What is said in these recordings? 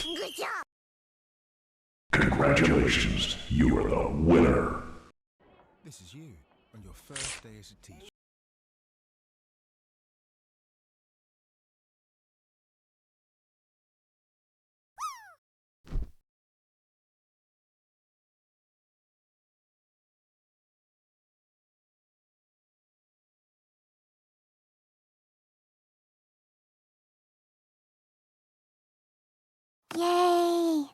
Good job! Congratulations, you are the winner. This is you on your first day as a teacher. Yay!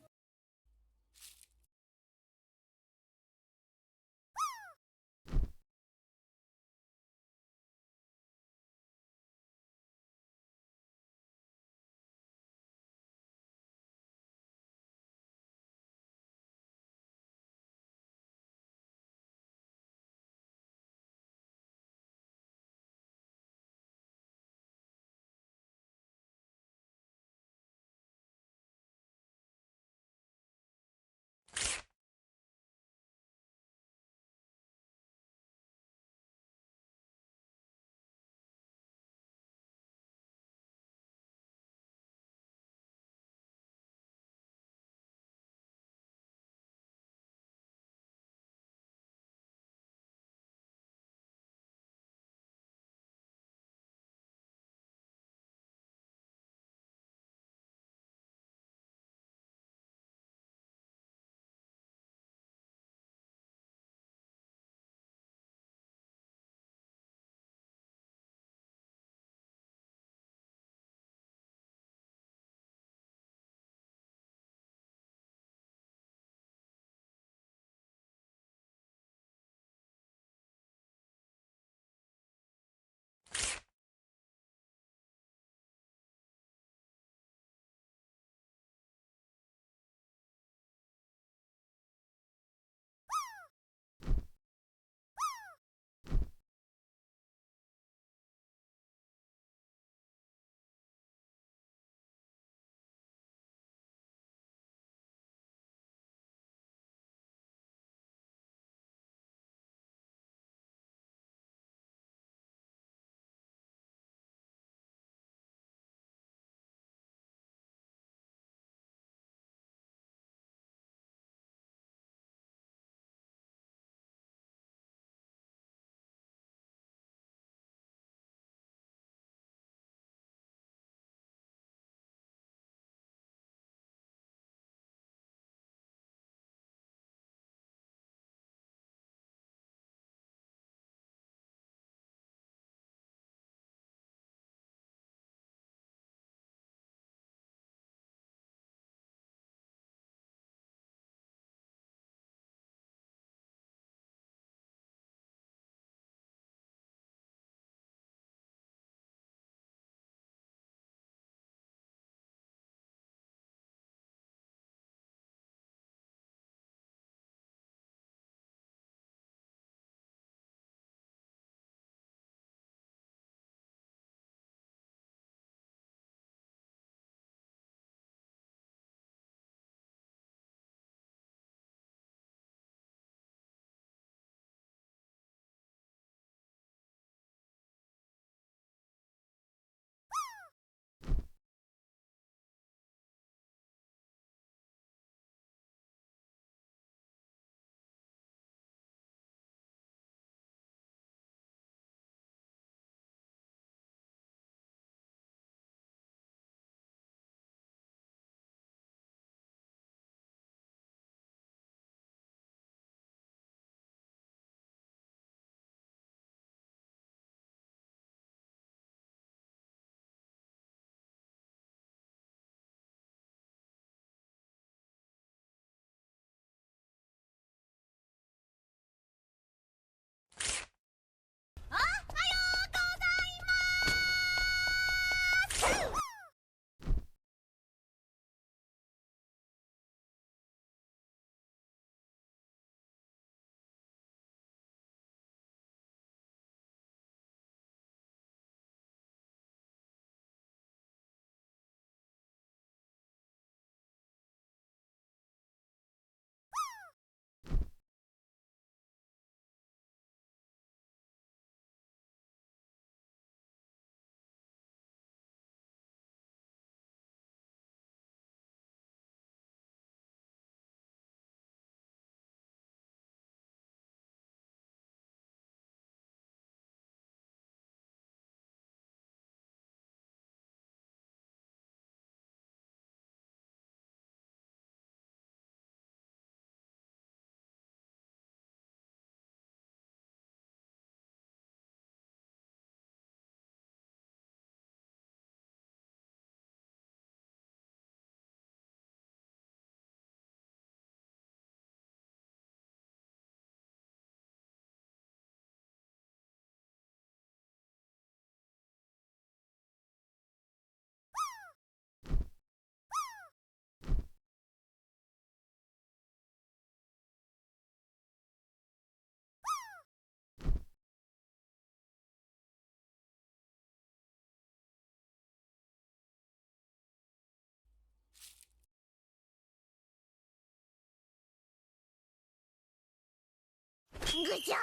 Good job.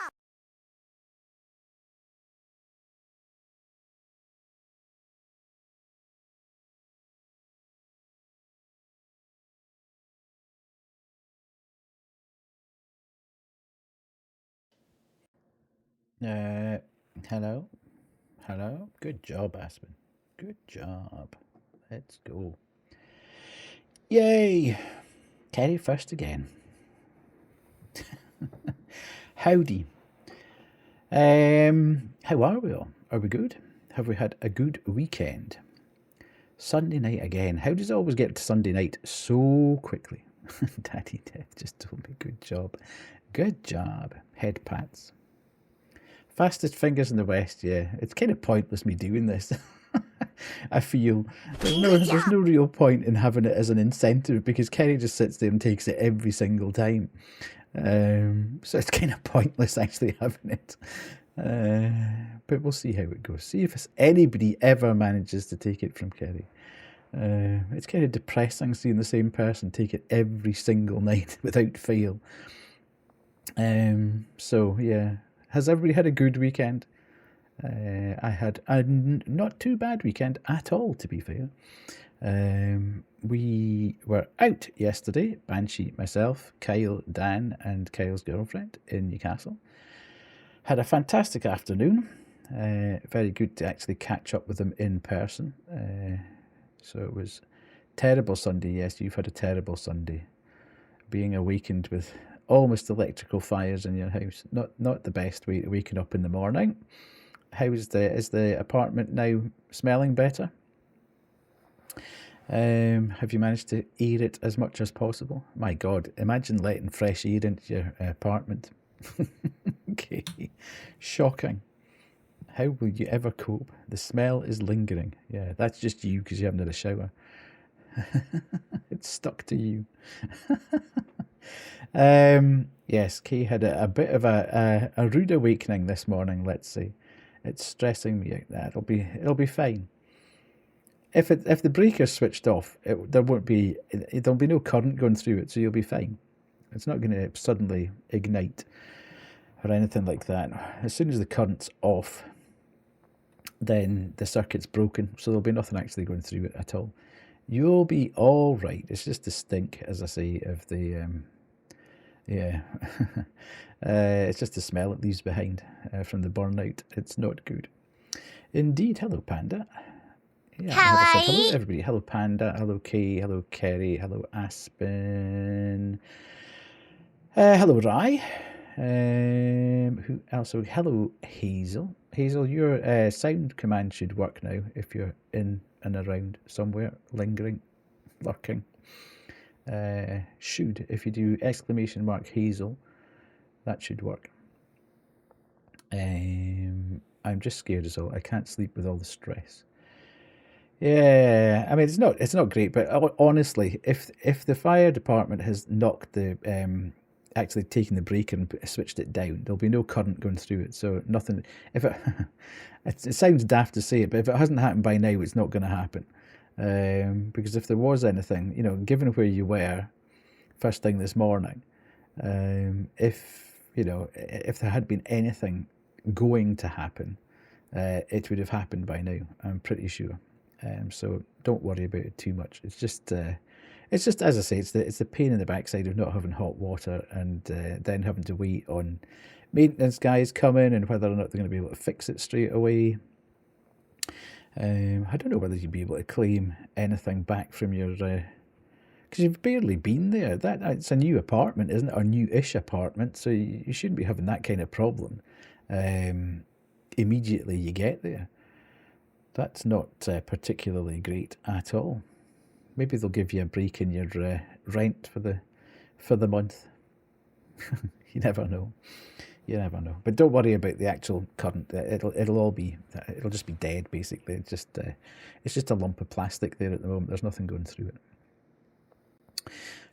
Hello? Hello? Good job, Aspen. Good job. Let's go. Yay! Kerry first again. Howdy. How are we all? Are we good? Have we had a good weekend? Sunday night again. How does it always get to Sunday night so quickly? Daddy Death just told me good job. Good job. Head pats. Fastest fingers in the West, yeah. It's kind of pointless me doing this. I feel there's no real point in having it as an incentive because Kerry just sits there and takes it every single time. So it's kind of pointless actually having it. But we'll see how it goes. See if anybody ever manages to take it from Kerry. It's kind of depressing seeing the same person take it every single night without fail. So yeah. Has everybody had a good weekend? I had a not too bad weekend at all, to be fair. We were out yesterday, Banshee, myself, Kyle, Dan, and Kyle's girlfriend in Newcastle. Had a fantastic afternoon. Very good to actually catch up with them in person. So it was terrible Sunday. Yes, you've had a terrible Sunday. Being awakened with almost electrical fires in your house. Not the best way to waken up in the morning. Is the apartment now smelling better? Have you managed to air it as much as possible? My God, imagine letting fresh air into your apartment. Okay, shocking. How will you ever cope? The smell is lingering. Yeah, that's just you because you haven't had a shower. It's stuck to you. Yes, Kay had a bit of a rude awakening this morning, let's say. It's stressing me out. It'll be fine. If the breaker's switched off, there'll be no current going through it, so you'll be fine. It's not going to suddenly ignite or anything like that. As soon as the current's off, then the circuit's broken, so there'll be nothing actually going through it at all. You'll be all right. It's just the stink, as I say, of the yeah. It's just the smell it leaves behind from the burnout. It's not good. Indeed. Hello, Panda. Yeah, hello, everybody. Hello, Panda. Hello, Kay. Hello, Kerry. Hello, Aspen. Hello, Rye. Who else? Hello, Hazel. Hazel, your sound command should work now if you're in and around somewhere, lingering, lurking. Should, if you do ! Hazel, that should work. I'm just scared as all. I can't sleep with all the stress. Yeah, I mean it's not great, but honestly, if the fire department has knocked the actually taken the breaker and switched it down, there'll be no current going through it. So nothing. If it sounds daft to say it, but if it hasn't happened by now, it's not going to happen. Because if there was anything, given where you were first thing this morning, if there had been anything going to happen, it would have happened by now. I'm pretty sure. So don't worry about it too much. It's just as I say, it's the pain in the backside of not having hot water and then having to wait on maintenance guys coming and whether or not they're going to be able to fix it straight away. I don't know whether you'd be able to claim anything back from your because you've barely been there. It's a new apartment, isn't it? Or new-ish apartment, so you shouldn't be having that kind of problem immediately you get there. That's not particularly great at all. Maybe they'll give you a break in your rent for the month. You never know. You never know. But don't worry about the actual current. It'll just be dead basically. It's just a lump of plastic there at the moment. There's nothing going through it.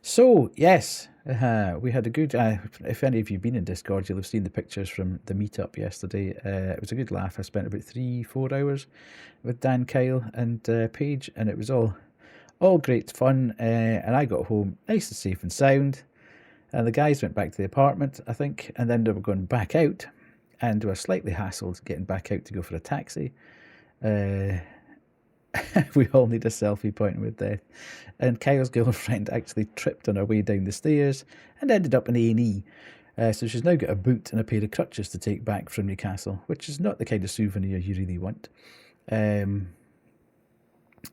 So yes, we had a good. If any of you have been in Discord, you'll have seen the pictures from the meetup yesterday. It was a good laugh. I spent about 3-4 hours with Dan, Kyle, and Paige, and it was all great fun. And I got home nice and safe and sound. And the guys went back to the apartment, I think, and then they were going back out and were slightly hassled getting back out to go for a taxi. We all need a selfie pointing with death. And Kyle's girlfriend actually tripped on her way down the stairs and ended up in A&E. So she's now got a boot and a pair of crutches to take back from Newcastle, which is not the kind of souvenir you really want.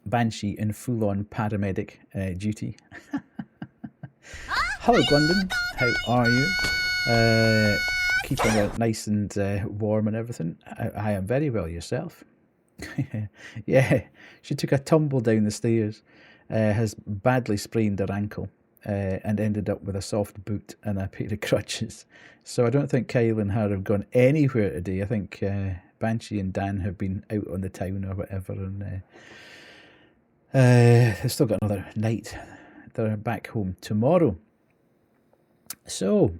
Banshee in full-on paramedic duty. Hello, Glendon. How are you? Keeping it nice and warm and everything. I am very well. Yourself? Yeah, she took a tumble down the stairs, has badly sprained her ankle, and ended up with a soft boot and a pair of crutches. So I don't think Kyle and her have gone anywhere today. I think Banshee and Dan have been out on the town or whatever, and they've still got another night. They're back home tomorrow. So,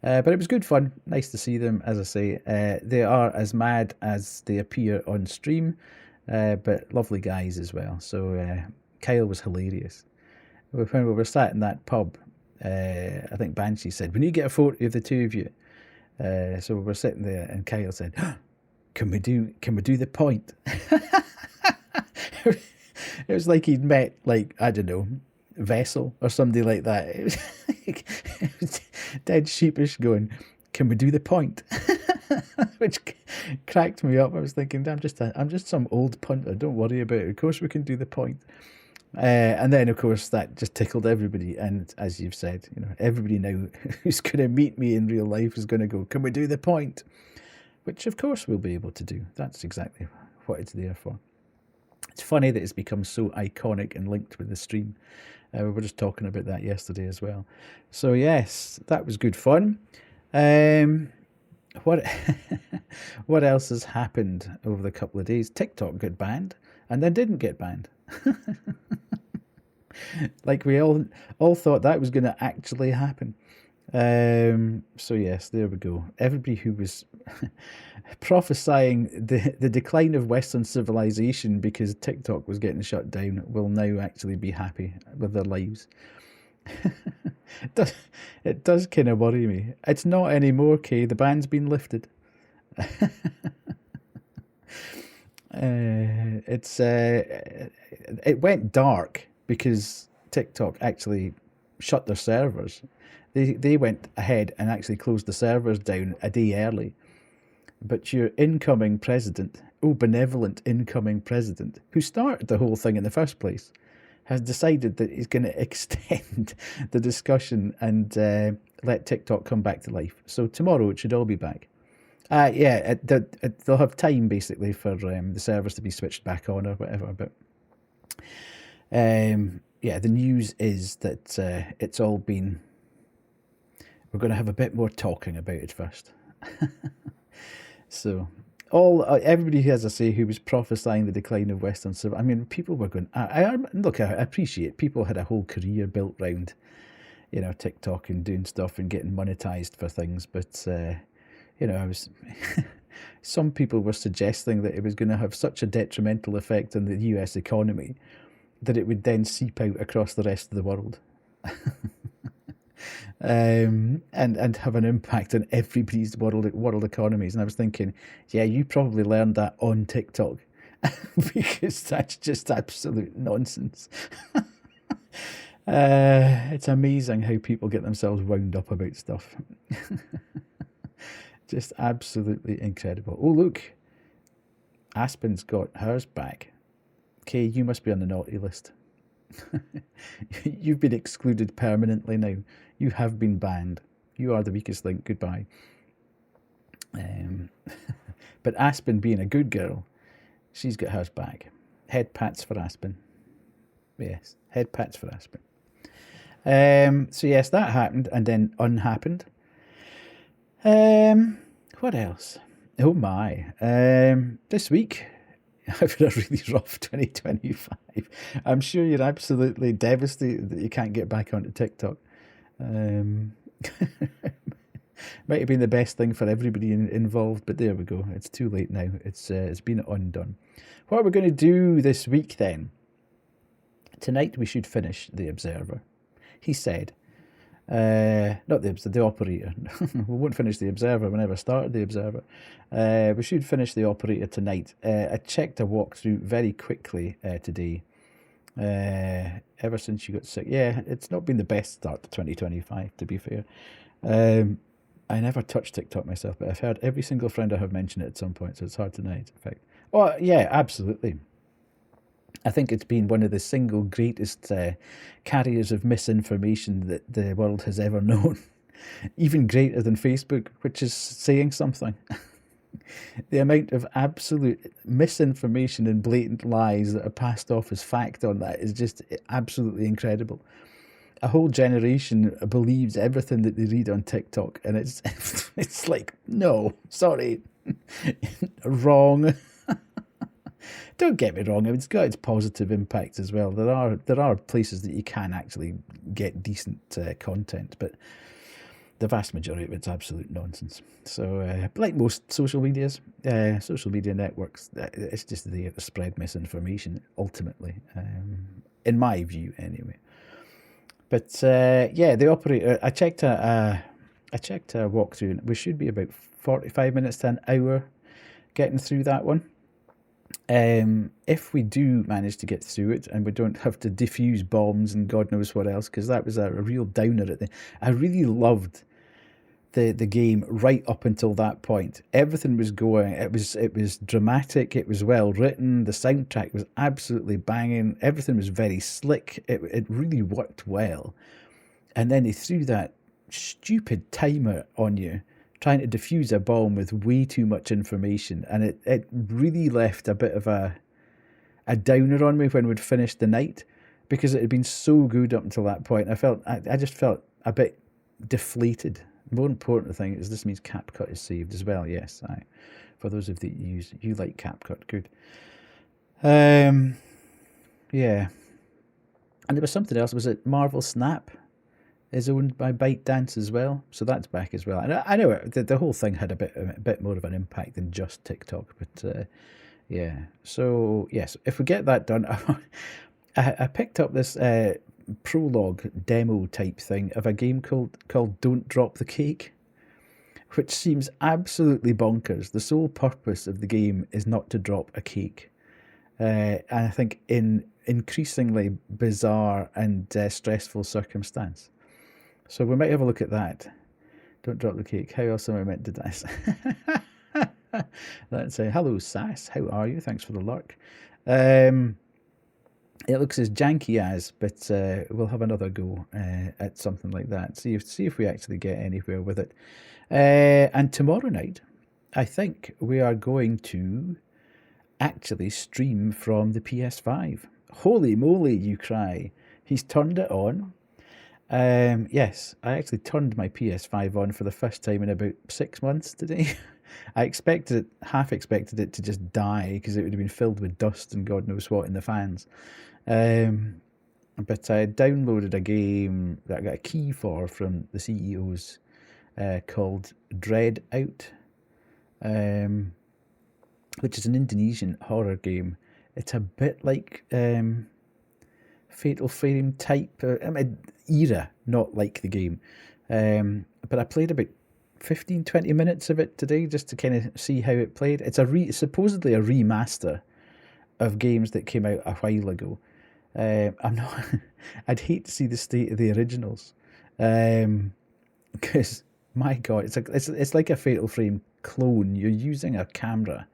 but it was good fun. Nice to see them. As I say, they are as mad as they appear on stream, but lovely guys as well. So Kyle was hilarious. When we were sat in that pub, I think Banshee said, "We need to get a photo of the two of you." So we were sitting there, and Kyle said, "Can we do the point?" It was like he'd met, like, I don't know, Vessel or somebody like that. It was dead sheepish going, "Can we do the point?" Which cracked me up. I was thinking, I'm just some old punter. Don't worry about it. Of course we can do the point. And then, of course, that just tickled everybody. And as you've said, everybody now who's going to meet me in real life is going to go, "Can we do the point?" Which, of course, we'll be able to do. That's exactly what it's there for. It's funny that it's become so iconic and linked with the stream. We were just talking about that yesterday as well. So, yes, that was good fun. What what else has happened over the couple of days? TikTok got banned and then didn't get banned. Like we all thought that was going to actually happen. So yes, there we go. Everybody who was prophesying the decline of Western civilization because TikTok was getting shut down will now actually be happy with their lives. It does kind of worry me. It's not anymore, Kay. The ban's been lifted. It went dark because TikTok actually shut their servers. They went ahead and actually closed the servers down a day early. But your incoming president, benevolent incoming president, who started the whole thing in the first place, has decided that he's going to extend the discussion and let TikTok come back to life. So tomorrow it should all be back. They'll have time basically for the servers to be switched back on or whatever. But the news is that it's all been. We're going to have a bit more talking about it first. So, everybody, as I say, who was prophesying the decline of Western civilization. I mean, people were going. I appreciate people had a whole career built around, TikTok and doing stuff and getting monetized for things. But I was. Some people were suggesting that it was going to have such a detrimental effect on the U.S. economy that it would then seep out across the rest of the world. And have an impact on everybody's world economies. And I was thinking, yeah, you probably learned that on TikTok because that's just absolute nonsense. It's amazing how people get themselves wound up about stuff. Just absolutely incredible. Oh, look, Aspen's got hers back. Kay, you must be on the naughty list. You've been excluded permanently now. You have been banned. You are the weakest link. Goodbye. But Aspen, being a good girl, she's got hers back. Head pats for Aspen. Yes, head pats for Aspen. So yes, that happened and then unhappened. What else? Oh my. This week I've had a really rough 2025. I'm sure you're absolutely devastated that you can't get back onto TikTok. Might have been the best thing for everybody involved, but there we go. It's too late now. It's been undone. What are we going to do this week then? Tonight we should finish The Observer. He said, Not the operator. We won't finish the Observer. We never started the Observer. We should finish the operator tonight. I checked a walkthrough very quickly today. Ever since you got sick. Yeah, it's not been the best start to 2025, to be fair. I never touched TikTok myself, but I've heard every single friend I have mentioned it at some point, so it's hard to deny its effect. Oh, yeah, absolutely. I think it's been one of the single greatest carriers of misinformation that the world has ever known. Even greater than Facebook, which is saying something. The amount of absolute misinformation and blatant lies that are passed off as fact on that is just absolutely incredible. A whole generation believes everything that they read on TikTok, and it's like, no, sorry, wrong. Don't get me wrong, I mean, it's got its positive impacts as well. There are places that you can actually get decent content, but the vast majority of it's absolute nonsense. So, like most social media networks, it's just there to spread misinformation, ultimately, in my view, anyway. But yeah, the operator. I checked a walkthrough, and we should be about 45 minutes to an hour getting through that one. If we do manage to get through it and we don't have to defuse bombs and God knows what else, because that was a real downer I really loved the game right up until that point. Everything was going. It was dramatic. It was well written. The soundtrack was absolutely banging. Everything was very slick. It really worked well. And then they threw that stupid timer on you, trying to defuse a bomb with way too much information, and it really left a bit of a downer on me when we'd finished the night, because it had been so good up until that point. I just felt a bit deflated. The more important thing is this means CapCut is saved as well. Yes, for those of you like CapCut, good. Yeah, and there was something else. Was it Marvel Snap is owned by ByteDance as well, so that's back as well. And I know the whole thing had a bit more of an impact than just TikTok, but yeah. So yes, if we get that done, I picked up this prologue demo type thing of a game called Don't Drop the Cake, which seems absolutely bonkers. The sole purpose of the game is not to drop a cake, and I think in increasingly bizarre and stressful circumstance. So we might have a look at that. Don't drop the cake. How else am I meant to dice? Let's say, hello, Sass. How are you? Thanks for the lurk. It looks as janky as, but we'll have another go at something like that. See if we actually get anywhere with it. And tomorrow night, I think we are going to actually stream from the PS5. Holy moly, you cry. He's turned it on. Yes, I actually turned my PS5 on for the first time in about 6 months today. I half expected it to just die because it would have been filled with dust and God knows what in the fans. But I downloaded a game that I got a key for from the CEOs called Dread Out, which is an Indonesian horror game. It's a bit like Fatal Frame type, era, not like the game. But I played about 15-20 minutes of it today just to kind of see how it played. It's supposedly a remaster of games that came out a while ago. I'm not. I'd hate to see the state of the originals, because my God, it's like a Fatal Frame clone. You're using a camera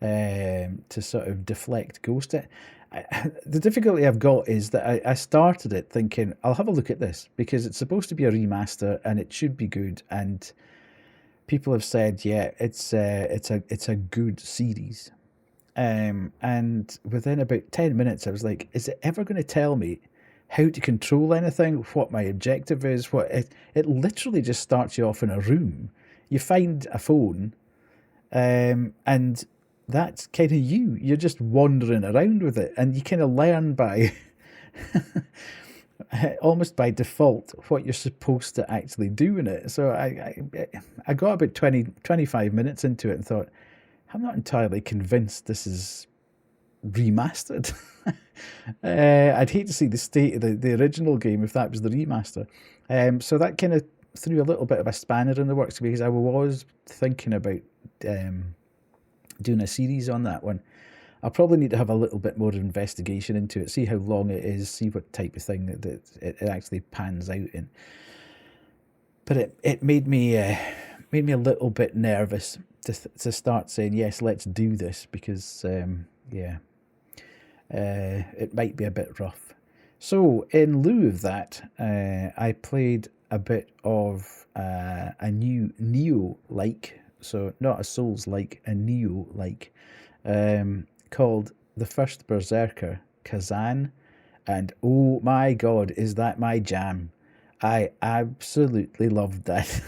to sort of deflect ghost. The difficulty I've got is that I started it thinking I'll have a look at this because it's supposed to be a remaster and it should be good, and people have said it's a good series. And within about 10 minutes, I was like, is it ever going to tell me how to control anything, what my objective is? It literally just starts you off in a room. You find a phone, and that's kind of you. You're just wandering around with it, and you kind of learn by almost by default what you're supposed to actually do in it. So I got about 25 minutes into it and thought, I'm not entirely convinced this is remastered. I'd hate to see the state of the original game if that was the remaster. So that kind of threw a little bit of a spanner in the works, because I was thinking about doing a series on that one. I'll probably need to have a little bit more investigation into it, see how long it is, see what type of thing that it actually pans out in. But it made me a little bit nervous to start saying, yes, let's do this, because it might be a bit rough. So in lieu of that, I played a bit of a new Neo-like, so not a Souls-like, a Neo-like, called The First Berserker, Kazan, and oh my god, is that my jam. I absolutely loved that.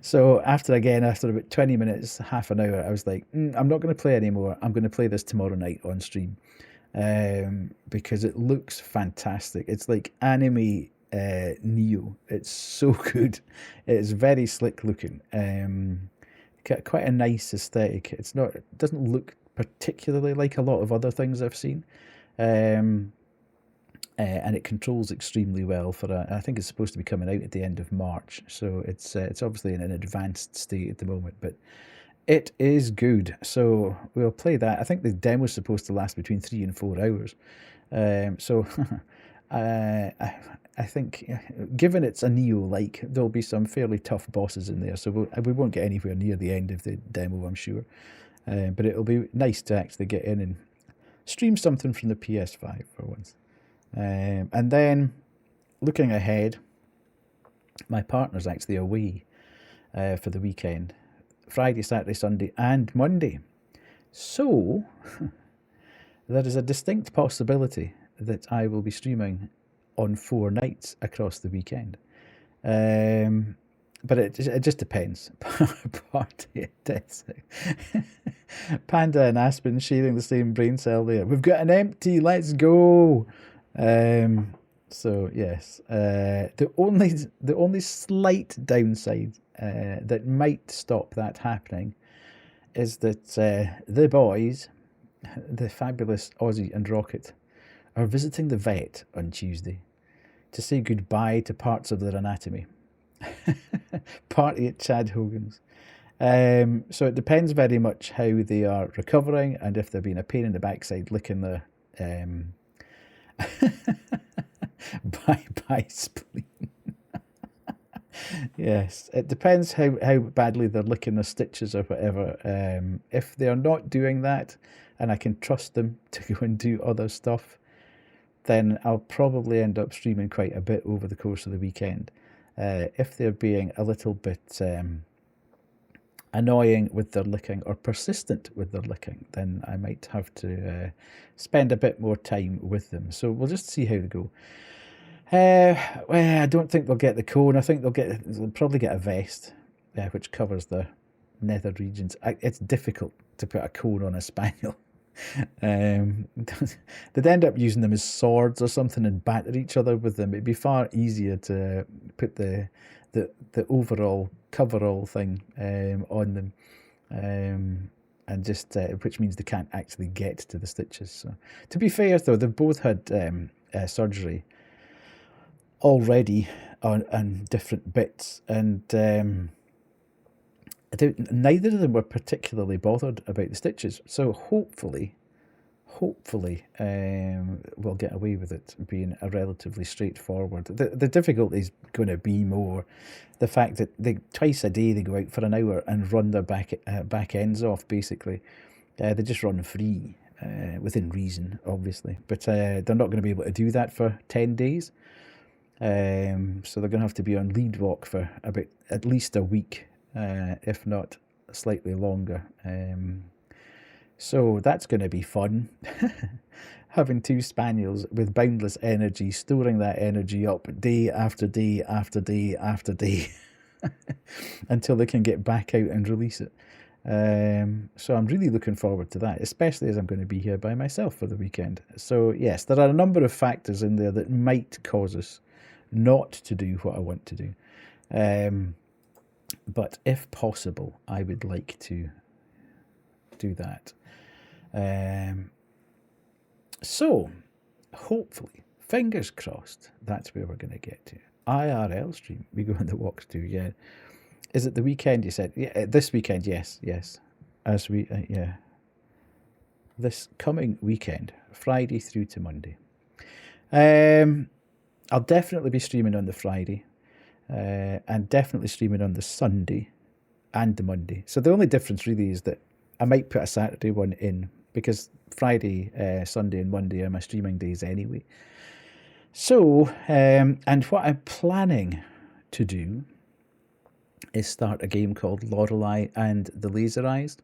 So after about 20 minutes, half an hour, I was like, I'm not going to play anymore. I'm going to play this tomorrow night on stream, because it looks fantastic. It's like anime Neo. It's so good. It's very slick looking. Quite a nice aesthetic. It doesn't look particularly like a lot of other things I've seen. And it controls extremely well I think it's supposed to be coming out at the end of March, so it's obviously in an advanced state at the moment, but it is good. So we'll play that. I think the demo's supposed to last between 3 and 4 hours. So I think, given it's a Neo-like, there'll be some fairly tough bosses in there, so we won't get anywhere near the end of the demo, I'm sure. But it'll be nice to actually get in and stream something from the PS5 for once. And then, looking ahead, my partner's actually away for the weekend. Friday, Saturday, Sunday, and Monday. So, there is a distinct possibility that I will be streaming on 4 nights across the weekend. But it just depends. Party at Panda and Aspen sharing the same brain cell there. We've got an empty, let's go. So yes, the only slight downside that might stop that happening is that the boys, the fabulous Ozzy and Rocket, are visiting the vet on Tuesday to say goodbye to parts of their anatomy. Party at Chad Hogan's. So it depends very much how they are recovering, and if they're being a pain in the backside licking the bye spleen. Yes, it depends how badly they're licking the stitches or whatever. If they're not doing that, and I can trust them to go and do other stuff, then I'll probably end up streaming quite a bit over the course of the weekend. If they're being a little bit annoying with their licking or persistent with their licking, then I might have to spend a bit more time with them. So we'll just see how they go. Well, I don't think they'll get the cone. I think they'll probably get a vest, which covers the nether regions. It's difficult to put a cone on a spaniel. They'd end up using them as swords or something and batter each other with them. It'd be far easier to put the overall coverall thing on them, and just which means they can't actually get to the stitches. So, to be fair though, they've both had surgery already on different bits, and neither of them were particularly bothered about the stitches. So hopefully we'll get away with it being a relatively straightforward. The difficulty is going to be more the fact that twice a day they go out for an hour and run their back ends off, basically. They just run free, within reason, obviously. But they're not going to be able to do that for 10 days. So they're going to have to be on lead walk for about at least a week, if not slightly longer. So that's going to be fun. Having 2 spaniels with boundless energy, storing that energy up day after day after day after day until they can get back out and release it. So I'm really looking forward to that, especially as I'm going to be here by myself for the weekend. So yes, there are a number of factors in there that might cause us not to do what I want to do. But if possible, I would like to do that. So, hopefully, fingers crossed, that's where we're going to get to. IRL stream. We go on the walk to, yeah. Is it the weekend? You said, yeah. This weekend, yes. Yeah. This coming weekend, Friday through to Monday. I'll definitely be streaming on the Friday, and definitely streaming on the Sunday and the Monday. So the only difference really is that I might put a Saturday one in, because Friday, Sunday, and Monday are my streaming days anyway. So, and what I'm planning to do is start a game called Lorelei and the Laserized,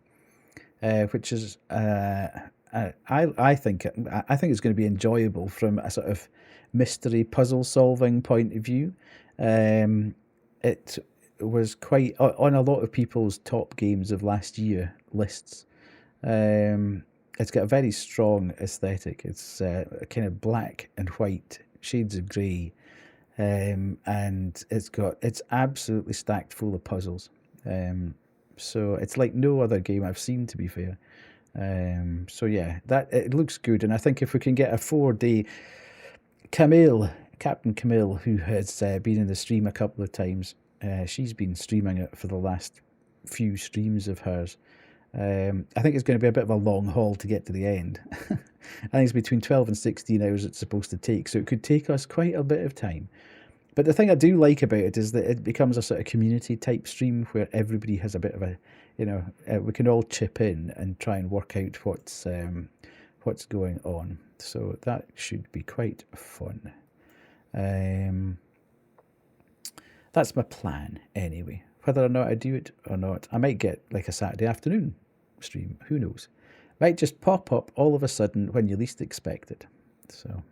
which is I think it's going to be enjoyable from a sort of mystery puzzle solving point of view. It was quite on a lot of people's top games of last year lists. It's got a very strong aesthetic. It's kind of black and white, shades of grey, and it's absolutely stacked full of puzzles. So it's like no other game I've seen, to be fair. So yeah, that it looks good, and I think if we can get a 4-day, Captain Camille, who has been in the stream a couple of times, she's been streaming it for the last few streams of hers. I think it's going to be a bit of a long haul to get to the end. I think it's between 12 and 16 hours it's supposed to take, so it could take us quite a bit of time. But the thing I do like about it is that it becomes a sort of community type stream where everybody has a bit of a, we can all chip in and try and work out what's going on. So that should be quite fun. That's my plan anyway. Whether or not I do it or not, I might get like a Saturday afternoon stream. Who knows? Might just pop up all of a sudden when you least expect it. So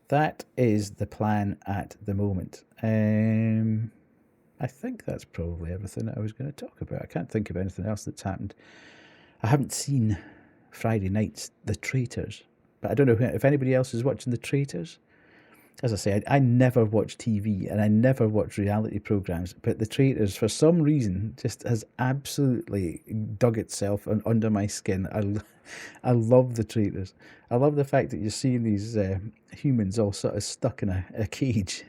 that is the plan at the moment. I think that's probably everything that I was going to talk about. I can't think of anything else that's happened. I haven't seen Friday night's The Traitors, but I don't know if anybody else is watching The Traitors. As I say, I never watch TV and I never watch reality programs, but The Traitors, for some reason, just has absolutely dug itself under my skin. I love The Traitors. I love the fact that you're seeing these humans all sort of stuck in a cage,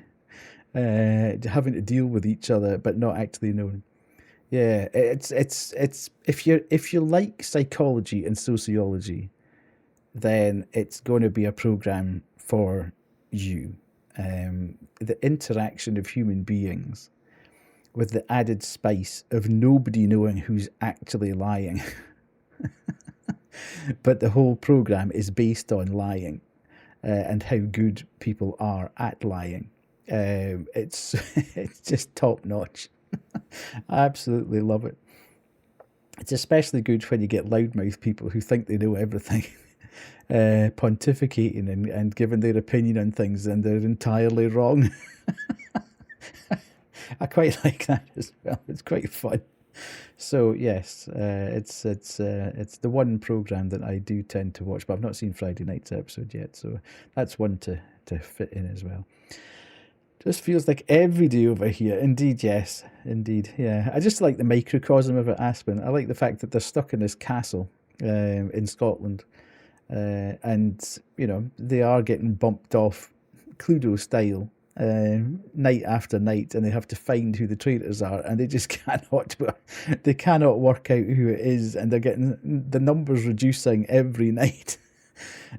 having to deal with each other, but not actually knowing. Yeah, it's if you like psychology and sociology, then it's going to be a program for you. The interaction of human beings with the added spice of nobody knowing who's actually lying. But the whole program is based on lying, and how good people are at lying. It's just top notch. I absolutely love it. It's especially good when you get loudmouth people who think they know everything, pontificating and giving their opinion on things, and they're entirely wrong. I quite like that as well. It's quite fun. So yes, it's the one program that I do tend to watch, but I've not seen Friday night's episode yet, so that's one to fit in as well. Just feels like every day over here. Indeed, yes. Indeed, yeah. I just like the microcosm of it, Aspen. I like the fact that they're stuck in this castle in Scotland. And, they are getting bumped off Cluedo style night after night, and they have to find who the traitors are, and they just cannot work out who it is, and they're getting the numbers reducing every night.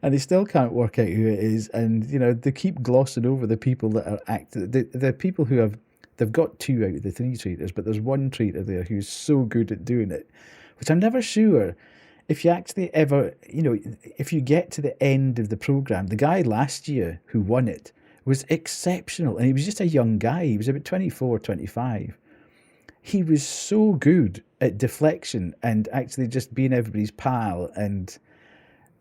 And they still can't work out who it is, and they keep glossing over the people that are the people who they've got 2 out of the 3 traitors, but there's one traitor there who's so good at doing it, which I'm never sure if you actually ever, if you get to the end of the program. The guy last year who won it was exceptional, and he was just a young guy. He was about 24, 25. He was so good at deflection and actually just being everybody's pal, and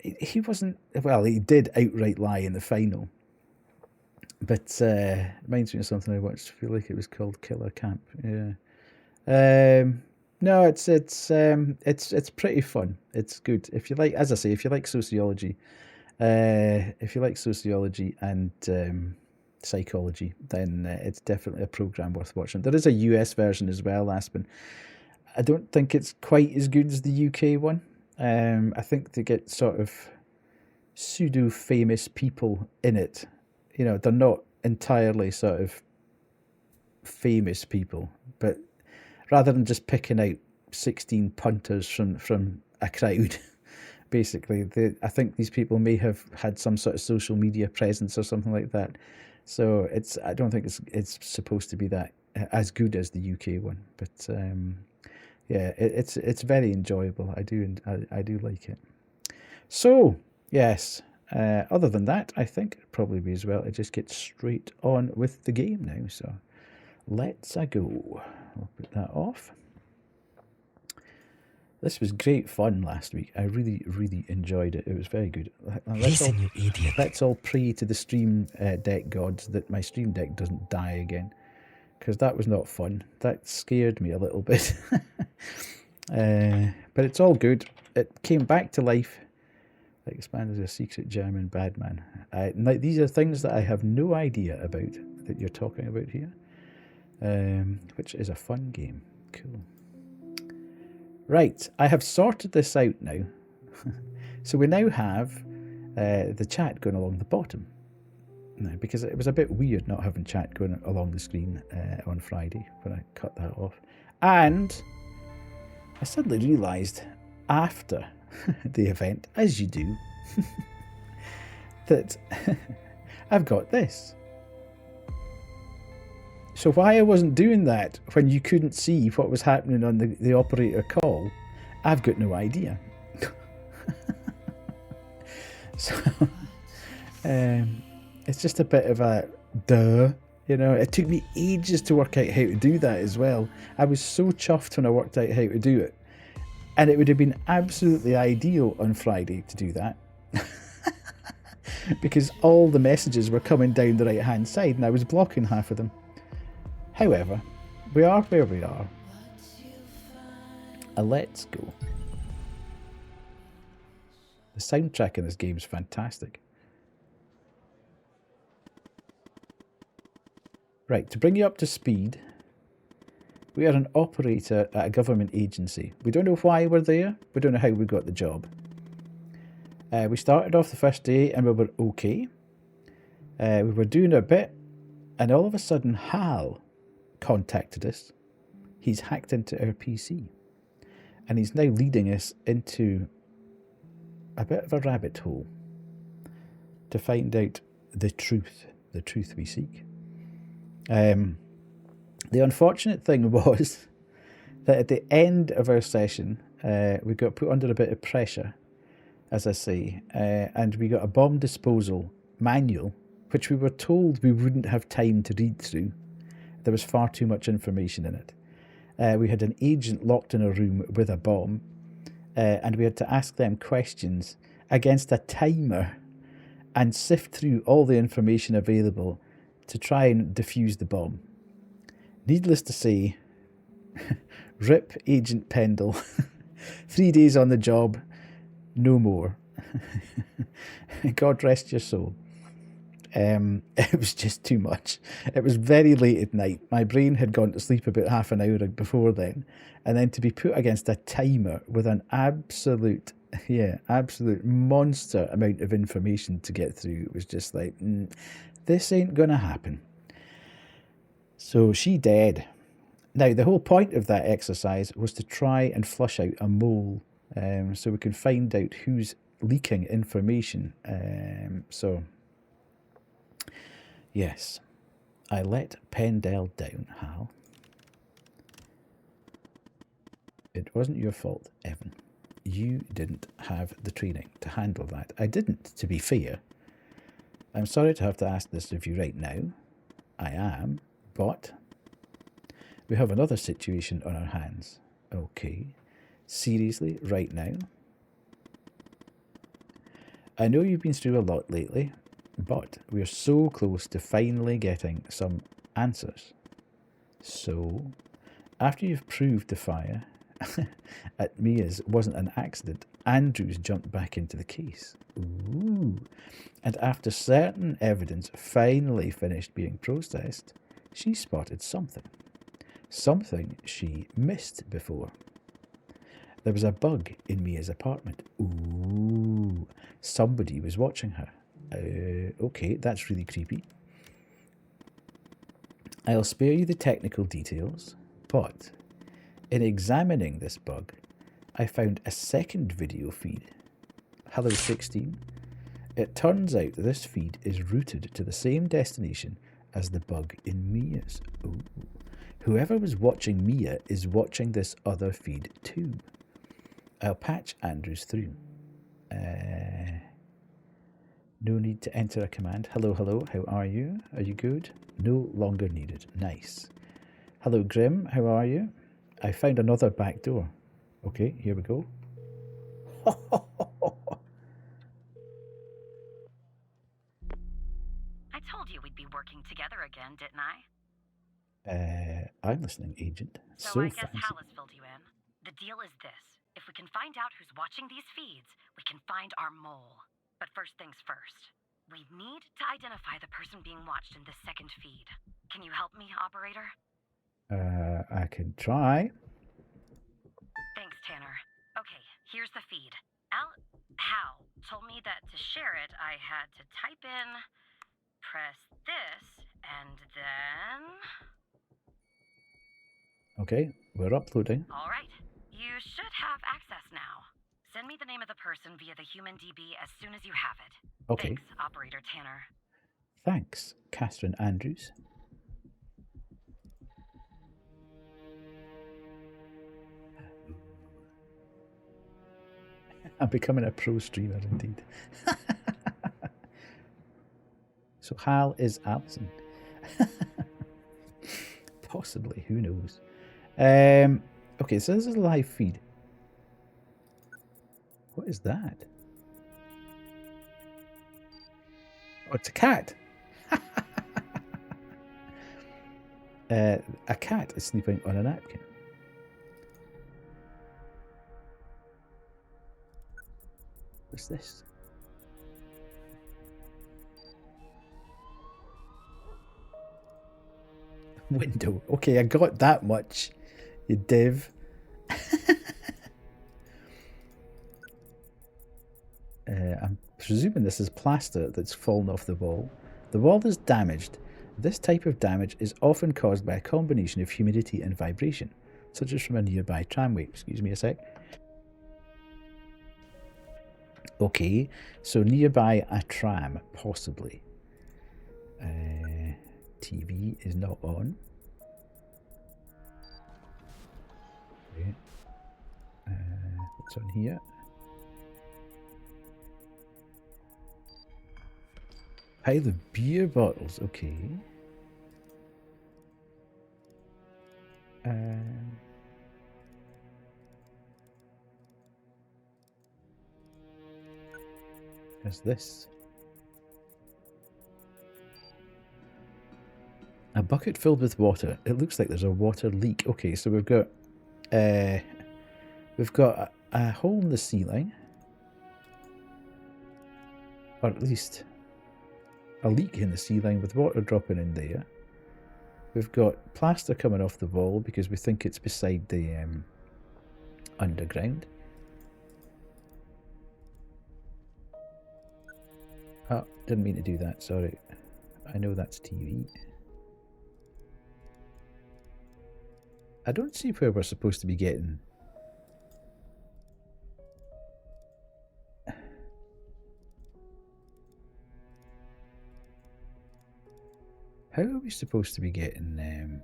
he wasn't, well, he did outright lie in the final. But reminds me of something I watched. I feel like it was called Killer Camp. Yeah. No, it's pretty fun. It's good. If you like, as I say, if you like sociology, and psychology, then it's definitely a program worth watching. There is a US version as well, Aspen. I don't think it's quite as good as the UK one. I think they get sort of pseudo-famous people in it. You know, they're not entirely sort of famous people, but rather than just picking out 16 punters from a crowd, basically, I think these people may have had some sort of social media presence or something like that. So I don't think it's supposed to be that as good as the UK one, but yeah, it's very enjoyable. I do like it. So yes, other than that, I think it'd probably be as well to just get straight on with the game now. So let's go. I'll put that off. This was great fun last week. I really, really enjoyed it. It was very good. Listen, you idiot. Let's all pray to the Stream Deck gods that my Stream Deck doesn't die again, because that was not fun. That scared me a little bit. But it's all good. It came back to life. Expanded as a secret German bad man. Now, these are things that I have no idea about that you're talking about here, which is a fun game. Cool. Right, I have sorted this out now. So we now have the chat going along the bottom. Now, because it was a bit weird not having chat going along the screen on Friday when I cut that off. And I suddenly realised after the event, as you do, that I've got this. So why I wasn't doing that when you couldn't see what was happening on the operator call, I've got no idea. So it's just a bit of a duh, you know. It took me ages to work out how to do that as well. I was so chuffed when I worked out how to do it. And it would have been absolutely ideal on Friday to do that. Because all the messages were coming down the right hand side and I was blocking half of them. However, we are where we are. Let's go. The soundtrack in this game is fantastic. Right, to bring you up to speed, we are an operator at a government agency. We don't know why we're there. We don't know how we got the job. We started off the first day and we were okay. We were doing a bit, and all of a sudden Hal contacted us. He's hacked into our PC, and he's now leading us into a bit of a rabbit hole to find out the truth we seek. The unfortunate thing was that at the end of our session, we got put under a bit of pressure, as I say, and we got a bomb disposal manual, which we were told we wouldn't have time to read through. There was far too much information in it. We had an agent locked in a room with a bomb, and we had to ask them questions against a timer and sift through all the information available to try and defuse the bomb. Needless to say, rip Agent Pendle. 3 days on the job, no more. God rest your soul. It was just too much. It was very late at night. My brain had gone to sleep about half an hour before then. And then to be put against a timer with an absolute monster amount of information to get through, it was just like, this ain't gonna happen. So she dead. Now, the whole point of that exercise was to try and flush out a mole, so we could find out who's leaking information. So, yes, I let Pendle down, Hal. It wasn't your fault, Evan. You didn't have the training to handle that. I didn't, to be fair. I'm sorry to have to ask this of you right now. I am, but we have another situation on our hands. Okay. Seriously, right now? I know you've been through a lot lately, but we're so close to finally getting some answers. So, after you've proved the fire at Mia's wasn't an accident, Andrews jumped back into the case. Ooh. And after certain evidence finally finished being processed, she spotted something. Something she missed before. There was a bug in Mia's apartment. Ooh, somebody was watching her. Okay, that's really creepy. I'll spare you the technical details, but in examining this bug, I found a second video feed. Hello 16. It turns out this feed is routed to the same destination as the bug in Mia's. Ooh. Whoever was watching Mia is watching this other feed too. I'll patch Andrews through. No need to enter a command. Hello, hello, how are you? Are you good? No longer needed. Nice. Hello, Grim, how are you? I found another back door. Okay, here we go. I told you we'd be working together again, didn't I? I'm listening, Agent. So I guess fancy. Hal has filled you in. The deal is this. If we can find out who's watching these feeds, we can find our mole. But first things first. We need to identify the person being watched in this second feed. Can you help me, operator? I can try. Thanks, Tanner. Okay, here's the feed. Hal told me that to share it, I had to type in, press this, and then... Okay, we're uploading. All right. You should have access now. Send me the name of the person via the human DB as soon as you have it. Okay. Thanks, Operator Tanner. Thanks, Catherine Andrews. I'm becoming a pro streamer indeed. So Hal is Alison. Possibly, who knows? Okay, so this is a live feed. What is that? Oh, it's a cat. A cat is sleeping on a napkin. What's this? Window. Okay, I got that much, you div. I'm presuming this is plaster that's fallen off the wall. The wall is damaged. This type of damage is often caused by a combination of humidity and vibration, such as from a nearby tramway. Excuse me a sec. Okay, so nearby a tram, possibly. TV is not on. Okay. What's on here? Pile of beer bottles, okay. What's this? A bucket filled with water. It looks like there's a water leak. Okay, so we've got a hole in the ceiling, or at least a leak in the ceiling with water dropping in there. We've got plaster coming off the wall because we think it's beside the underground. Oh, didn't mean to do that, sorry. I know that's TV. I don't see where we're supposed to be getting... How are we supposed to be getting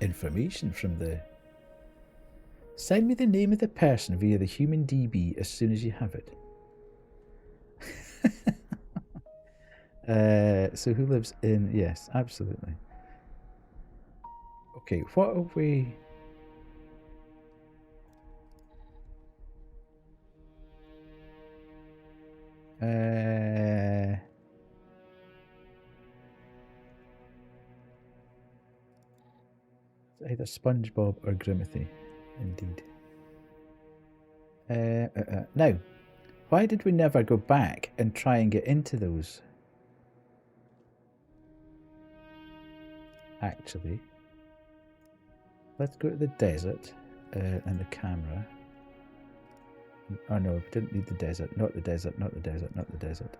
information from the... Send me the name of the person via the human DB as soon as you have it. So who lives in... Yes, absolutely. Okay, what are we... Either SpongeBob or Grimothy, indeed. Now, why did we never go back and try and get into those? Actually, let's go to the desert and the camera. Oh no, we didn't need the desert. Not the desert, not the desert, not the desert.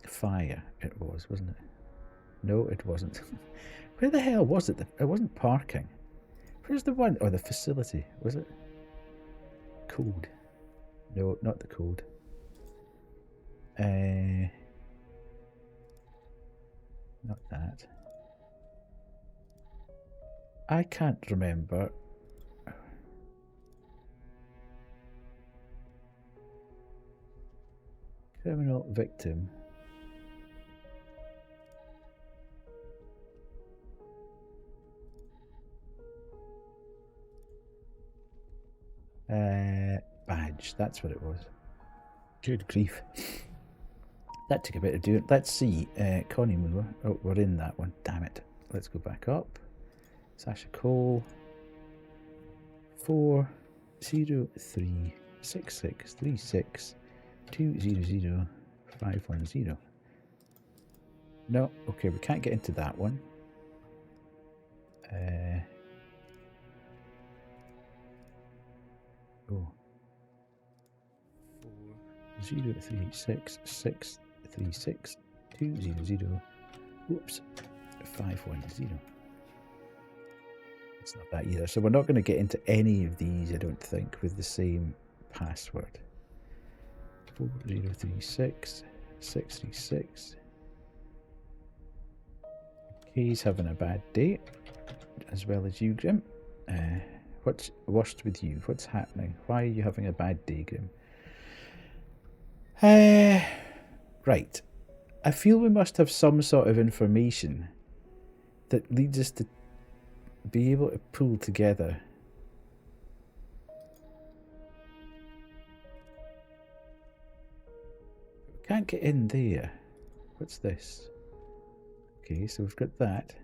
Fire it was, wasn't it? No, it wasn't. Where the hell was it? It wasn't parking. Where's the one? Or the facility, was it? Code. No, not the code. Not that. I can't remember. Criminal victim. Badge, that's what it was. Good grief. That took a bit of doing. Let's see. Connie Moore. Oh, we're in that one. Damn it. Let's go back up. Sasha Cole. 403636200 No, okay, we can't get into that one. Oh. 40366366200. Whoops. 510. It's not that either. So we're not going to get into any of these, I don't think, with the same password. 4036636. He's having a bad day, as well as you, Grim. What's worst with you? What's happening? Why are you having a bad day, Grim? Right. I feel we must have some sort of information that leads us to be able to pull together. We can't get in there. What's this? Okay, so we've got that.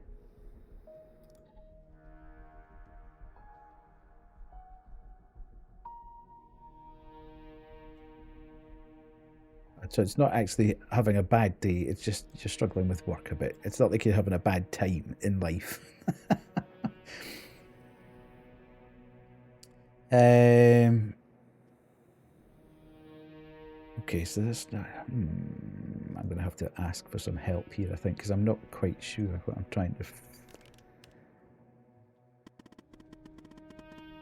So it's not actually having a bad day, it's just you're struggling with work a bit. It's not like you're having a bad time in life. Okay, so this... I'm going to have to ask for some help here, I think, because I'm not quite sure what I'm trying to...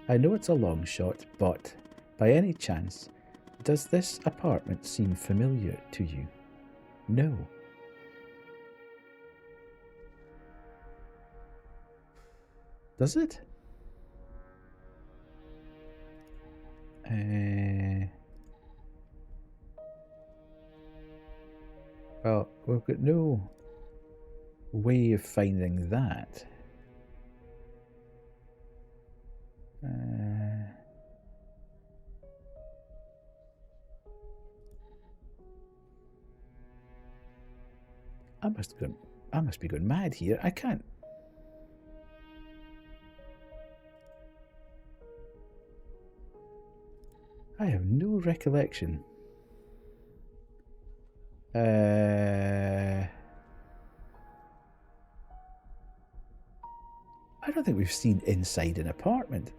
I know it's a long shot, but by any chance, does this apartment seem familiar to you? No. Does it? Well, we've got no way of finding that. I must be going mad here. I can't. I have no recollection. I don't think we've seen inside an apartment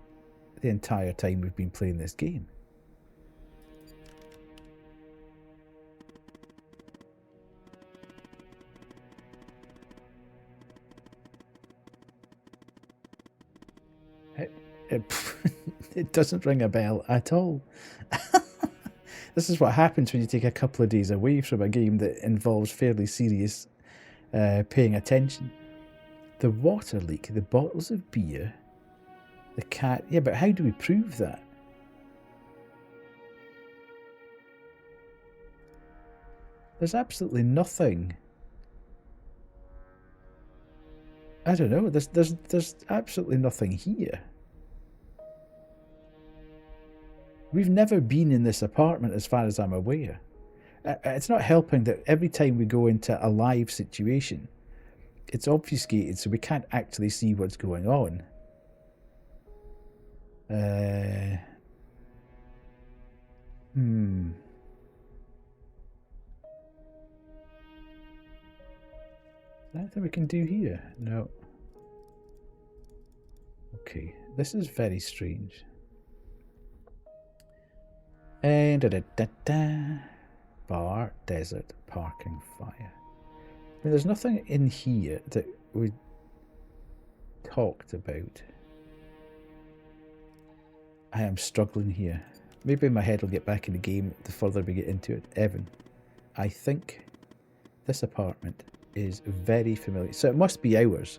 the entire time we've been playing this game. It doesn't ring a bell at all. This is what happens when you take a couple of days away from a game that involves fairly serious paying attention. The water leak, the bottles of beer, the cat... Yeah, but how do we prove that? There's absolutely nothing. I don't know. There's absolutely nothing here. We've never been in this apartment as far as I'm aware. It's not helping that every time we go into a live situation, it's obfuscated so we can't actually see what's going on. Is there anything we can do here? No. Okay, this is very strange. And bar, desert, parking, fire. I mean, there's nothing in here that we talked about. I am struggling here. Maybe my head will get back in the game the further we get into it. Evan, I think this apartment is very familiar. So it must be ours.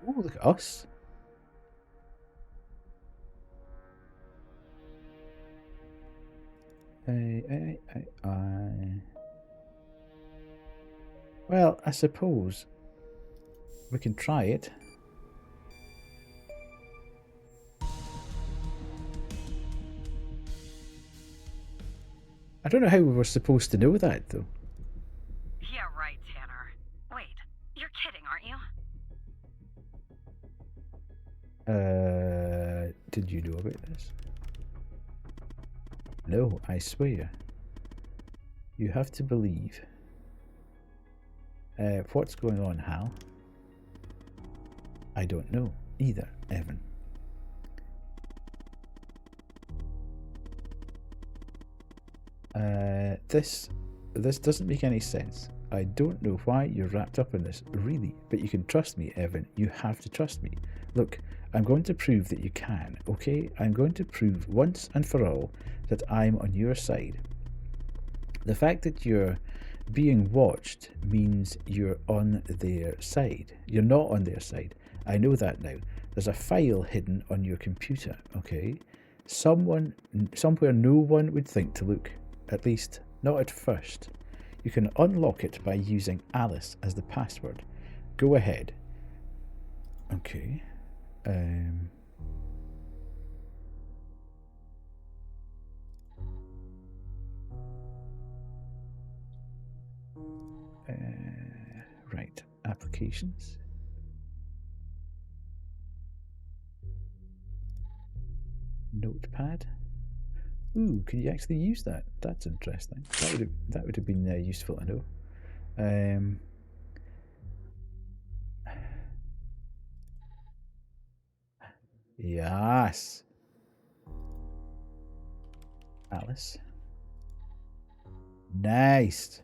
Oh, look at us. Well, I suppose we can try it. I don't know how we were supposed to know that, though. Yeah, right, Tanner. Wait, you're kidding, aren't you? Did you know about this? No, I swear. You have to believe. What's going on, Hal? I don't know either, Evan. This doesn't make any sense. I don't know why you're wrapped up in this, really, but you can trust me, Evan. You have to trust me. Look, I'm going to prove that you can, okay? I'm going to prove once and for all that I'm on your side. The fact that you're being watched means you're on their side. You're not on their side. I know that now. There's a file hidden on your computer, okay? Somewhere no one would think to look. At least, not at first. You can unlock it by using Alice as the password. Go ahead. Okay. Right. Applications. Notepad. Ooh, can you actually use that? That's interesting. That would have been useful to know. Yes. Alice. Nice.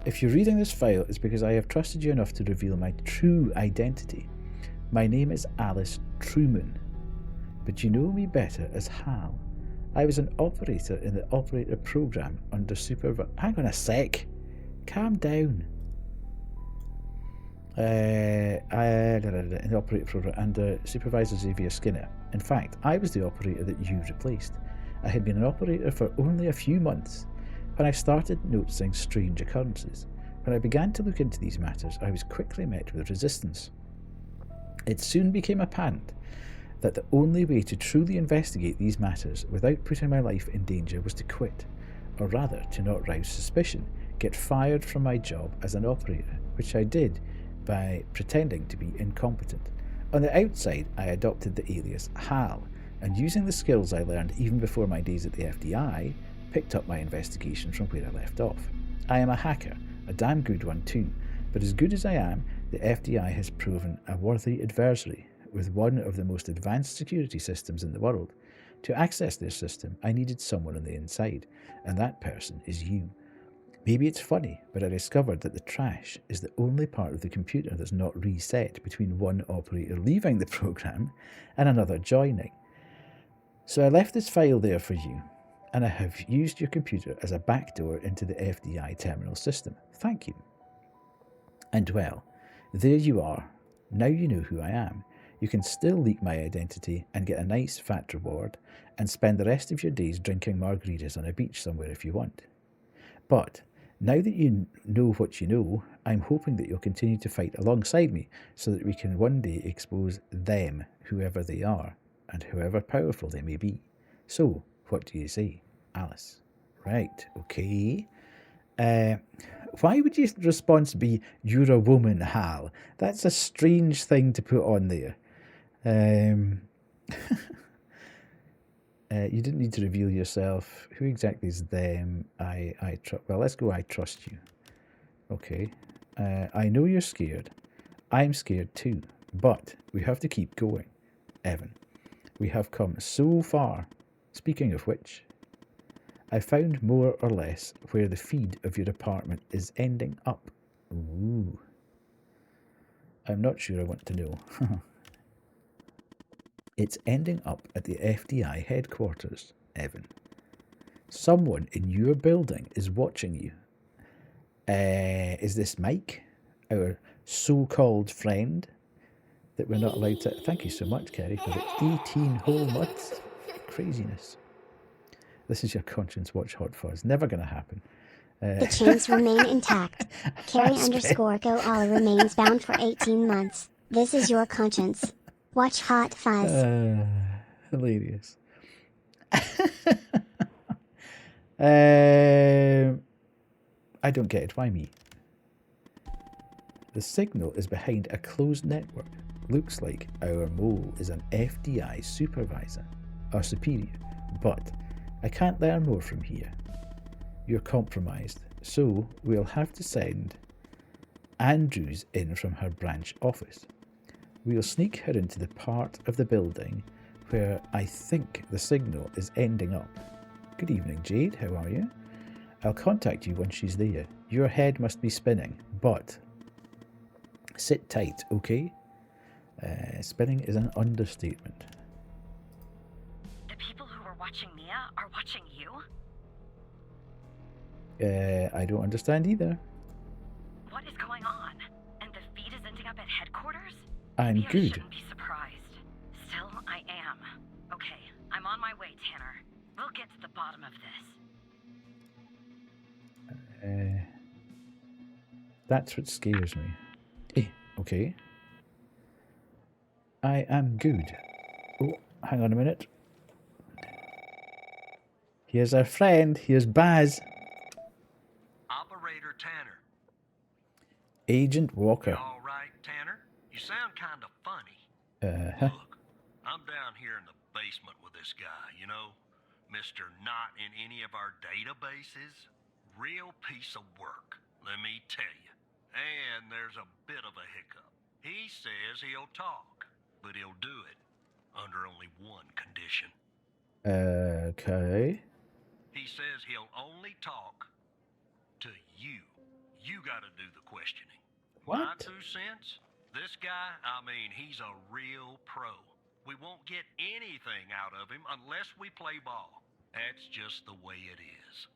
If you're reading this file, it's because I have trusted you enough to reveal my true identity. My name is Alice Truman, but you know me better as Hal. I was an operator in the operator program under Hang on a sec. Calm down. In the operator program under Supervisor Xavier Skinner. In fact, I was the operator that you replaced. I had been an operator for only a few months when I started noticing strange occurrences. When I began to look into these matters, I was quickly met with resistance. It soon became apparent that the only way to truly investigate these matters without putting my life in danger was to quit, or rather to not rouse suspicion, get fired from my job as an operator, which I did by pretending to be incompetent. On the outside, I adopted the alias Hal, and using the skills I learned even before my days at the FBI, picked up my investigation from where I left off. I am a hacker, a damn good one too, but as good as I am, the FBI has proven a worthy adversary with one of the most advanced security systems in the world. To access their system, I needed someone on the inside, and that person is you. Maybe it's funny, but I discovered that the trash is the only part of the computer that's not reset between one operator leaving the program and another joining. So I left this file there for you, and I have used your computer as a backdoor into the FBI terminal system. Thank you. And well, there you are. Now you know who I am. You can still leak my identity and get a nice fat reward and spend the rest of your days drinking margaritas on a beach somewhere if you want. But now that you know what you know, I'm hoping that you'll continue to fight alongside me so that we can one day expose them, whoever they are, and however powerful they may be. So, what do you say, Alice? Right, okay. Why would your response be, "You're a woman, Hal"? That's a strange thing to put on there. You didn't need to reveal yourself. Who exactly is them? Well, let's go. I trust you. Okay. I know you're scared. I'm scared too. But we have to keep going. Evan, we have come so far. Speaking of which, I found more or less where the feed of your apartment is ending up. Ooh. I'm not sure I want to know. It's ending up at the FDI headquarters, Evan. Someone in your building is watching you. Is this Mike, our so-called friend that we're not allowed to... Thank you so much, Kerry, for the 18 whole months. Craziness. This is your Conscience Watch Hot Fuzz. Never going to happen. The chains remain intact. Carry_go Ollie remains bound for 18 months. This is your conscience. Watch Hot Fuzz. Hilarious. I don't get it. Why me? The signal is behind a closed network. Looks like our mole is an FDI supervisor or superior, but I can't learn more from here. You're compromised, so we'll have to send Andrews in from her branch office. We'll sneak her into the part of the building where I think the signal is ending up. Good evening, Jade. How are you? I'll contact you when she's there. Your head must be spinning, but sit tight, okay? Spinning is an understatement. The people who were watching Mia are watching you? I don't understand either. What is going on? And the feed is ending up at headquarters? I'm Maybe I good. shouldn't be surprised. Still, I am. Okay, I'm on my way, Tanner. We'll get to the bottom of this. That's what scares me. Okay. I am good. Oh, hang on a minute. Here's our friend. Here's Baz. Operator Tanner. Agent Walker. You all right, Tanner? You sound kind of funny. Look, I'm down here in the basement with this guy, you know? Mr. Not in any of our databases. Real piece of work, let me tell you. And there's a bit of a hiccup. He says he'll talk, but he'll do it under only one condition. Okay. He says he'll only talk to you. You gotta do the questioning. My What? 2 cents? This guy, I mean, he's a real pro. We won't get anything out of him unless we play ball. That's just the way it is.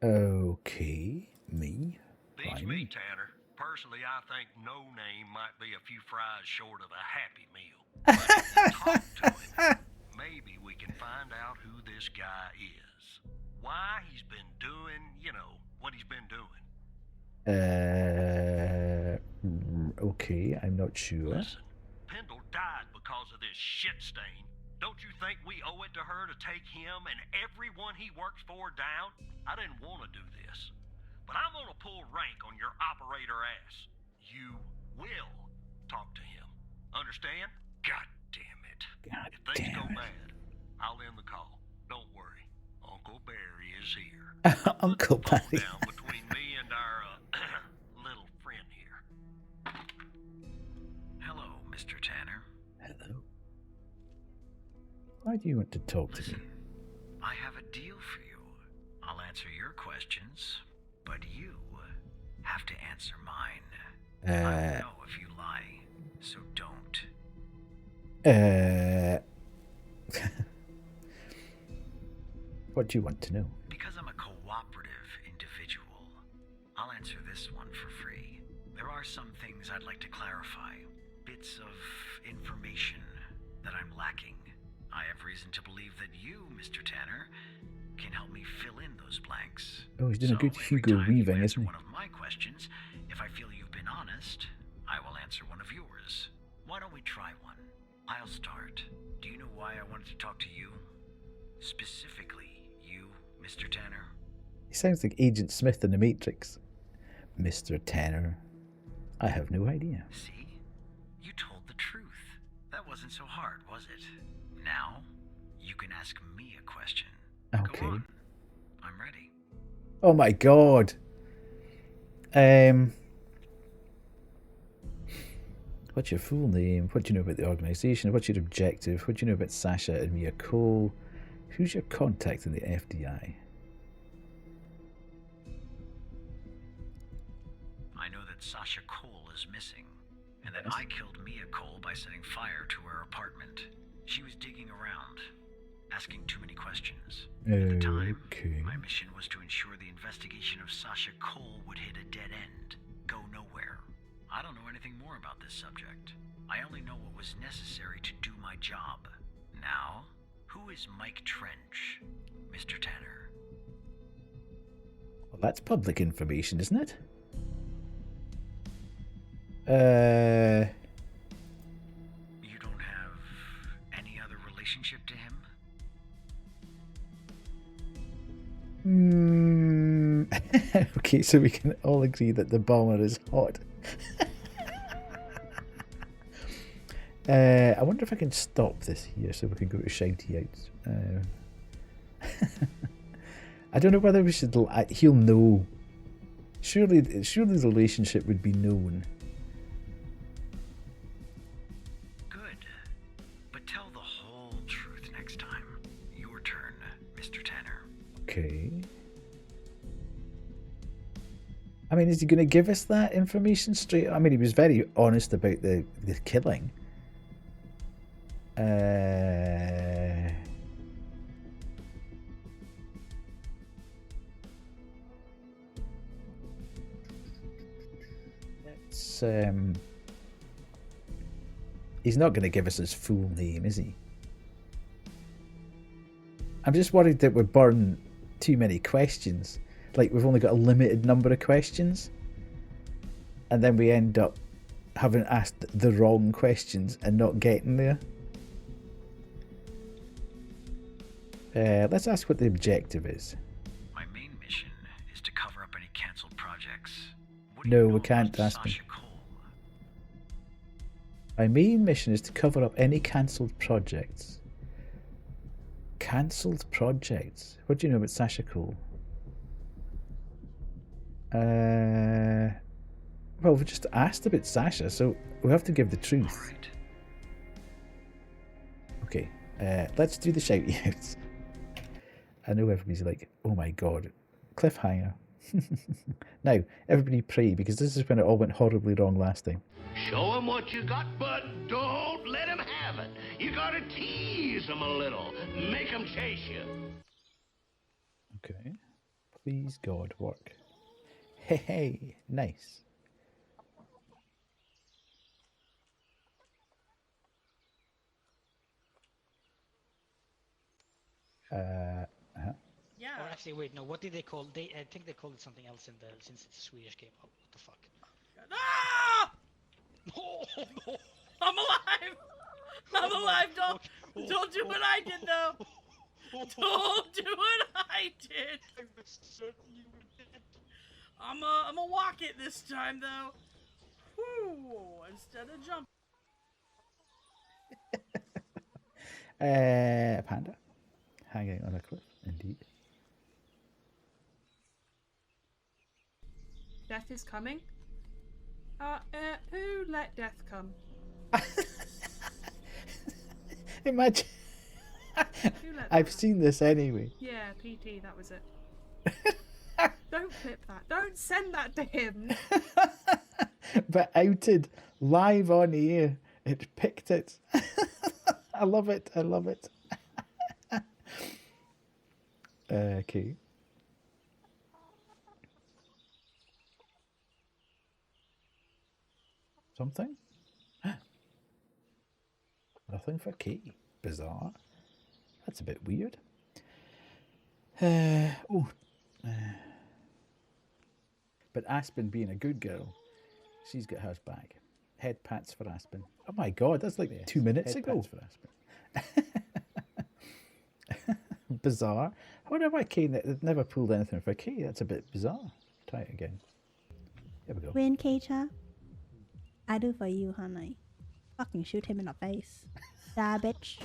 Okay. Me? Beats Fine. me, Tanner. Personally, I think No Name might be a few fries short of a Happy Meal. But if we talk to him, maybe we can find out who this guy is. Why he's been doing, you know, what he's been doing. Okay, I'm not sure. Listen, Pendle died because of this shit stain. Don't you think we owe it to her to take him and everyone he works for down? I didn't want to do this, but I'm gonna pull rank on your operator ass. You will talk to him. Understand? God damn it. God If things damn go it. bad, I'll end the call. Don't worry. Uncle Barry is here. Uncle Phone Barry. down between me and our little friend here. Hello, Mr. Tanner. Hello. Why do you want to talk to me? I have a deal for you. I'll answer your questions, but you have to answer mine. I don't know if you lie, so don't. What do you want to know? Because I'm a cooperative individual, I'll answer this one for free. There are some things I'd like to clarify, bits of information that I'm lacking. I have reason to believe that you, Mr. Tanner, can help me fill in those blanks. Oh, he's doing a good every Hugo time you Weaving, answer isn't he? one of my questions, if I feel you've been honest, I will answer one of yours. Why don't we try one? I'll start. Do you know why I wanted to talk to you? Specifically, you, Mr. Tanner? He sounds like Agent Smith in The Matrix. Mr. Tanner. I have no idea. See? You told the truth. That that wasn't so hard, was it? Now, you can ask me a question. Okay. Go on. I'm ready. Oh my god. What's your full name? What do you know about the organisation? What's your objective? What do you know about Sasha and Mia Cole? Who's your contact in the FDI? I know that Sasha Cole is missing, and that I killed Mia Cole by setting fire to her apartment. She was digging around, asking too many questions. At the time, my mission was to ensure the investigation of Sasha Cole would hit a dead end, go nowhere. I don't know anything more about this subject. I only know what was necessary to do my job. Now, who is Mike Trench, Mr. Tanner? Well, that's public information, isn't it? You don't have any other relationship to him? Okay, so we can all agree that the bomber is hot. I wonder if I can stop this here so we can go to shouty outs. I don't know whether we should. He'll know. Surely the relationship would be known. Good. But tell the whole truth next time. Your turn, Mr. Tanner. Okay. I mean, is he going to give us that information straight? I mean, he was very honest about the killing. Let's, he's not going to give us his full name, is he? I'm just worried that we burn too many questions. Like, we've only got a limited number of questions. And then we end up having asked the wrong questions and not getting there. Let's ask what the objective is. My main mission is to cover up any cancelled projects. No, we can't ask him. My main mission is to cover up any cancelled projects. Cancelled projects? What do you know about Sasha Cole? Well, we just asked about Sasha, so we have to give the truth. All right. Okay, let's do the shouty outs. I know everybody's like, oh my god, cliffhanger. Now, everybody pray, because this is when it all went horribly wrong last time. Show them what you got, but don't let them have it. You gotta tease them a little. Make them chase you. Okay. Please, God, work. Hey, hey, nice. Yeah. Or actually, wait, no. What did they call? I think they called it something else since it's a Swedish game. Oh, what the fuck? Ah! No! I'm alive! I'm alive! Don't do what I did, though. Don't do what I did. I was certain you were dead. I'm gonna walk it this time, though. Whoo! Instead of jumping. Panda. Hanging on a cliff, indeed. Death is coming? Who let death come? Imagine. I've seen this anyway. Yeah, PT, that was it. Don't clip that. Don't send that to him. But outed live on air. It picked it. I love it. I love it. Okay. Something? Nothing for Kate. Bizarre. That's a bit weird. But Aspen being a good girl, she's got hers back. Head pats for Aspen. Oh my god, that's like 2 minutes ago. For Aspen. Bizarre. I wonder why Kate never pulled anything for Kate. That's a bit bizarre. Try it again. Here we go. When Keita, I do for you, honey. Fucking shoot him in the face. Die, bitch.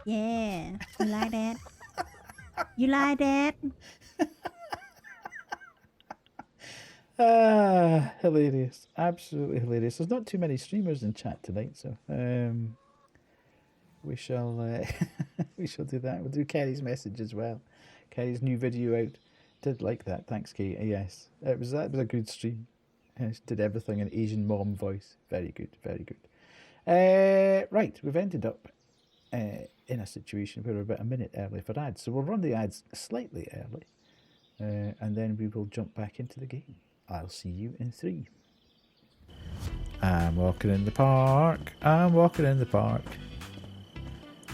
Yeah. You like that? You like that? Hilarious. Absolutely hilarious. There's not too many streamers in chat tonight, so we shall we shall do that. We'll do Kerry's message as well. Kerry's new video out. Did like that. Thanks, Kate. Yes, that was a good stream. She did everything in Asian mom voice. Very good. Very good. Right, we've ended up in a situation where we're about a minute early for ads, so we'll run the ads slightly early, and then we will jump back into the game. I'll see you in 3. I'm walking in the park. I'm walking in the park.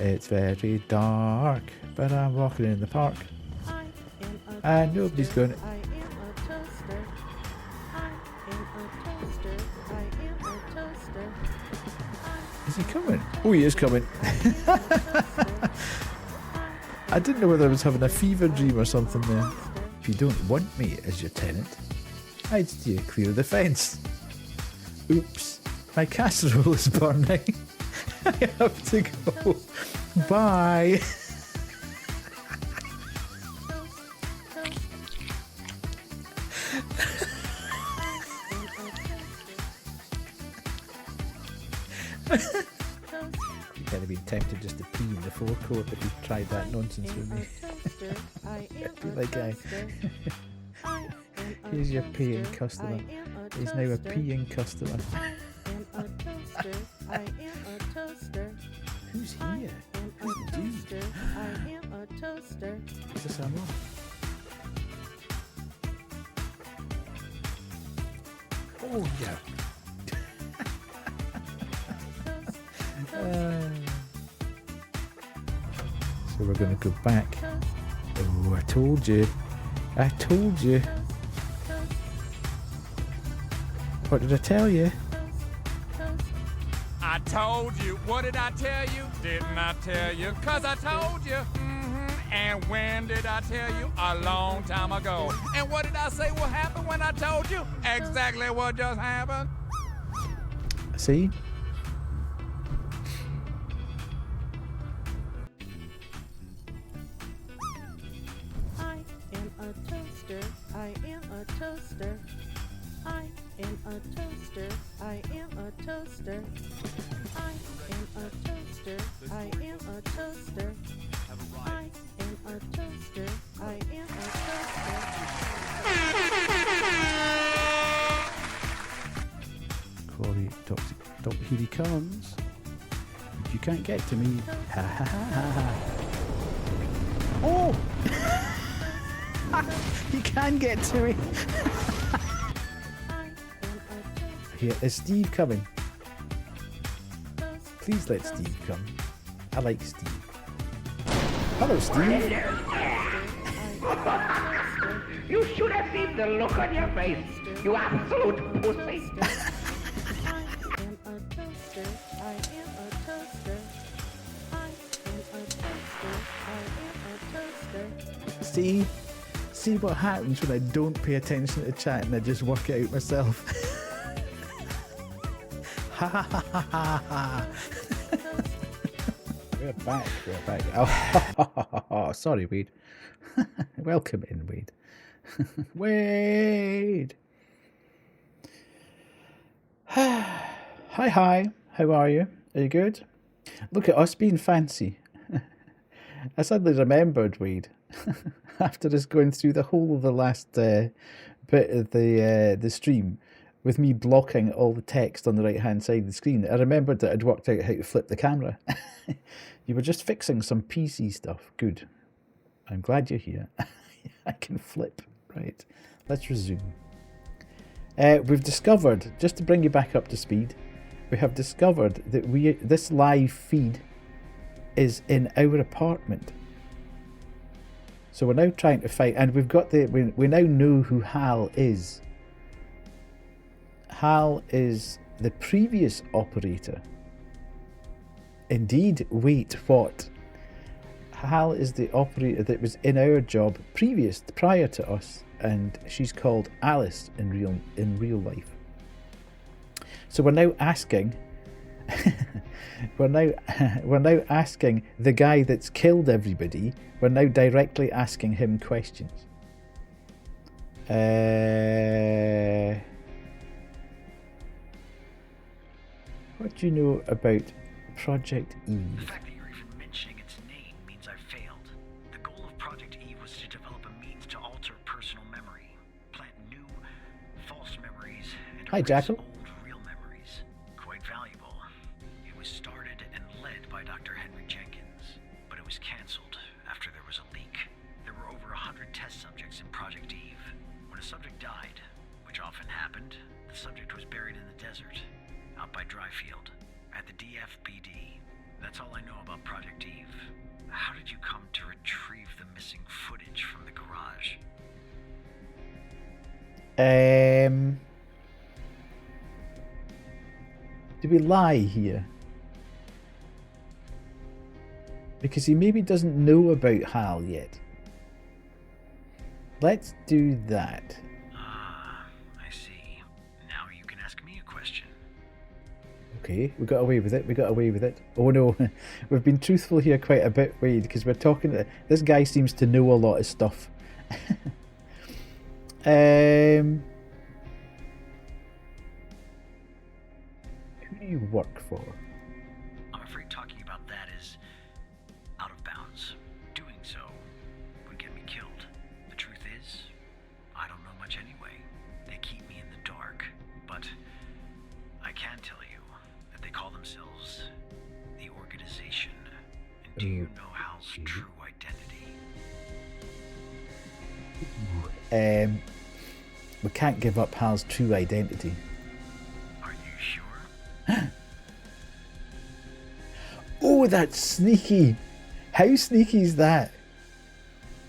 It's very dark, but I'm walking in the park. And nobody's going to... I am a toaster. I am a toaster. I am a toaster. Is he coming? Oh, he is coming. I didn't know whether I was having a fever dream or something there. If you don't want me as your tenant, I'd steer clear of the fence. Oops, my casserole is burning. I have to go. Bye. You kind of been tempted just to pee in the forecourt if you tried that nonsense with me. Be like, here's your paying customer. He's now a peeing customer. Who's here? Who's the dude? Is this our mom? Oh yeah. So we're going to go back. Oh, I told you. I told you. What did I tell you? I told you. What did I tell you? Didn't I tell you? 'Cause I told you. And when did I tell you? A long time ago. And what did I say will happen when I told you? Exactly what just happened. See? I am a toaster. I am a toaster. I am a toaster. I am a toaster. I am a toaster. I am a toaster. I am a toaster. I am a toaster. Corey, Doctor, here he comes. You can't get to me. Ha ha ha ha. Oh! He can get to me. Here is Steve coming. Please let Steve come. I like Steve. Hello, Steve. You should have seen the look on your face. You absolute pussy. See what happens when I don't pay attention to chat and I just work it out myself. Ha ha ha ha ha. We're back. Oh, sorry, Wade. Welcome in, Wade. Wade. Hi. How are you? Are you good? Look at us being fancy. I suddenly remembered, Wade, after us going through the whole of the last bit of the stream, with me blocking all the text on the right-hand side of the screen, I remembered that I'd worked out how to flip the camera. You were just fixing some PC stuff. Good. I'm glad you're here. I can flip. Right. Let's resume. We've discovered, just to bring you back up to speed, we have discovered that this live feed is in our apartment. So we're now trying to find, and we've got we now know who Hal is. Hal is the previous operator. Indeed, wait, what? Hal is the operator that was in our job prior to us, and she's called Alice in real life. So we're now asking we're now asking the guy that's killed everybody. We're now directly asking him questions. What do you know about Project Eve? The fact that you're even mentioning its name means I've failed. The goal of Project Eve was to develop a means to alter personal memory, plant new, false memories, and Hi, Jackal. old, real memories. Quite valuable. It was started and led by Dr. Henry Jenkins, but it was cancelled after there was a leak. There were over 100 test subjects in Project Eve. When a subject died, which often happened, the subject was buried in the desert, out by Dryfield, at the DFPD. That's all I know about Project Eve. How did you come to retrieve the missing footage from the garage? Do we lie here? Because he maybe doesn't know about Hal yet. Let's do that. I see. Now you can ask me a question. Okay, we got away with it. Oh no, we've been truthful here quite a bit, Wade, because we're talking to... This guy seems to know a lot of stuff. Who do you work for? I'm afraid talking about that is out of bounds. Doing so would get me killed. The truth is, I don't know much anyway. They keep me in the dark, but I can tell you that they call themselves the Organization. And do you know Hal's true identity? We can't give up Hal's true identity. Are you sure? Oh, that's sneaky. How sneaky is that?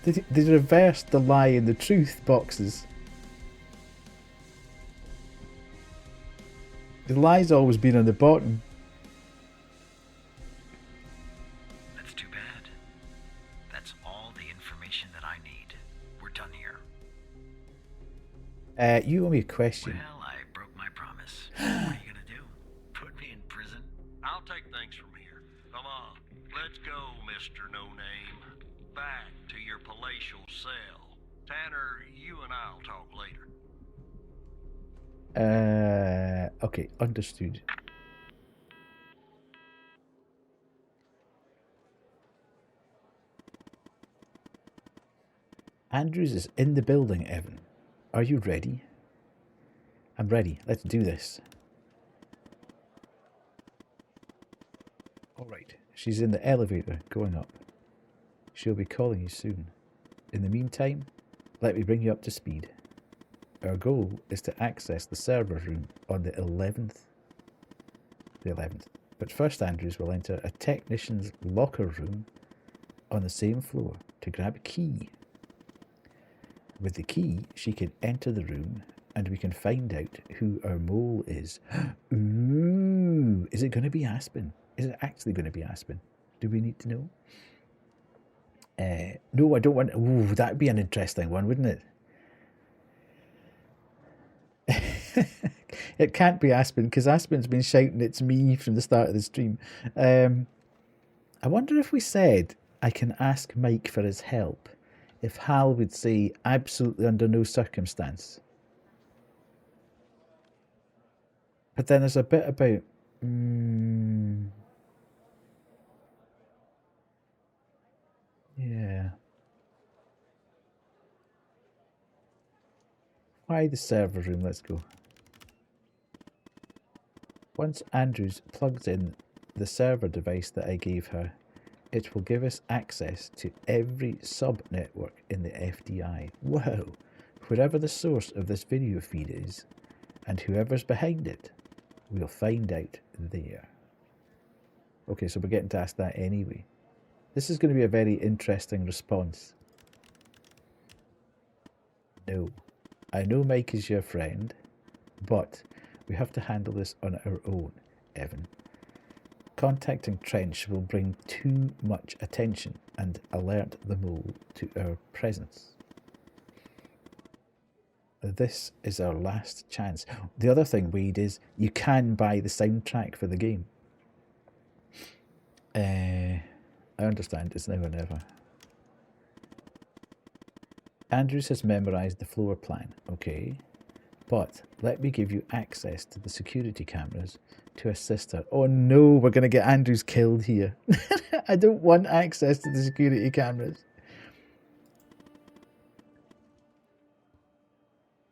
They reversed the lie and the truth boxes. The lie's always been on the bottom. That's too bad. That's all the information that I need. We're done here. You owe me a question. Well, I broke my promise. What are you gonna do? Put me in prison? I'll take things from here. Come on, let's go, Mr. No Name. Back to your palatial cell. Tanner, you and I'll talk later. Okay, understood. Andrews is in the building, Evan. Are you ready? I'm ready. Let's do this. Alright, she's in the elevator going up. She'll be calling you soon. In the meantime, let me bring you up to speed. Our goal is to access the server room on the 11th. But first, Andrews will enter a technician's locker room on the same floor to grab a key. With the key, she can enter the room and we can find out who our mole is. Ooh, is it going to be Aspen? Is it actually going to be Aspen? Do we need to know? No, I don't want... Ooh, that'd be an interesting one, wouldn't it? It can't be Aspen, because Aspen's been shouting it's me from the start of the stream. I wonder if we said, I can ask Mike for his help, if Hal would say, absolutely under no circumstance. But then there's a bit about... yeah. Why the server room? Let's go. Once Andrews plugs in the server device that I gave her, it will give us access to every sub-network in the FDI. Wow! Wherever the source of this video feed is, and whoever's behind it, we'll find out there. Okay, so we're getting to ask that anyway. This is going to be a very interesting response. No. I know Mike is your friend, but we have to handle this on our own, Evan. Contacting Trench will bring too much attention and alert the mole to our presence. This is our last chance. The other thing, Wade, is you can buy the soundtrack for the game. I understand. It's now or never. Andrews has memorized the floor plan. Okay. But let me give you access to the security cameras to assist her. Oh no, we're going to get Andrews killed here. I don't want access to the security cameras.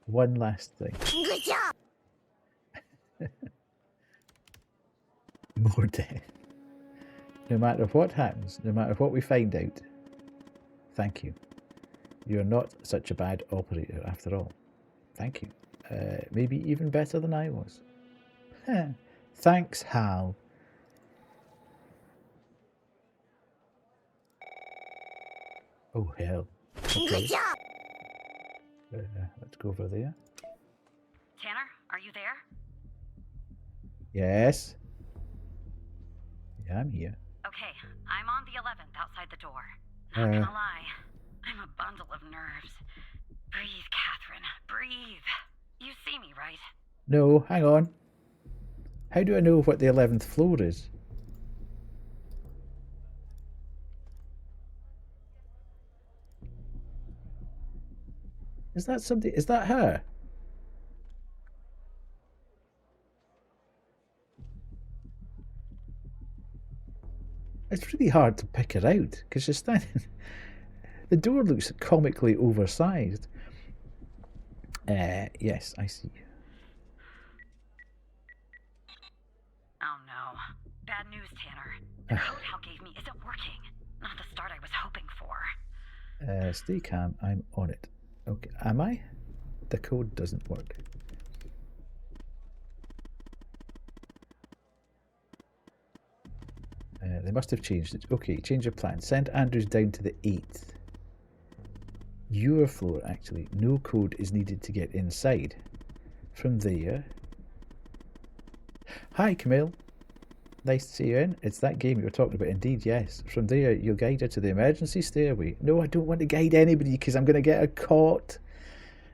One last thing. Good job! More death. No matter what happens, no matter what we find out, thank you. You're not such a bad operator after all. Thank you. Maybe even better than I was. Thanks, Hal. Oh, hell. Okay. Good job! Let's go over there. Tanner, are you there? Yes. Yeah, I'm here. Okay, I'm on the 11th outside the door. Not gonna lie, I'm a bundle of nerves. Breathe, Catherine, breathe. You see me, right? No, hang on. How do I know what the 11th floor is? Is that somebody? Is that her? It's really hard to pick her out because she's standing. The door looks comically oversized. Yes, I see. Oh no. Bad news, Tanner. The code Hal gave me isn't working. Not the start I was hoping for. Stay calm, I'm on it. Okay, am I? The code doesn't work. They must have changed it. Okay, change of plan. Send Andrews down to the 8th. Your floor, actually. No code is needed to get inside. From there... Hi, Camille. Nice to see you in. It's that game you were talking about. Indeed, yes. From there, you'll guide her to the emergency stairway. No, I don't want to guide anybody because I'm going to get her caught.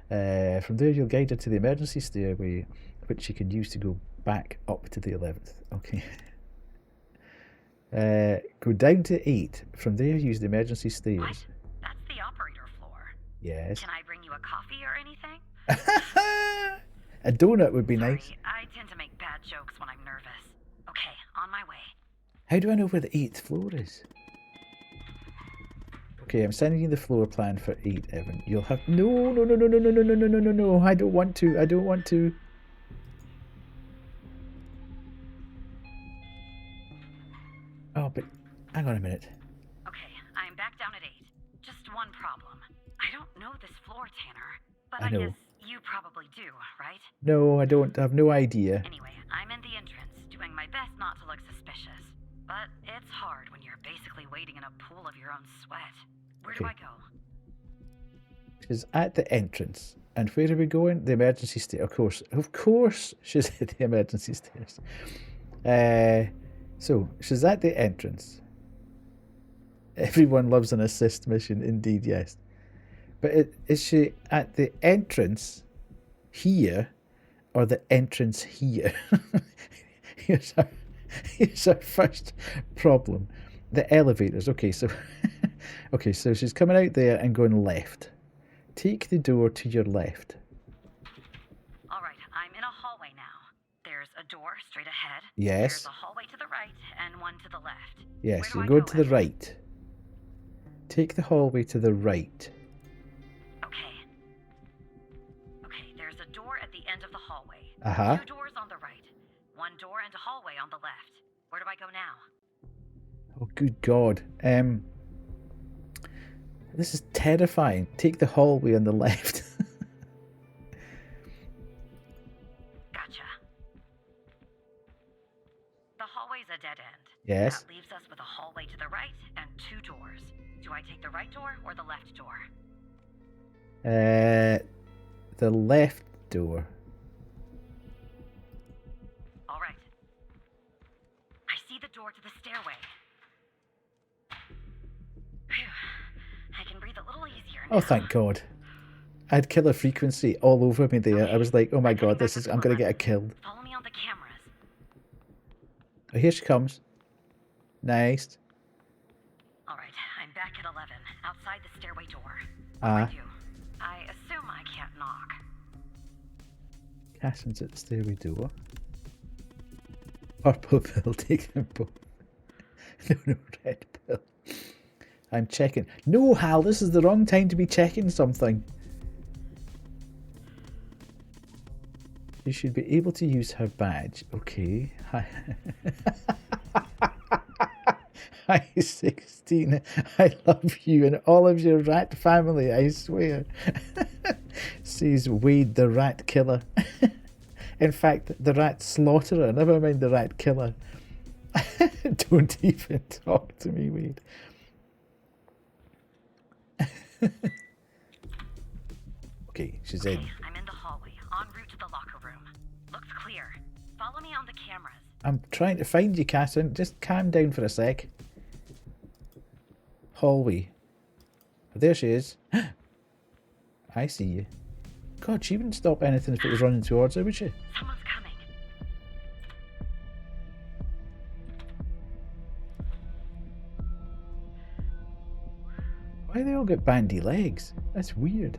From there, you'll guide her to the emergency stairway, which she can use to go back up to the 11th. Okay. Go down to 8. From there, use the emergency stairs. What? That's the operator floor. Yes. Can I bring you a coffee or anything? A donut would be Sorry, nice. I tend to make bad jokes when I'm nervous. Okay, on my way. How do I know where the 8th floor is? Okay, I'm sending you the floor plan for 8, Evan. You'll have... No. I don't want to. Oh, but hang on a minute. Okay, I'm back down at 8. Just one problem. I don't know this floor, Tanner. But I know. guess you probably do, right? No, I don't. I have no idea. Anyway, I'm in the entrance, doing my best not to look suspicious. But it's hard when you're basically waiting in a pool of your own sweat. Where do I go? She's at the entrance. And where are we going? The emergency stairs. Of course she's at the emergency stairs. So, she's at the entrance. Everyone loves an assist mission, indeed, yes. But is she at the entrance here or the entrance here? Here's our first problem. The elevators. Okay, so she's coming out there and going left. Take the door to your left. All right, I'm in a hallway now. There's a door straight ahead. Yes. There's a hallway to the right and one to the left. Yes, you're going to the right. Take the hallway to the right. Okay, there's a door at the end of the hallway. Uh-huh. 2 doors on the right. 1 door and a hallway on the left. Where do I go now? Oh, good God. This is terrifying. Take the hallway on the left. Gotcha. The hallway's a dead end. Yes. That leaves us with a hallway to the right and 2 doors. Do I take the right door or the left door? The left door. All right. I see the door to the stairway. Phew. I can breathe a little easier now. Oh, thank God. I had killer frequency all over me there. I was like, oh my God, I'm going to get killed. Follow me on the cameras. Oh, here she comes. Nice. All right, I'm back at 11, outside the stairway door. Ah. I assume I can't knock. Cassie's at the stairway door. Purple pill, take them both. No, red pill. I'm checking. No, Hal, this is the wrong time to be checking something. You should be able to use her badge. Okay. Hi, 16. I love you and all of your rat family, I swear. Says Wade the rat killer. In fact, the rat slaughterer. Never mind the rat killer. Don't even talk to me, Wade. Okay, she's in. I'm in the hallway, en route to the locker room. Looks clear. Follow me on the cameras. I'm trying to find you, Catherine. Just calm down for a sec. Hallway. There she is. I see you. God, she wouldn't stop anything if it was running towards her, would she? Someone's coming. Why they all got bandy legs? That's weird.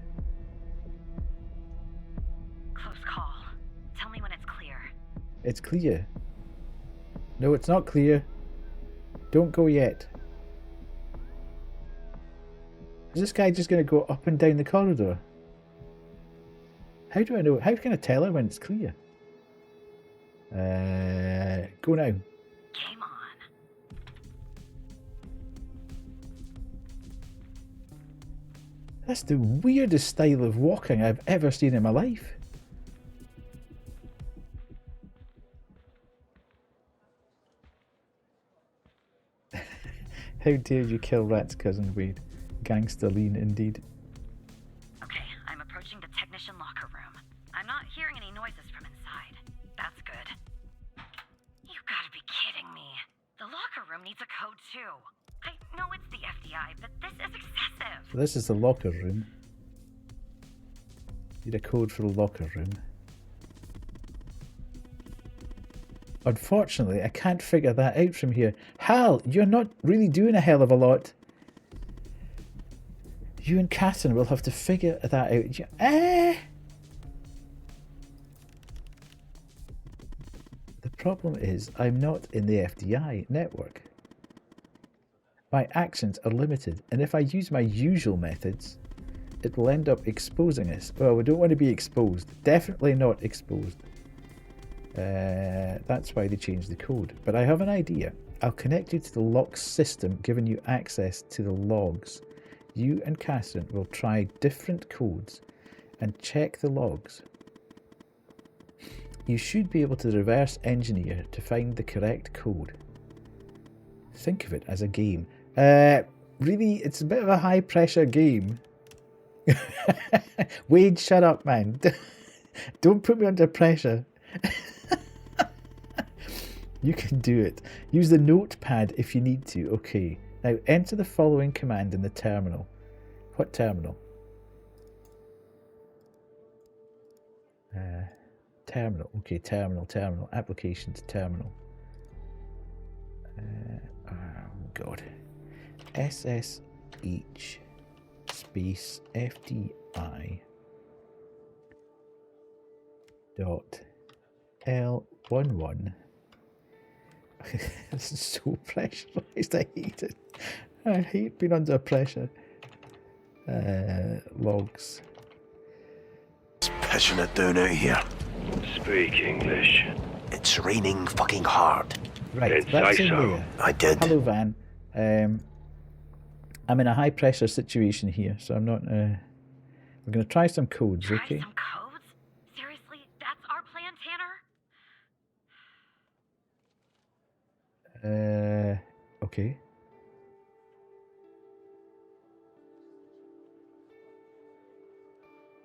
Close call. Tell me when it's clear. It's clear. No, it's not clear. Don't go yet. Is this guy just going to go up and down the corridor? How do I know? How can I tell her when it's clear? Go now. Game on. That's the weirdest style of walking I've ever seen in my life. How dare you kill Rat's cousin, Wade? Gangster lean indeed. Okay, I'm approaching the technician locker room. I'm not hearing any noises from inside. That's good. You gotta be kidding me. The locker room needs a code too. I know it's the FDI, but this is excessive. So this is the locker room. Need a code for the locker room. Unfortunately, I can't figure that out from here. Hal, you're not really doing a hell of a lot. You and Catherine will have to figure that out. The problem is, I'm not in the FDI network. My actions are limited, and if I use my usual methods, it will end up exposing us. Well, we don't want to be exposed. Definitely not exposed. That's why they changed the code. But I have an idea. I'll connect you to the lock system, giving you access to the logs. You and Catherine will try different codes and check the logs. You should be able to reverse engineer to find the correct code. Think of it as a game. Really, it's a bit of a high pressure game. Wade, shut up, man. Don't put me under pressure. You can do it. Use the notepad if you need to. Okay. Now enter the following command in the terminal. What terminal? Terminal. Okay, terminal. Applications, terminal. Oh God. SSH space FDI dot L11. This is so pressurized. I hate it. I hate being under pressure. Logs. It's pissing it down out here. Speak English. It's raining fucking hard. Right, Didn't that's say in so. there. I did. Hello, Van. I'm in a high pressure situation here, so I'm not. We're gonna try some codes, okay? Some codes? Seriously, that's our plan, Tanner? Okay.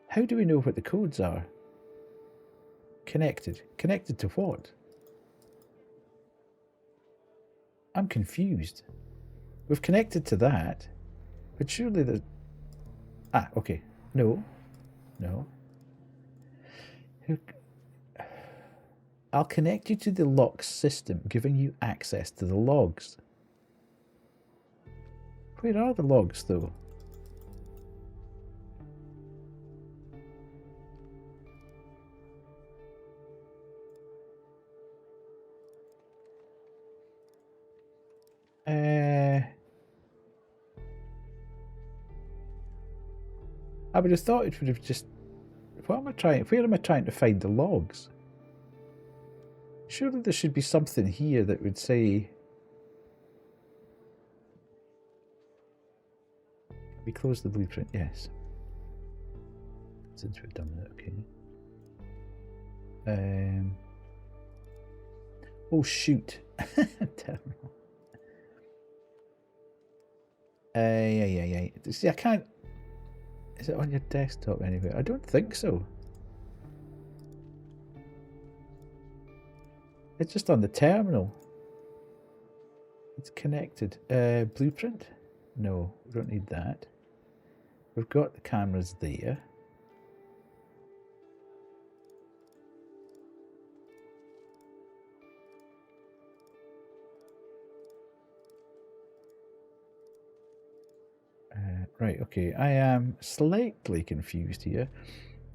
How do we know what the codes are? Connected. Connected to what? I'm confused. We've connected to that, but surely the... Ah, okay. No. I'll connect you to the lock system, giving you access to the logs. Where are the logs, though? I would have thought it would have just... Where am I trying to find the logs? Surely there should be something here that would say... We close the blueprint, yes. Since we've done that, okay. Oh shoot. Terminal. Yeah. See, I can't... Is it on your desktop anywhere? I don't think so. It's just on the terminal. It's connected. Blueprint? No, we don't need that. We've got the cameras there. Right, okay. I am slightly confused here.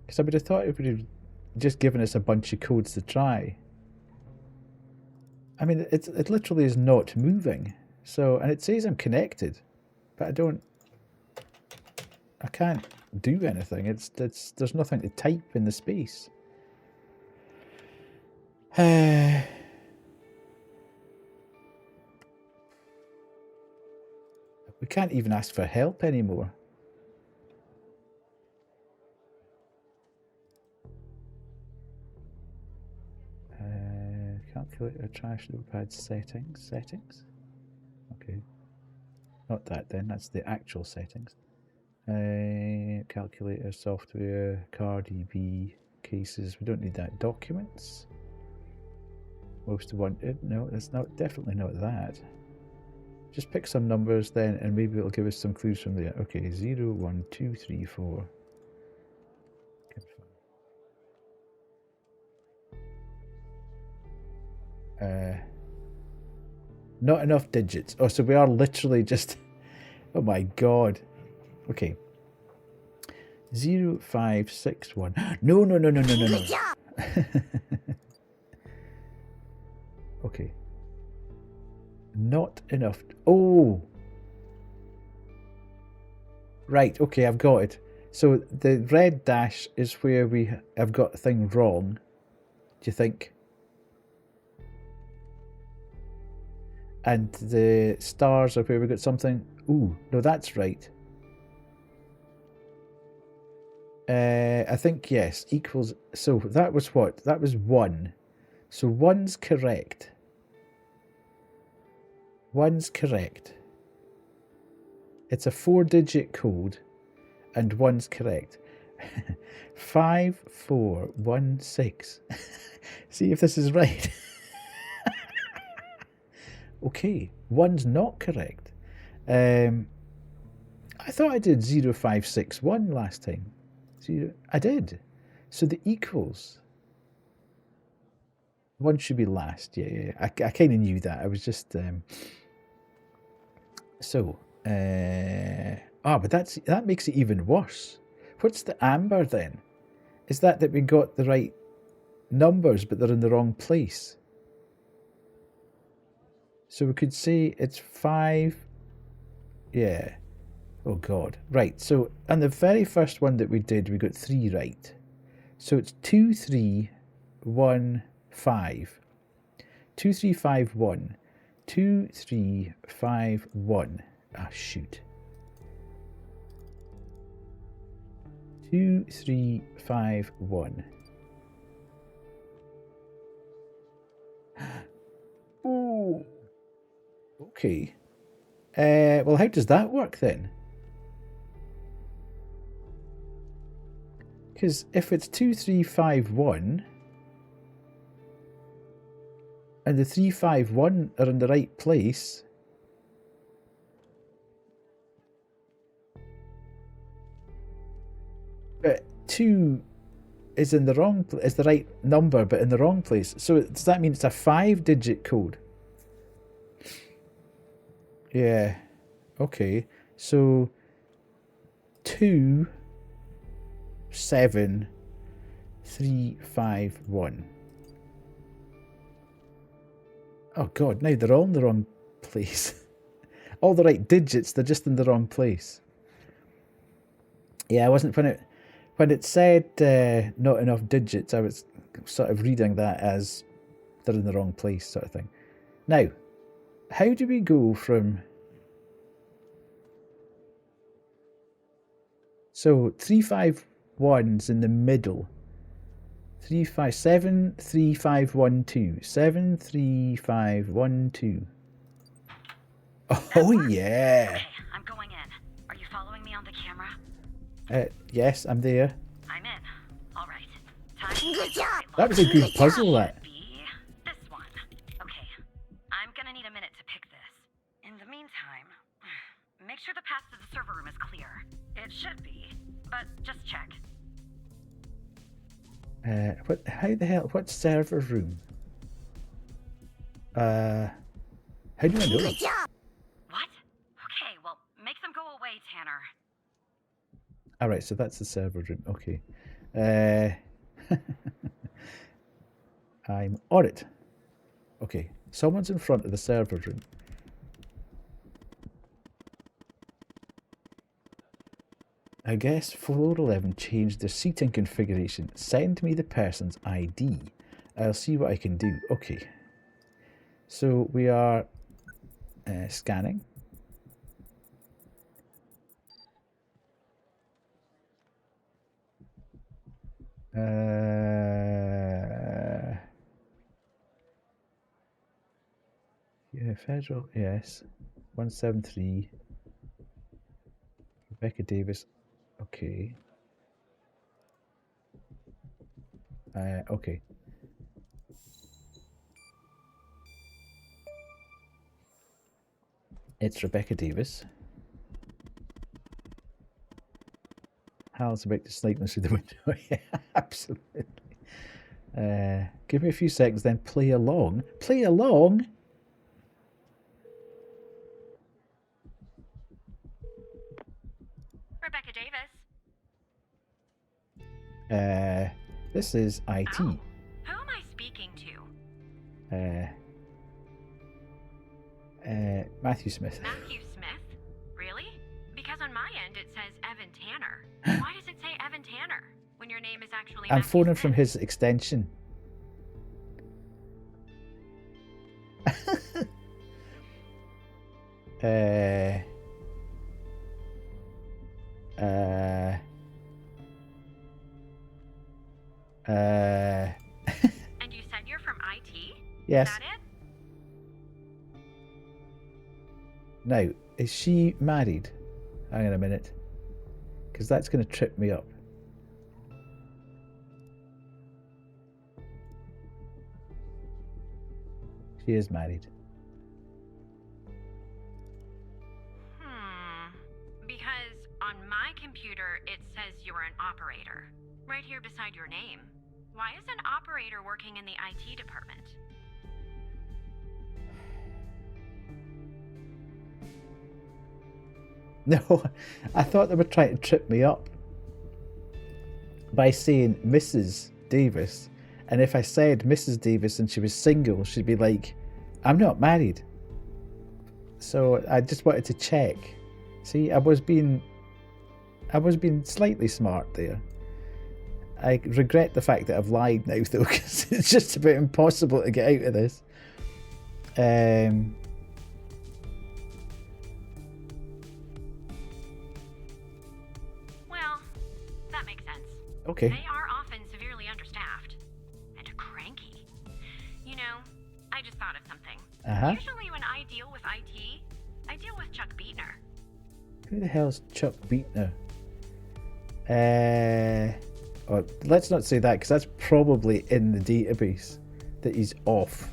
Because I would have thought it would have just given us a bunch of codes to try. I mean, it literally is not moving. So, and it says I'm connected. But I can't do anything. There's nothing to type in the space. We can't even ask for help anymore. Calculator, trash, notepad, settings. Okay. Not that then, that's the actual settings. Calculator, software, CardDB, cases, we don't need that. Documents. Most wanted. No, it's definitely not that. Just pick some numbers then, and maybe it'll give us some clues from there. Okay, 0, 1, 2, 3, 4. Not enough digits. Oh, so we are literally just... Oh my god. Okay. 0, 5, 6, 1. No. Okay. Not enough. Oh! Right, okay, I've got it. So the red dash is where we have got the thing wrong. Do you think? And the stars are where we got something. Ooh, no, that's right. I think, yes, equals... So that was what? That was 1. So 1's correct. 1's correct. It's a 4-digit code, and 1's correct. 5, 4, 1, 6. See if this is right. Okay, 1's not correct. I thought I did 0, 5, 6, 1 last time. I did. So the equals. 1 should be last. Yeah. I kind of knew that. I was just... but that makes it even worse. What's the amber then? Is that we got the right numbers, but they're in the wrong place? So we could say it's 5. Yeah. Oh god. Right. So on the very first one that we did, we got 3 right. So it's 2, 3, 1, 5. 2, 3, 5, 1. 2, 3, 5, 1. Ah, shoot. 2, 3, 5, 1. Oh. Okay. Well, how does that work then? Because if it's 2, 3, 5, 1, and the 3, 5, 1 are in the right place, but 2 is in the wrong is the right number, but in the wrong place. So does that mean it's a 5-digit code? Yeah. Okay. So 2 7 3 5 1. Oh god, now they're all in the wrong place. All the right digits, they're just in the wrong place. Yeah, I wasn't when it said not enough digits, I was sort of reading that as they're in the wrong place, sort of thing. Now, how do we go from... So 351's in the middle. 357 3512 73512. Oh yeah. Okay, I'm going in. Are you following me on the camera? Yes, I'm there. I'm in. All right. Time. Good job. That was a good puzzle. That. Be this one. Okay. I'm gonna need a minute to pick this. In the meantime, make sure the path to the server room is clear. It should be, but just check. What? How the hell? What server room? How do I know? Good job. What? Okay, well, make them go away, Tanner. All right, so that's the server room. Okay. I'm on it. Okay, someone's in front of the server room. I guess floor 11 changed their seating configuration. Send me the person's ID. I'll see what I can do. Okay. So we are scanning. Yeah, federal, yes. 173. Rebecca Davis. Okay. Okay. It's Rebecca Davis. Hal's about to snipe us through the window. Yeah, absolutely. Give me a few seconds, then play along. Play along? Rebecca Davis. This is IT. Oh, who am I speaking to? Matthew Smith. Matthew Smith? Really? Because on my end it says Evan Tanner. Why does it say Evan Tanner when your name is actually I'm Matthew phoning Smith? from his extension. And you said you're from IT? Yes. Is that it? Now, is she married? Hang on a minute. Because that's going to trip me up. She is married. Because on my computer it says you're an operator. Right here beside your name. Why is an operator working in the IT department? No, I thought they were trying to trip me up by saying Mrs. Davis. And if I said Mrs. Davis and she was single, she'd be like, I'm not married. So I just wanted to check. See, I was being slightly smart there. I regret the fact that I've lied now, though, because it's just about impossible to get out of this. Well, that makes sense. Okay. They are often severely understaffed. And cranky. You know, I just thought of something. Usually when I deal with IT, I deal with Chuck Beatner. Who the hell's Chuck Beatner? Oh, let's not say that, because that's probably in the database that he's off.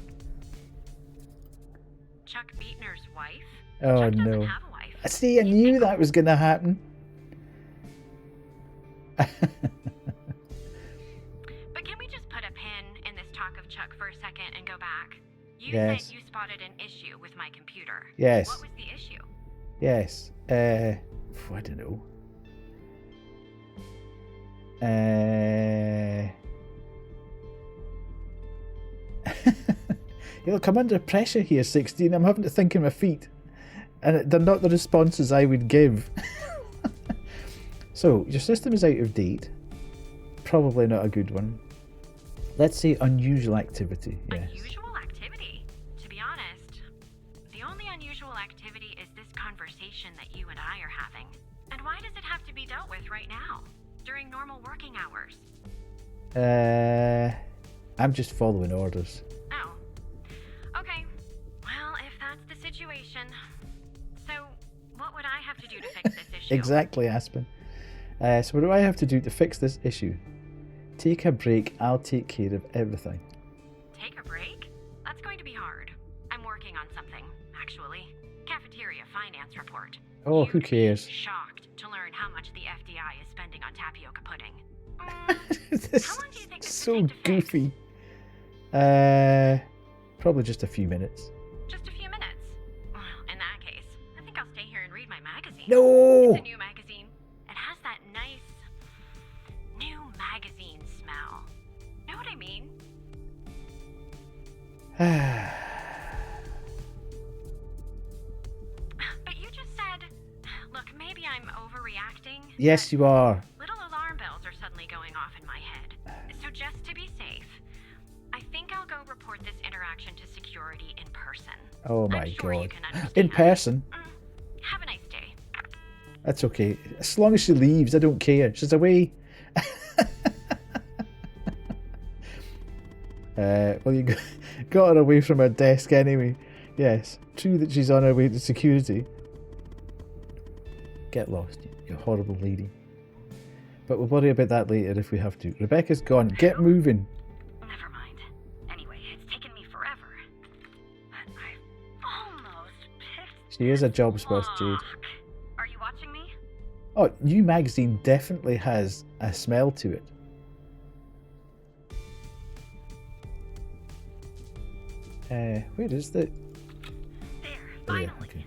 Chuck Beatner's wife? Oh Chuck doesn't no. have a wife. See, I knew that was going to happen. But can we just put a pin in this talk of Chuck for a second and go back? You Yes. said you spotted an issue with my computer. Yes. What was the issue? Yes. I don't know. Look, I'm under pressure here, 16. I'm having to think on my feet. And they're not the responses I would give. So, your system is out of date. Probably not a good one. Let's say unusual activity. Yes. Unusual activity? To be honest, the only unusual activity is this conversation that you and I are having. And why does it have to be dealt with right now? During normal working hours? I'm just following orders. Oh. Okay. Well, if that's the situation. So, what would I have to do to fix this issue? Exactly, Aspen. So what do I have to do to fix this issue? Take a break, I'll take care of everything. Take a break? That's going to be hard. I'm working on something, actually. Cafeteria finance report. Oh, who cares? Shocked to learn how much the FDI is spending on tapioca pudding. This How long do you think is so goofy. Probably just a few minutes. Just a few minutes? Well, in that case, I think I'll stay here and read my magazine. No! It's a new magazine. It has that nice, new magazine smell. Know what I mean? But you just said, look, maybe I'm overreacting. Yes, you are. Little alarm bells are suddenly going off in my head. So just to be safe, I think I'll go report this interaction to security in person. Oh my I'm sure you god. can understand. In person? Have a nice day. That's okay. As long as she leaves, I don't care. She's away. Well, you got her away from her desk anyway. Yes, true that she's on her way to security. Get lost, you horrible lady. But we'll worry about that later if we have to. Rebecca's gone. Get moving. Never mind. Anyway, it's taken me forever. But I've almost picked. She is a job's worth, Jade. Are you watching me? Oh, new magazine definitely has a smell to it. Where is the... There, Oh, yeah, okay.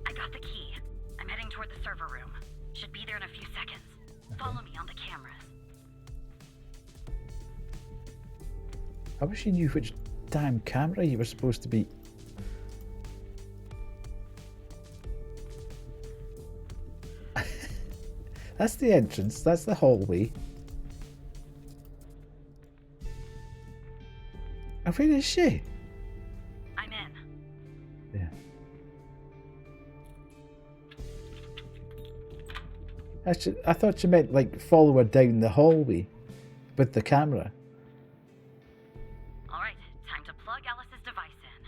I got the key. I'm heading toward the server room. Should be there in a few seconds. Follow me on the cameras. I wish you knew which damn camera you were supposed to be. That's the entrance. That's the hallway. And where is she? I'm in. Yeah. I thought you meant like follow her down the hallway with the camera. All right, time to plug Alice's device in.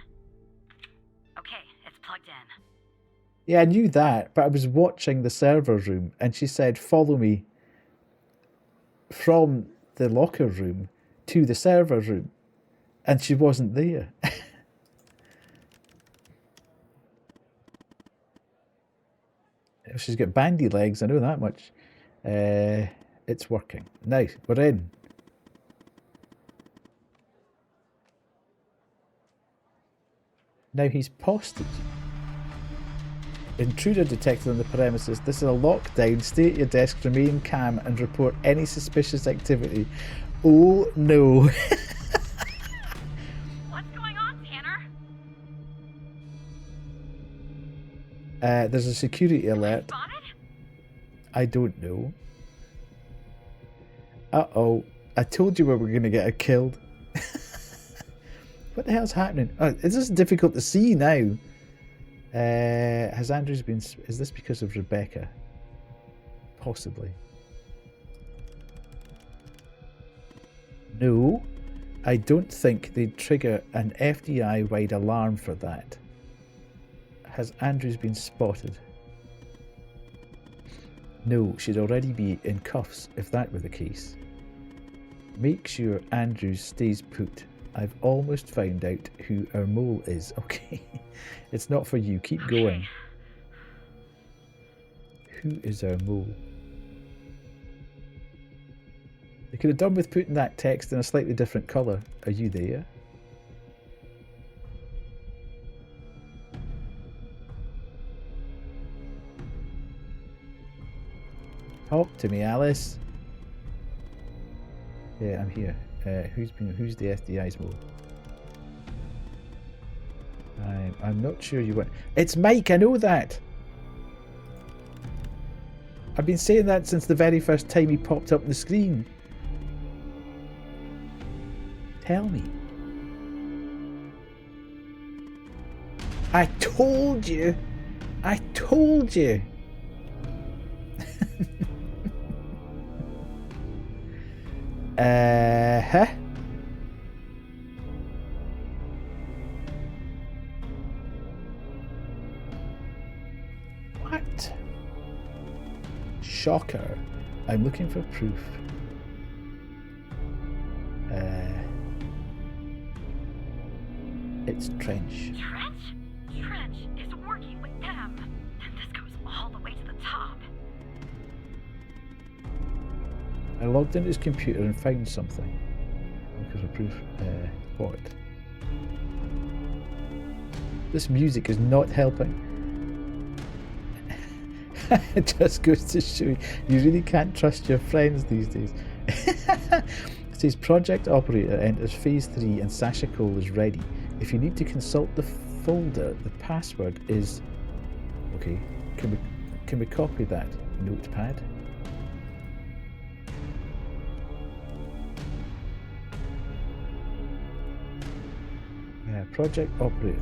Okay, it's plugged in. Yeah, I knew that, but I was watching the server room and she said follow me from the locker room to the server room and she wasn't there. She's got bandy legs, I know that much. It's working. Now, we're in. Now he's posted. Intruder detected on the premises. This is a lockdown. Stay at your desk, remain calm, and report any suspicious activity. Oh no. What's going on, Tanner? There's a security alert. Spotted? I don't know. Uh-oh. I told you we were going to get her killed. What the hell's happening? Oh, is this difficult to see now? Has Andrews been... Is this because of Rebecca? Possibly. No. I don't think they'd trigger an FDI-wide alarm for that. Has Andrews been spotted? No, she'd already be in cuffs if that were the case. Make sure Andrews stays put. I've almost found out who our mole is. Okay. It's not for you. Keep going. Who is our mole? They could have done with putting that text in a slightly different colour. Are you there? Talk to me, Alice. Yeah, I'm here. Who's the SDI's mole? I'm not sure you want. It's Mike. I know that. I've been saying that since the very first time he popped up on the screen. Tell me. I told you. I told you. Huh? What? Shocker. I'm looking for proof. It's Trench. Trench? Trench is working with them. And this goes all the way to the top. I logged into his computer and found something. Because of proof. What? This music is not helping. It just goes to show you really can't trust your friends these days. It says Project Operator enters Phase 3 and Sasha Cole is ready. If you need to consult the folder, the password is... Okay, can we copy that notepad? Project Operator.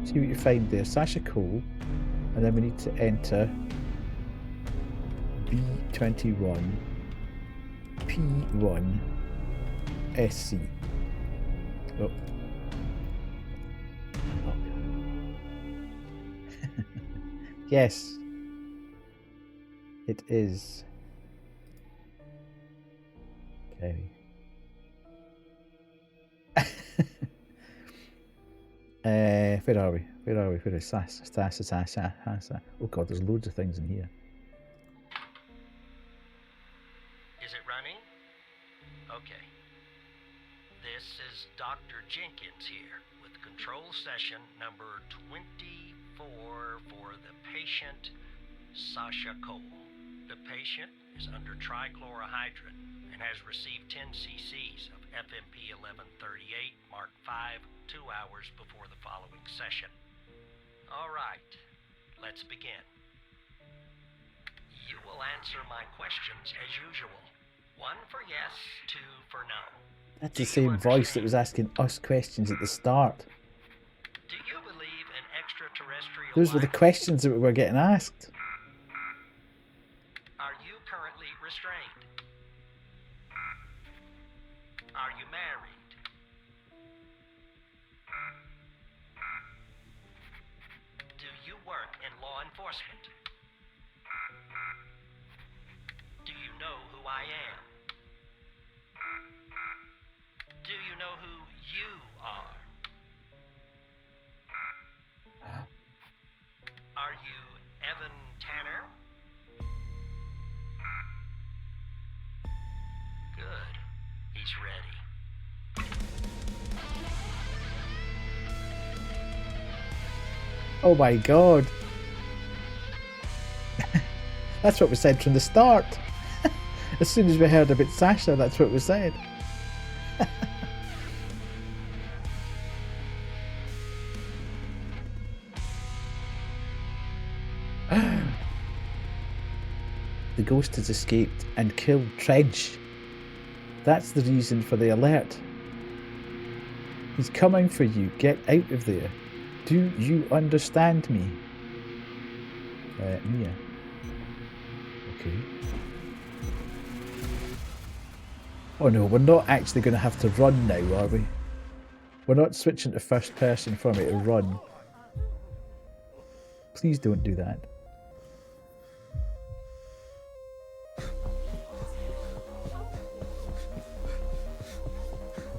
See what you find there. Sasha Cole, and then we need to enter B21 P1 SC. Oh. Yes, it is. Okay. Where are we? Where is Sasa? Oh god, there's loads of things in here. Is it running? Okay. This is Dr. Jenkins here with control session number 24 for the patient Sasha Cole. The patient is under trichlorohydrin and has received 10 cc's of FMP 1138 Mark V 2 hours before the following session. All right, let's begin. You will answer my questions as usual. 1 for yes, 2 for no. That's the same voice that was asking us questions at the start. Do you believe in extraterrestrial Those were the questions that we were getting asked. Are you currently restrained? Are you married? Do you work in law enforcement? Do you know who I am? Do you know who you are? Are you Evan Tanner? Good. He's ready. Oh my god. That's what we said from the start. As soon as we heard about Sasha, that's what we said. The ghost has escaped and killed Trench. That's the reason for the alert. He's coming for you. Get out of there. Do you understand me? Mia. Okay. Oh no, we're not actually going to have to run now, are we? We're not switching to first person for me to run. Please don't do that.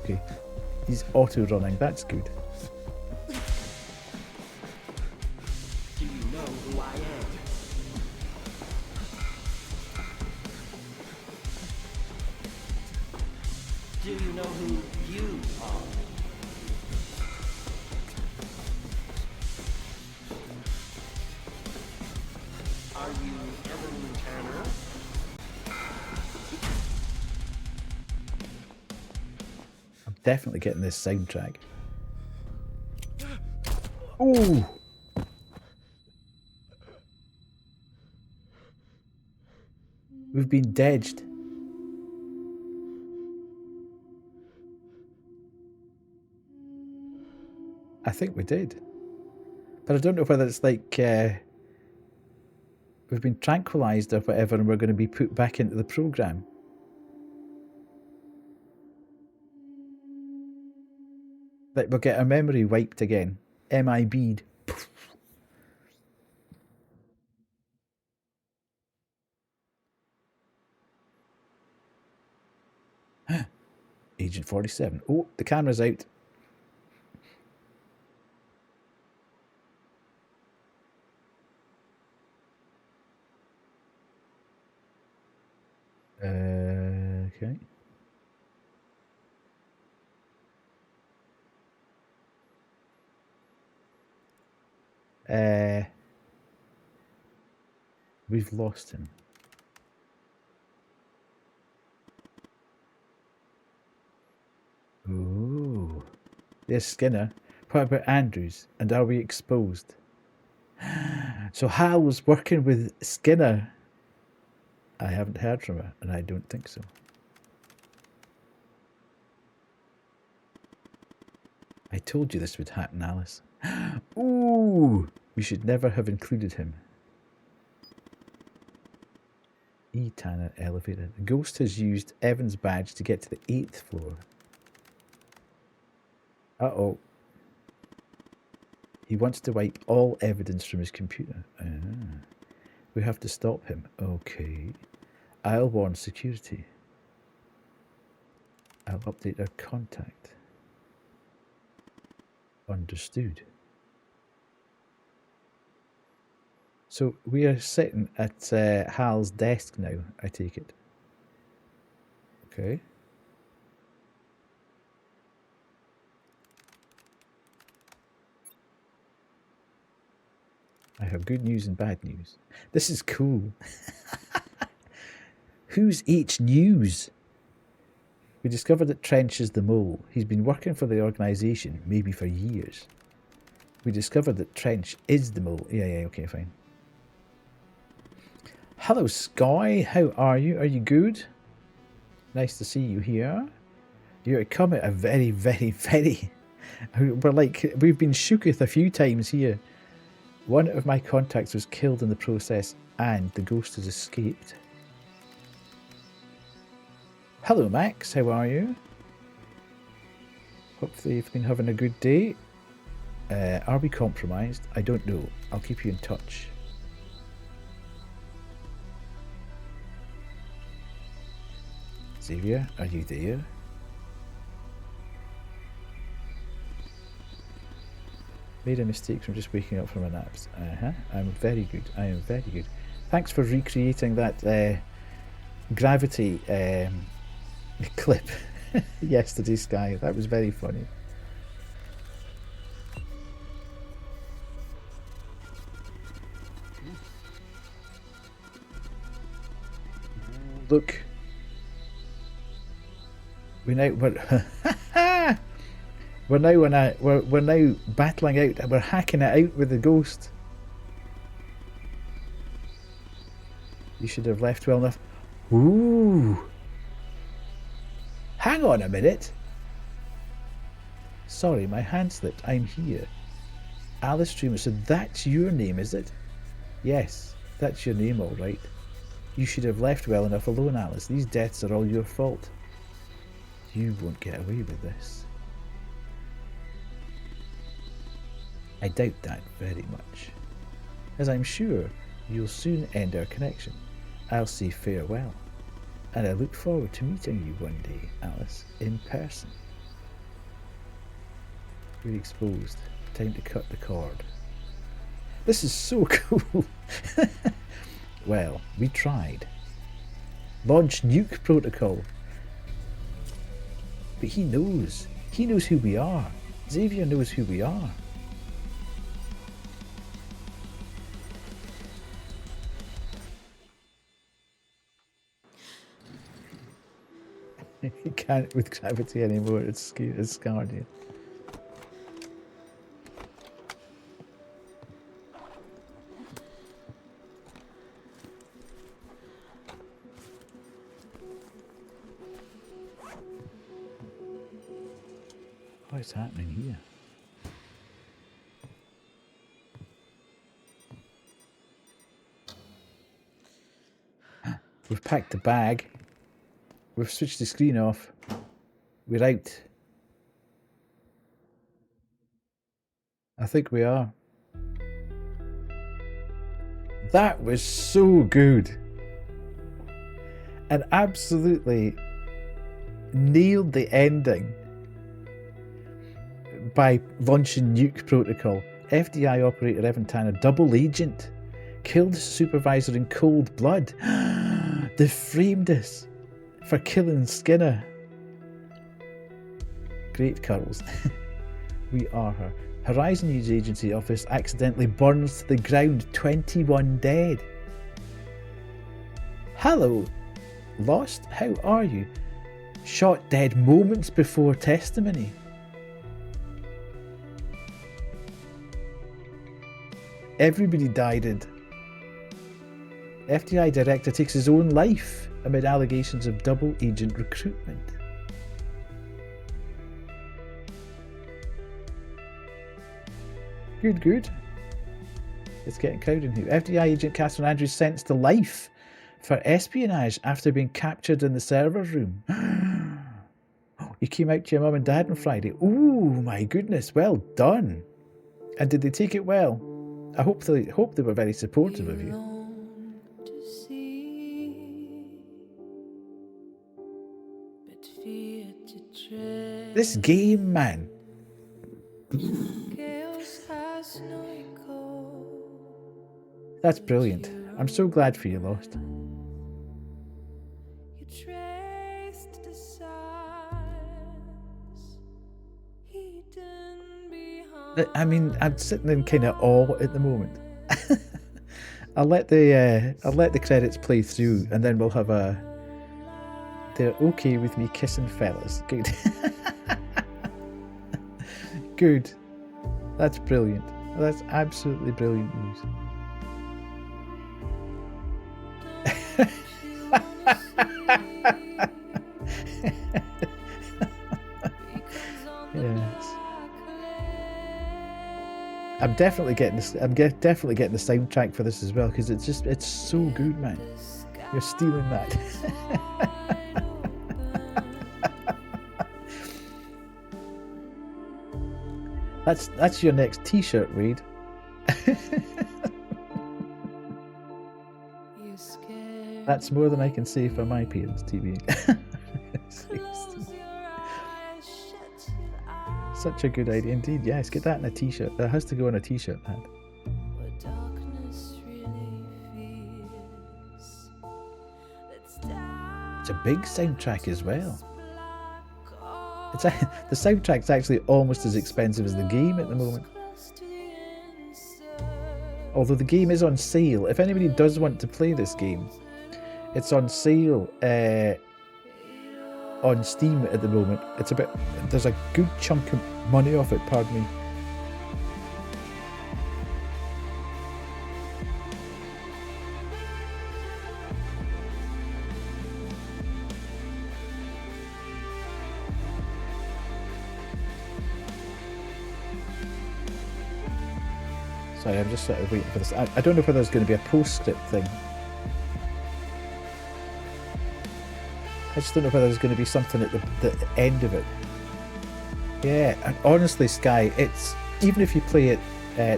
Okay. He's auto-running, that's good. Do you know who I am? Do you know who you are? definitely getting this soundtrack. Ooh! We've been dodged. I think we did. But I don't know whether it's like we've been tranquilized or whatever and we're going to be put back into the program. Like we'll get our memory wiped again. MIB'd. Agent 47. Oh, the camera's out. Okay. We've lost him. Ooh. There's Skinner. What about Andrews? And are we exposed? So Hal was working with Skinner. I haven't heard from her, and I don't think so. I told you this would happen, Alice. Ooh! We should never have included him. E-Tanner elevator. The ghost has used Evan's badge to get to the 8th floor. Uh-oh. He wants to wipe all evidence from his computer. We have to stop him. Okay. I'll warn security. I'll update our contact. Understood. So we are sitting at Hal's desk now, I take it. Okay. I have good news and bad news. This is cool. Who's H News? We discovered that Trench is the mole. He's been working for the organisation, maybe for years. We discovered that Trench is the mole. Yeah, okay, fine. Hello, Sky. How are you? Are you good? Nice to see you here. You're coming a very, very, very... We've been shooketh a few times here. One of my contacts was killed in the process and the ghost has escaped. Hello, Max. How are you? Hopefully you've been having a good day. Are we compromised? I don't know. I'll keep you in touch. Xavier, are you there? Made a mistake from just waking up from a nap. I'm very good. I am very good. Thanks for recreating that gravity clip yesterday, Sky. That was very funny. Look. We're now battling out. We're hacking it out with the ghost. You should have left well enough. Ooh. Hang on a minute. Sorry, my hand slipped. I'm here. Alice Truman. So that's your name, is it? Yes, that's your name, all right. You should have left well enough alone, Alice. These deaths are all your fault. You won't get away with this. I doubt that very much, as I'm sure you'll soon end our connection. I'll say farewell, and I look forward to meeting you one day, Alice, in person. You're exposed. Time to cut the cord. This is so cool. Well, we tried. Launch nuke protocol. But he knows. He knows who we are. Xavier knows who we are. You can't with gravity anymore. It's scarred you. What's happening here? We've packed the bag. We've switched the screen off. We're out. I think we are. That was so good. And absolutely nailed the ending by launching nuke protocol. FDI operator Evan Tanner, double agent, killed supervisor in cold blood. They framed us for killing Skinner. Great curls. We are her. Horizon News Agency office accidentally burns to the ground. 21 dead. Hello, Lost. How are you? Shot dead moments before testimony. Everybody died. FDI director takes his own life amid allegations of double agent recruitment. Good. It's getting crowded in here. FDI agent Catherine Andrews sentenced to life for espionage after being captured in the server room. You came out to your mum and dad on Friday. Ooh, my goodness, well done. And did they take it well? I hope they were very supportive of you. This game, man. That's brilliant. I'm so glad for you, Lost. I mean, I'm sitting in kind of awe at the moment. I'll let the credits play through, and then we'll have a. They're okay with me kissing fellas. Good. Good. That's brilliant. That's absolutely brilliant news. Yes. I'm definitely getting this. Definitely getting the soundtrack for this as well, because it's so good, man. You're stealing that. That's your next T-shirt, Wade. That's more than I can say for my parents' TV. Such a good idea indeed. Yes, get that in a T-shirt. That has to go on a T-shirt pad. It's a big soundtrack as well. The soundtrack's actually almost as expensive as the game at the moment. Although the game is on sale. If anybody does want to play this game, it's on sale on Steam at the moment. There's a good chunk of money off it, pardon me. Sorry, I'm just sort of waiting for this. I don't know whether there's going to be a postscript thing. I just don't know whether there's going to be something at the end of it. Yeah, and honestly, Sky, it's even if you play it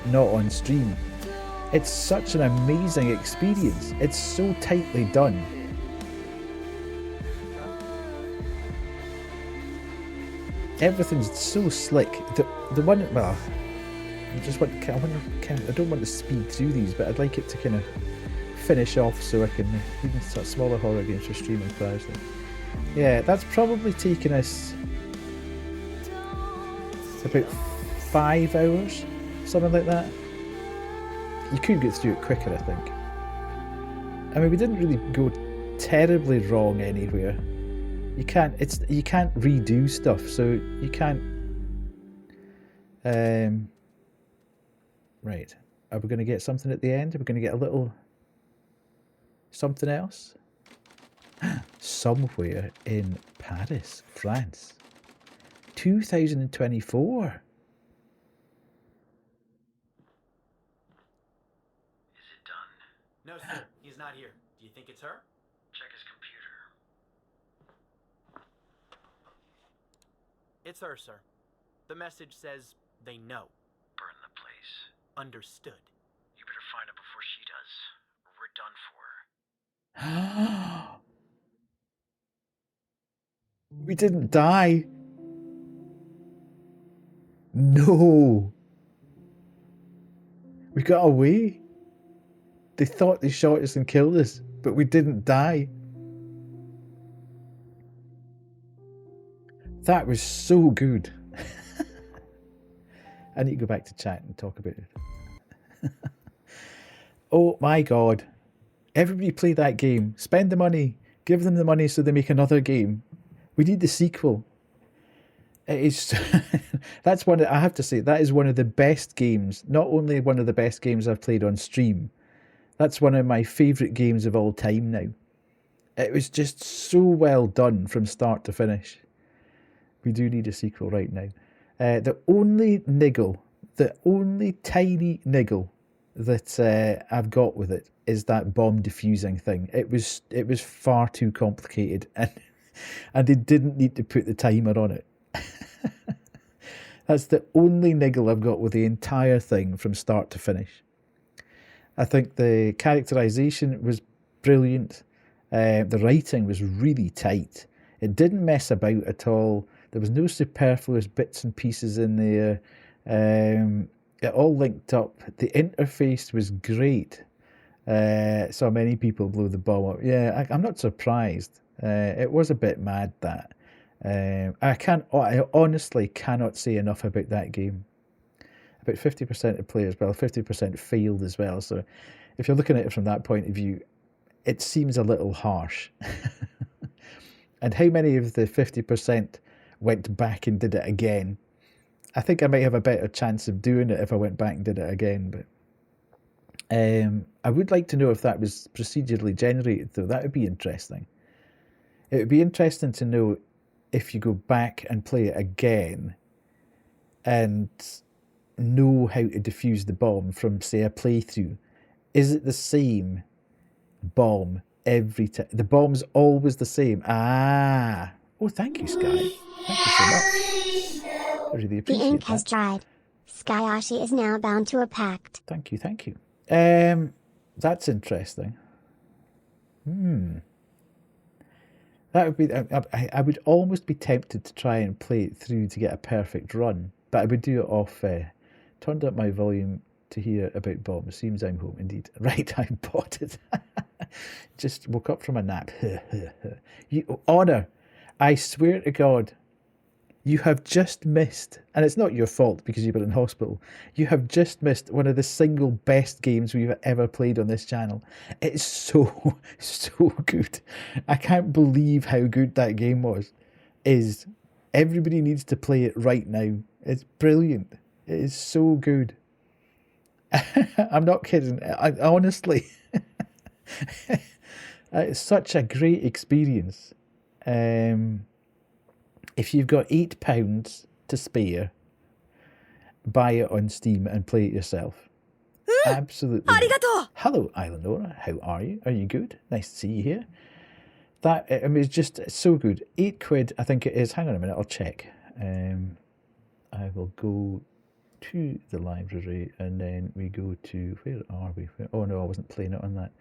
not on stream, it's such an amazing experience. It's so tightly done. Everything's so slick. The one, well, I don't want to speed through these, but I'd like it to kind of finish off so I can even start smaller horror games for streaming Thursday. Yeah, that's probably taken us about 5 hours, something like that. You could get through it quicker, I think. I mean, we didn't really go terribly wrong anywhere. You can't redo stuff, so you can't. Right. Are we going to get something at the end? Are we going to get a little something else? Somewhere in Paris, France. 2024. No, sir. He's not here. Do you think it's her? Check his computer. It's her, sir. The message says they know. Burn the place. Understood. You better find her before she does, or we're done for. We didn't die. No. We got away. They thought they shot us and killed us, but we didn't die. That was so good. I need to go back to chat and talk about it. Oh my god. Everybody play that game. Spend the money. Give them the money so they make another game. We need the sequel. It is. That's one. I have to say, that is one of the best games. Not only one of the best games I've played on stream. That's one of my favourite games of all time now. It was just so well done from start to finish. We do need a sequel right now. The only niggle, the only tiny niggle that I've got with it is that bomb defusing thing. It was far too complicated, and they didn't need to put the timer on it. That's the only niggle I've got with the entire thing from start to finish. I think the characterization was brilliant. The writing was really tight. It didn't mess about at all. There was no superfluous bits and pieces in there. It all linked up. The interface was great. So many people blew the bomb up. Yeah, I'm not surprised. It was a bit mad, that. I honestly cannot say enough about that game. About 50% of players, 50% failed as well. So if you're looking at it from that point of view, it seems a little harsh. And how many of the 50% went back and did it again? I think I might have a better chance of doing it if I went back and did it again. But I would like to know if that was procedurally generated, though. That would be interesting. It would be interesting to know if you go back and play it again and know how to defuse the bomb from, say, a playthrough. Is it the same bomb every time? The bomb's always the same. Ah. Oh, thank you, Sky. Thank you so much. I really appreciate The ink that. has dried. Skyashi is now bound to a pact. Thank you, thank you. That's interesting. That would be. I would almost be tempted to try and play it through to get a perfect run, but I would do it off. Turned up my volume to hear about bombs. Seems I'm home indeed. Right, I bought it. Just woke up from a nap. Honor, I swear to God, you have just missed, and it's not your fault because you were in hospital, you have just missed one of the single best games we've ever played on this channel. It's so, so good. I can't believe how good that game was. Everybody needs to play it right now. It's brilliant. It is so good. I'm not kidding. I honestly, it's such a great experience. If you've got £8 to spare, buy it on Steam and play it yourself. Absolutely. Hello, Islandora. How are you? Are you good? Nice to see you here. That, I mean, it's so good. £8, I think it is. Hang on a minute, I'll check. I will go to the library and then we go to, where are we? Oh no, I wasn't playing it on that.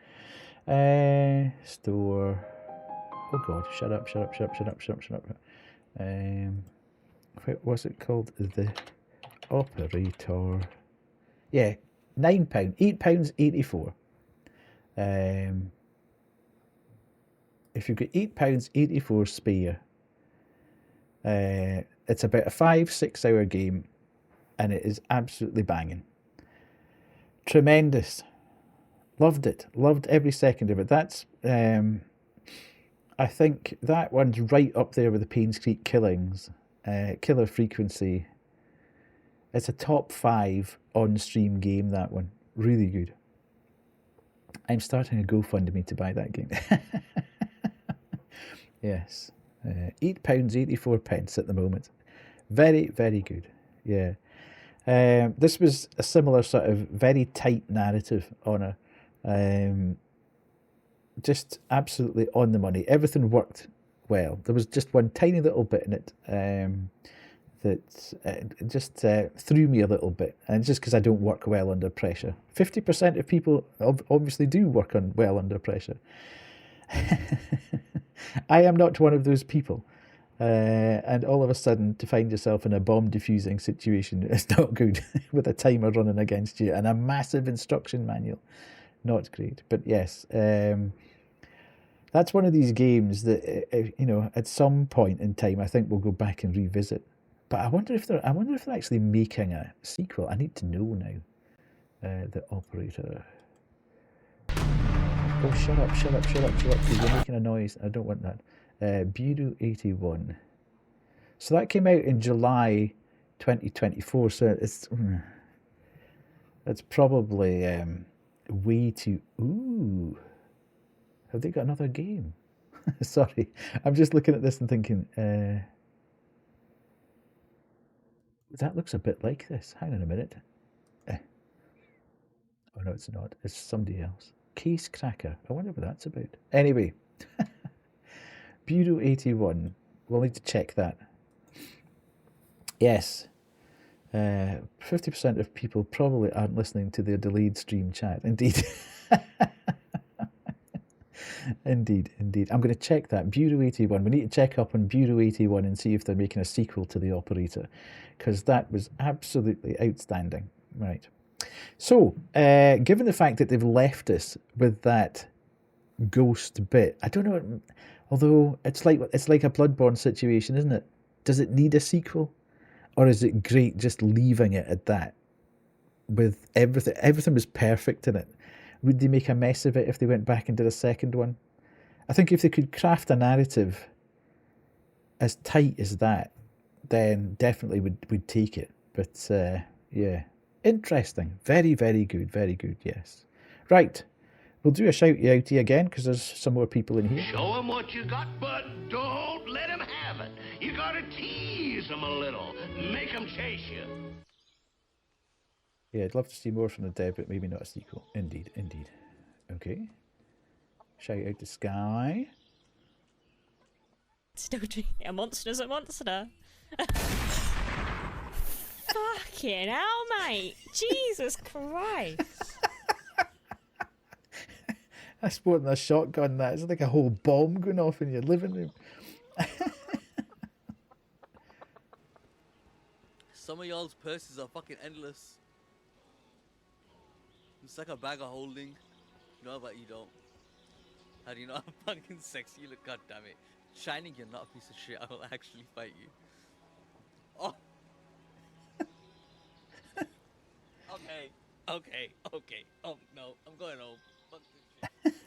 Store. Oh God, shut up. What was it called? The operator. Yeah, £9, £8.84. If you've got £8.84 spare, it's about a 5-6 hour game, and it is absolutely banging. Tremendous. Loved it. Loved every second of it. That's I think that one's right up there with the Paynes Creek Killings. Killer Frequency. It's a top 5 on-stream game, that one. Really good. I'm starting a GoFundMe to buy that game. Yes. £8.84 at the moment. Very, very good. Yeah. This was a similar sort of very tight narrative on a... just absolutely on the money. Everything worked well. There was just one tiny little bit in it that just threw me a little bit, and just because I don't work well under pressure. 50% of people obviously do work well under pressure. I am not one of those people, and all of a sudden to find yourself in a bomb defusing situation is not good, with a timer running against you and a massive instruction manual. Not great, but yes, that's one of these games that at some point in time I think we'll go back and revisit. But I wonder if they're actually making a sequel. I need to know now. The operator. Oh, shut up, because you're making a noise. I don't want that. Bureau 81. So that came out in July 2024. So it's probably way too... Ooh. Have they got another game? Sorry. I'm just looking at this and thinking... that looks a bit like this. Hang on a minute. Oh, no, it's not. It's somebody else. Case Cracker. I wonder what that's about. Anyway. Bureau 81. We'll need to check that. Yes. 50% of people probably aren't listening to their delayed stream chat. Indeed. Indeed. I'm going to check that. Bureau 81. We need to check up on Bureau 81 and see if they're making a sequel to The Operator, because that was absolutely outstanding. Right. So, given the fact that they've left us with that ghost bit, I don't know, although it's like a Bloodborne situation, isn't it? Does it need a sequel? Or is it great just leaving it at that? With everything. Everything was perfect in it. Would they make a mess of it if they went back and did a second one? I think if they could craft a narrative as tight as that, then definitely would take it. But yeah, interesting. Very, very good. Very good, yes. Right, we'll do a shout-outy again because there's some more people in here. Show them what you got, but don't let them have it. You gotta tease them a little. Make them chase you. Yeah, I'd love to see more from the dead, but maybe not a sequel. Indeed. Okay. Shout out to Sky. Still drinking. A monster's a monster. Fucking hell, mate. Jesus Christ. That's more than a shotgun, that. It's like a whole bomb going off in your living room. Some of y'all's purses are fucking endless. It's like a bag of holding. No, but you don't. How do you know how fucking sexy you look? God damn it. Shining, you're not a piece of shit. I will actually fight you. Oh. Okay. Oh, no. I'm going home. Fuck this shit.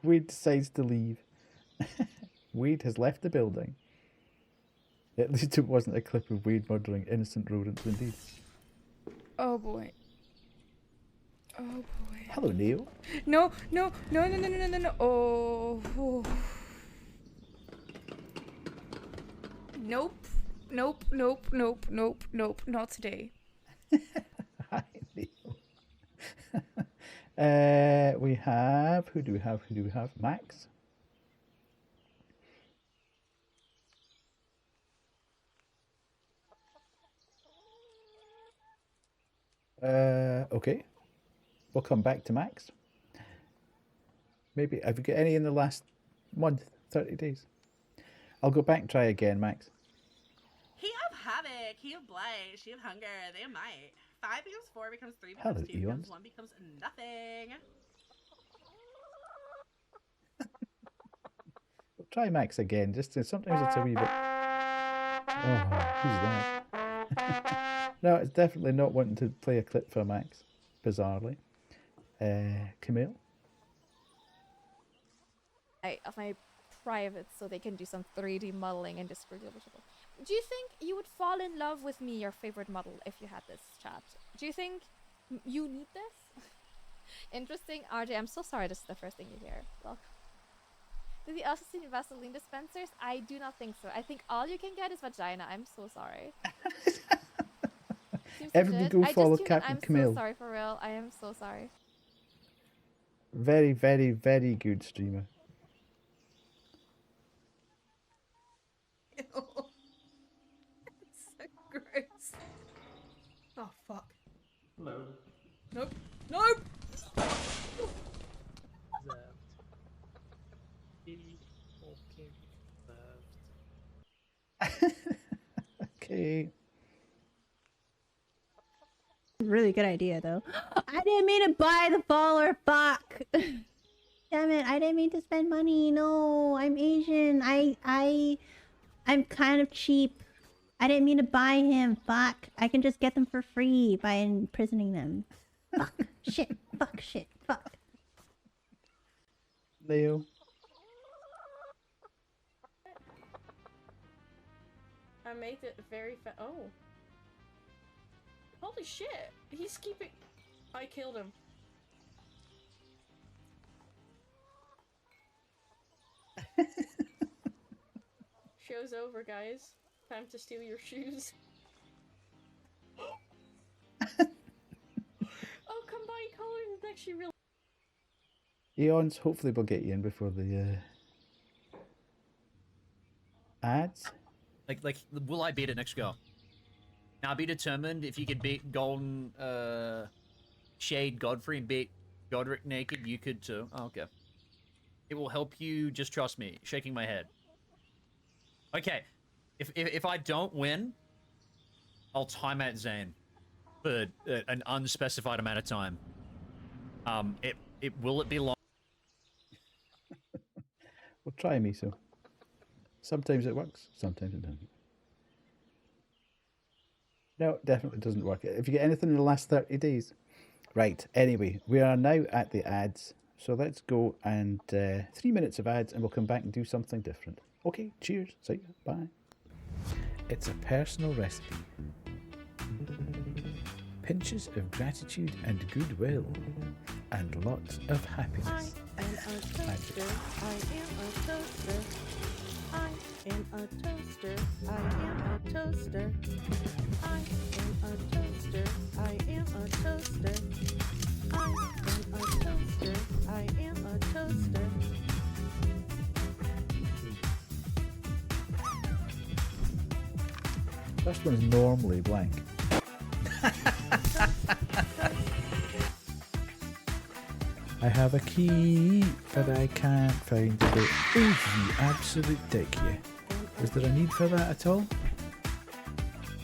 Wade decides to leave. Wade has left the building. At least it wasn't a clip of Wade murdering innocent rodents, indeed. Oh boy. Hello, Neil. No. Oh. Nope. Not today. Hi, Neil. We have... Who do we have? Max? Okay. We'll come back to Max. Maybe, have you got any in the last month, 30 days? I'll go back and try again, Max. He of havoc, he of blight, she of hunger, they of might. 5 becomes 4, becomes 3, Hello, becomes 2, Eons. becomes 1, becomes nothing. We'll try Max again, just to, sometimes it's a wee bit... Oh, who's that? No, it's definitely not wanting to play a clip for Max. bizarrely. Camille? Of my privates so they can do some 3D modeling and just reveal visual. Do you think you would fall in love with me, your favorite model, if you had this chat? Do you think you need this? Interesting. RJ, I'm so sorry this is the first thing you hear. Welcome. Do they also see Vaseline dispensers? I do not think so. I think all you can get is vagina. I'm so sorry. Everybody go follow Captain Camille. I'm so sorry for real. I am so sorry. Very, very, very good streamer. Ew. It's so gross. Oh, fuck. Hello. Nope. Nope! Okay. Really good idea, though. I didn't mean to buy the baller. Fuck. Damn it! I didn't mean to spend money. No, I'm Asian. I'm kind of cheap. I didn't mean to buy him. Fuck. I can just get them for free by imprisoning them. Fuck. Shit. Fuck. Shit. Fuck. Leo. I made it very oh. Holy shit! He's keeping... I killed him. Show's over, guys. Time to steal your shoes. Oh, combined colors is actually really... Eons, hopefully we'll get you in before the ads. Like, will I beat it next go? Now, be determined if you could beat Golden Shade Godfrey and beat Godric naked, you could too. Oh, okay. It will help you, just trust me. Shaking my head. Okay, if I don't win, I'll time out Zane for an unspecified amount of time. Will it be long? We'll try, Miso. Sometimes it works, sometimes it doesn't. No, it definitely doesn't work. If you get anything in the last 30 days. Right, anyway, we are now at the ads. So let's go and 3 minutes of ads and we'll come back and do something different. Okay, cheers. See you. Bye. It's a personal recipe. Pinches of gratitude and goodwill. And lots of happiness. I am a toaster. I am a toaster. I am a toaster. I am a toaster. I am a toaster. I am a toaster. I am a toaster. I am a toaster. First one's normally blank. I have a key, but I can't find it. Oh, you absolute dick, yeah. Was there a need for that at all?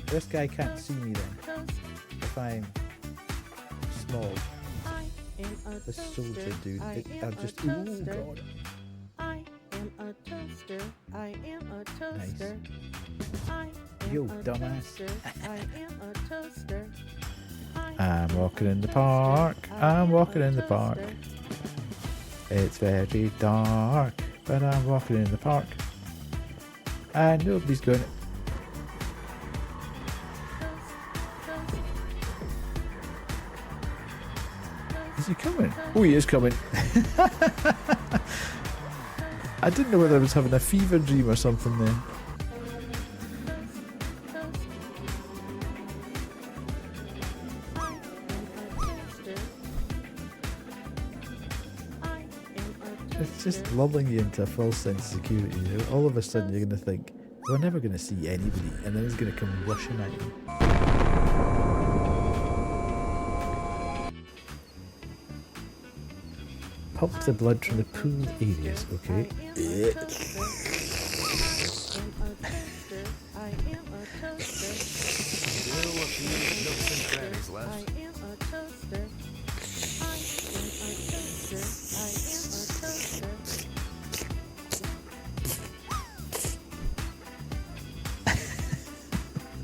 This guy can't see me then. If I'm small. This soldier dude, I'm just... Oh, God. I am a toaster. I am a toaster. Nice. Yo, dumbass. I am a toaster. I'm walking in the park. I'm walking in the park. It's very dark, but I'm walking in the park. And nobody's going. Is he coming? Oh, he is coming. I didn't know whether I was having a fever dream or something then. It's just lulling you into a false sense of security. All of a sudden you're going to think, we're never going to see anybody, and then it's going to come rushing at you. Pump the blood from the pool areas, okay?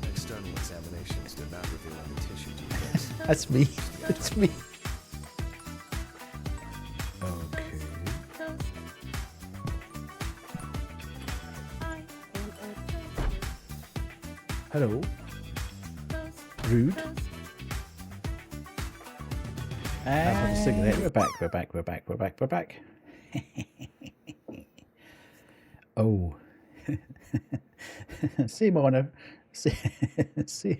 External examinations did not reveal any tissue defects. That's me. It's me. Okay. Hello. Rude. I'll have a cigarette. We're back, we're back, we're back, we're back, we're back. Oh. Same honour. Same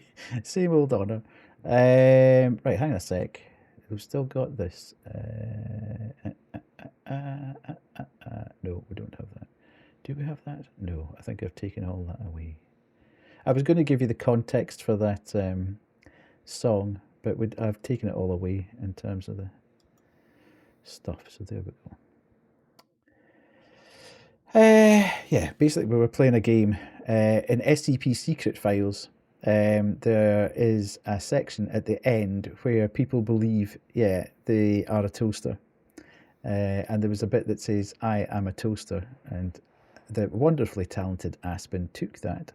old honour. Right, hang on a sec. We've still got this. No, we don't have that. Do we have that? No, I think I've taken all that away. I was going to give you the context for that song, but I've taken it all away in terms of the stuff, so there we go. Yeah, basically we were playing a game. In SCP Secret Files, there is a section at the end where people believe, yeah, they are a toaster. And there was a bit that says, I am a toaster. And the wonderfully talented Aspen took that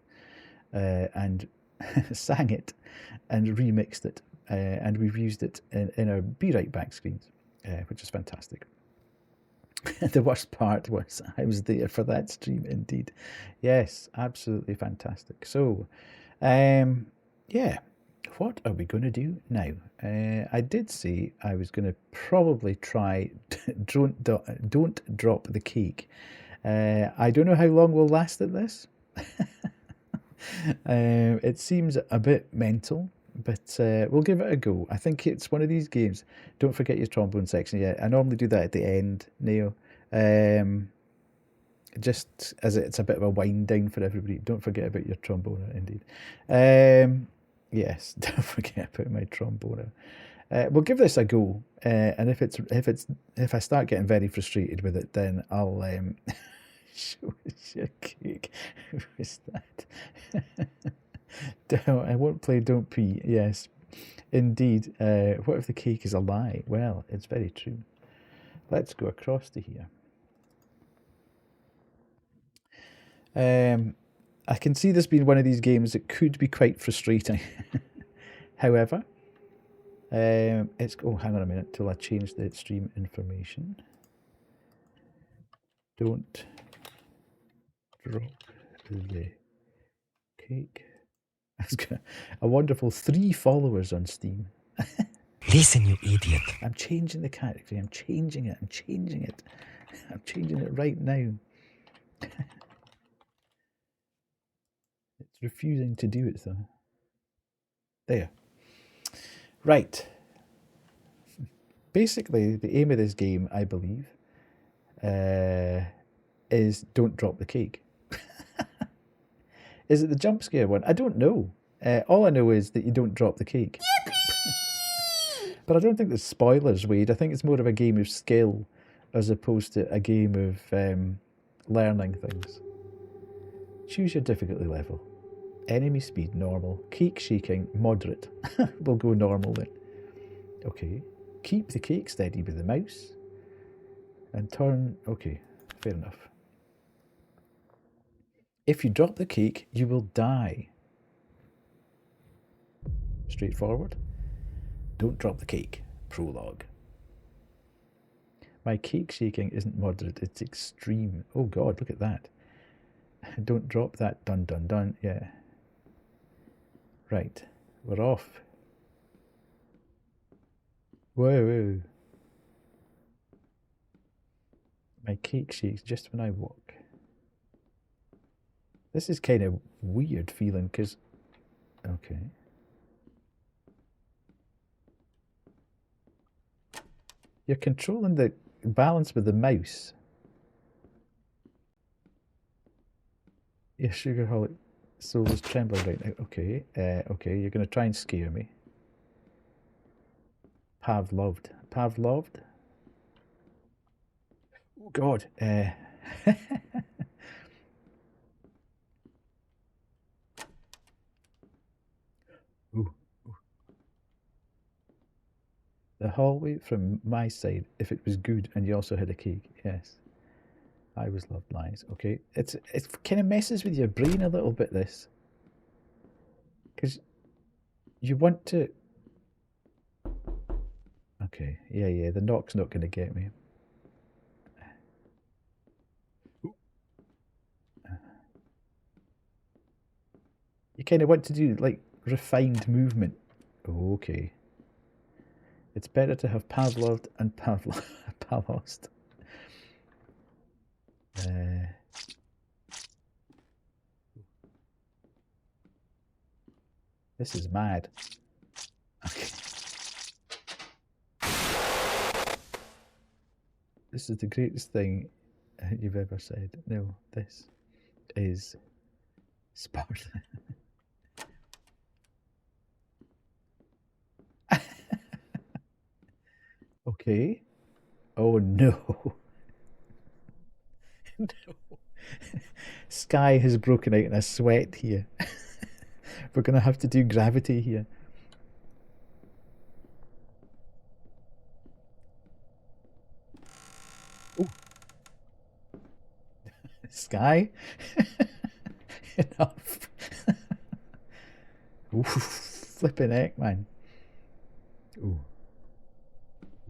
and sang it and remixed it. And we've used it in our Be Right Back screens, which is fantastic. The worst part was I was there for that stream indeed. Yes, absolutely fantastic. So, yeah, what are we going to do now? I did say I was going to probably try don't drop the cake. I don't know how long we'll last at this. It seems a bit mental, but we'll give it a go. I think it's one of these games. Don't forget your trombone section. Yeah, I normally do that at the end, Neo. Just as it's a bit of a wind down for everybody. Don't forget about your tromboner, indeed. Yes, don't forget about my tromboner. We'll give this a go, and if I start getting very frustrated with it, then I'll show your cake. Who is that? I won't play Don't Pee. Yes, indeed. What if the cake is a lie? Well, it's very true. Let's go across to here. I can see this being one of these games that could be quite frustrating. However, it's... Oh, hang on a minute till I change the stream information. Don't drop the cake. That's got a wonderful 3 followers on Steam. Listen, you idiot. I'm changing the character. I'm changing it. I'm changing it. I'm changing it right now. It's refusing to do it, though. There. Right. Basically, the aim of this game, I believe, is don't drop the cake. Is it the jump scare one? I don't know. All I know is that you don't drop the cake. But I don't think there's spoilers, Wade. I think it's more of a game of skill as opposed to a game of learning things. Choose your difficulty level. Enemy speed, normal. Cake shaking, moderate. We'll go normal then. Okay. Keep the cake steady with the mouse. And turn... Okay, fair enough. If you drop the cake, you will die. Straightforward. Don't drop the cake. Prologue. My cake shaking isn't moderate, it's extreme. Oh God, look at that. Don't drop that. Dun dun dun. Yeah. Right. We're off. Whoa. My cake shakes just when I walk. This is kind of weird feeling because... Okay. You're controlling the balance with the mouse. Your sugarholic soul is trembling right now. Okay, okay, you're going to try and scare me. Pavloved. Pavloved? Oh, God. Ooh. The hallway from my side, if it was good and you also had a cake, yes. I was loved lies. Okay, it kind of messes with your brain a little bit, this. Because you want to... Okay, yeah, the knock's not going to get me. You kind of want to do, like, refined movement. Okay. It's better to have Pavloved and Pavlost. This is mad. Okay. This is the greatest thing you've ever said. No, this is Sparta. Okay. Oh no. No. Sky has broken out in a sweat here. We're going to have to do gravity here. Ooh. Sky? Enough. Ooh, flipping heck, man. Ooh.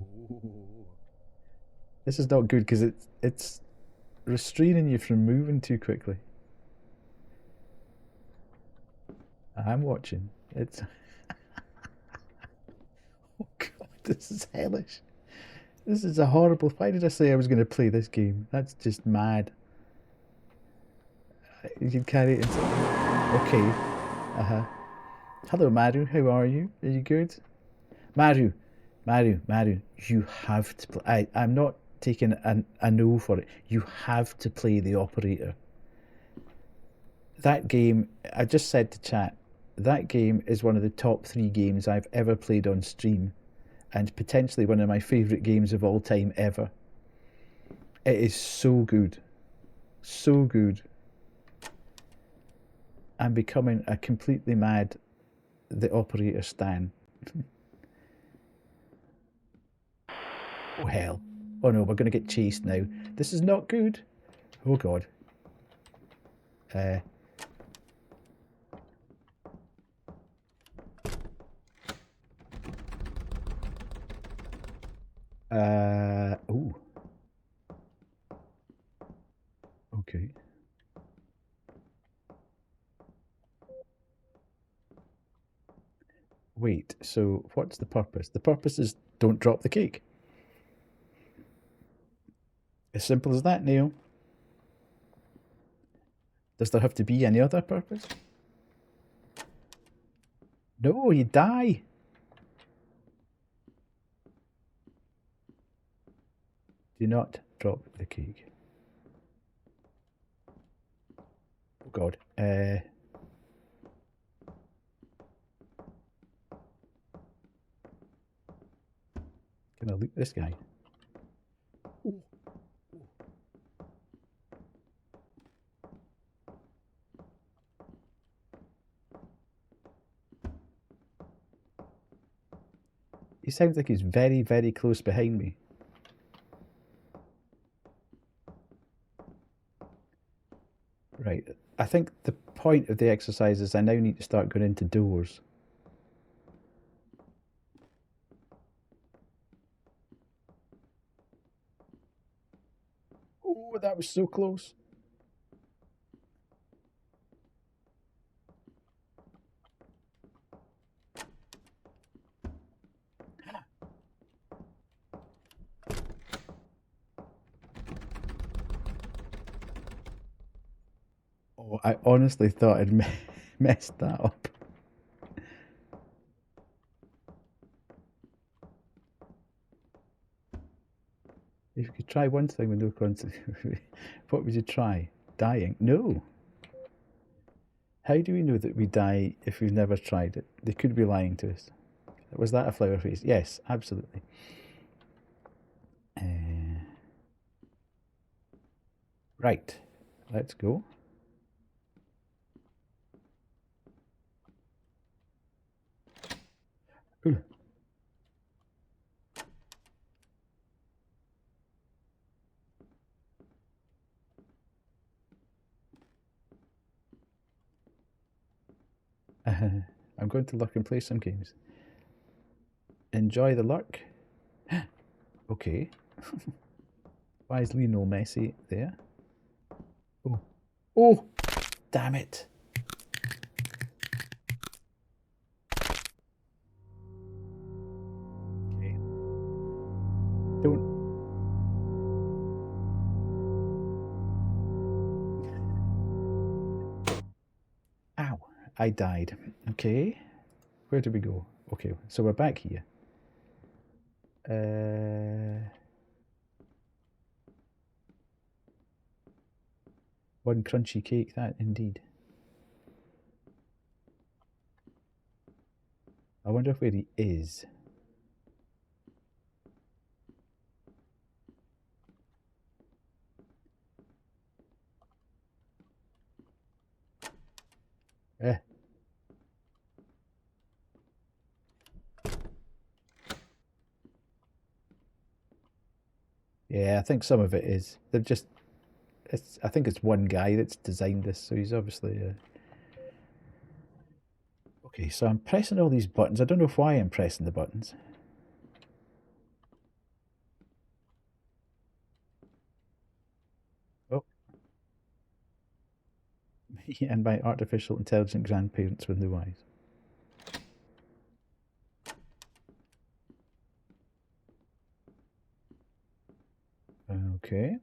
Ooh. This is not good because it's restraining you from moving too quickly. I'm watching. It's oh god, this is hellish. This is a horrible. Why did I say I was going to play this game? That's just mad. You can carry it into... Okay. Hello, Maru. How are you? Are you good? Maru, you have to play. I'm not taking a no for it. You have to play the operator. That game, I just said to chat, that game is one of the top 3 games I've ever played on stream, and potentially one of my favourite games of all time ever. It is so good. So good. I'm becoming a completely mad The Operator stan. Oh hell. Oh no, we're going to get chased now. This is not good. Oh god. Ooh. Okay. Wait, so what's the purpose? The purpose is don't drop the cake. As simple as that, Neil. Does there have to be any other purpose? No, you die. Do not drop the cake. Oh god. Can I loot this guy? Ooh. He sounds like he's very, very close behind me. Right. I think the point of the exercise is I now need to start going into doors. Oh, that was so close. Oh, I honestly thought I'd messed that up. If you could try one thing with no consequence, what would you try? Dying? No. How do we know that we die if we've never tried it? They could be lying to us. Was that a flower face? Yes, absolutely. Right, let's go. Ooh. I'm going to look and play some games. Enjoy the luck. Okay. Why is Lionel Messi there? Oh. Oh! Damn it. Okay. Don't... Ow. I died. Okay. Where did we go? Okay, so we're back here. One crunchy cake, that indeed. I wonder where he is. Yeah, I think some of it is. They've just... I think it's one guy that's designed this, so he's obviously... Okay, so I'm pressing all these buttons. I don't know why I'm pressing the buttons. Oh. Me and my artificial intelligent grandparents with no eyes. Okay.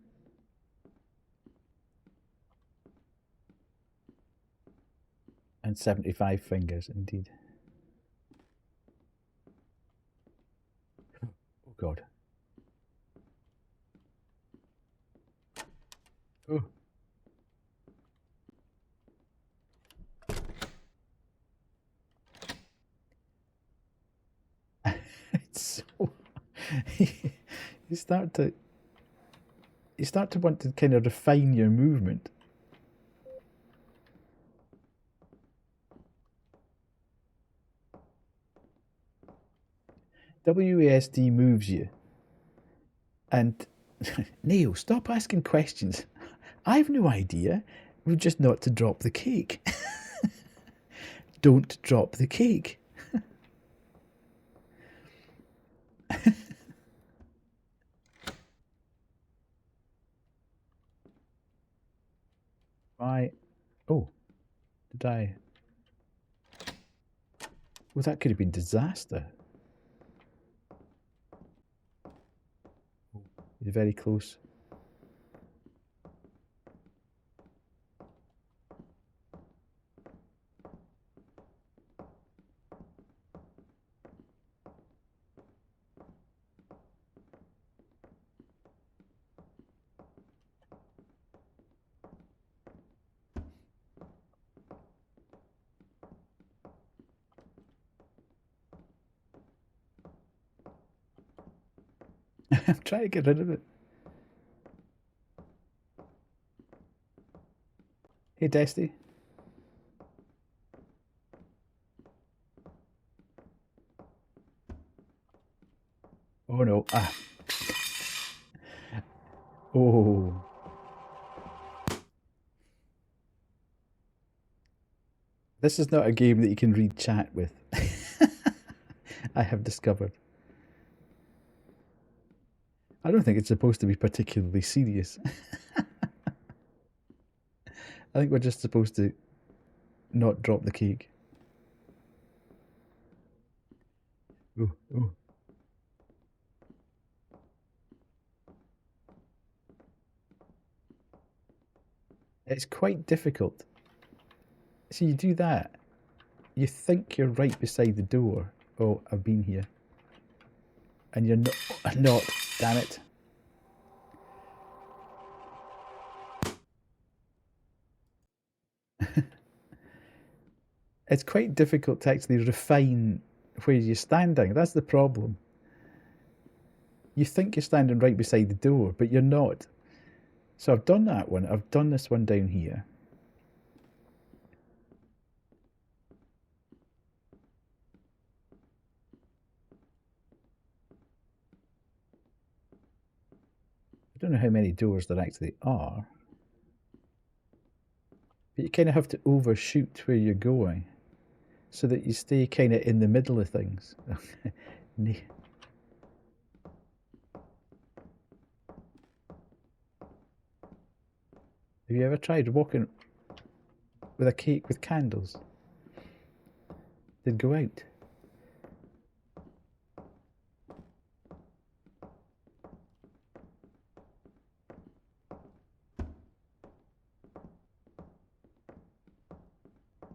And 75 fingers, indeed. Oh, God. Oh. It's so... you start to want to kind of refine your movement. WASD moves you. And Neil, stop asking questions. I've no idea. We're just not to drop the cake. Don't drop the cake. Why? Oh, did I? Well, that could have been disaster. You're very close. I'm trying to get rid of it. Hey, Desty. Oh no. Ah. Oh. This is not a game that you can read chat with. I have discovered. I don't think it's supposed to be particularly serious. I think we're just supposed to not drop the cake. Ooh, ooh. It's quite difficult. So you do that. You think you're right beside the door. Oh, I've been here. And you're not. Damn it. It's quite difficult to actually refine where you're standing. That's the problem. You think you're standing right beside the door, but you're not. So I've done that one. I've done this one down here. I don't know how many doors there actually are. But you kind of have to overshoot where you're going so that you stay kind of in the middle of things. Have you ever tried walking with a cake with candles? They'd go out.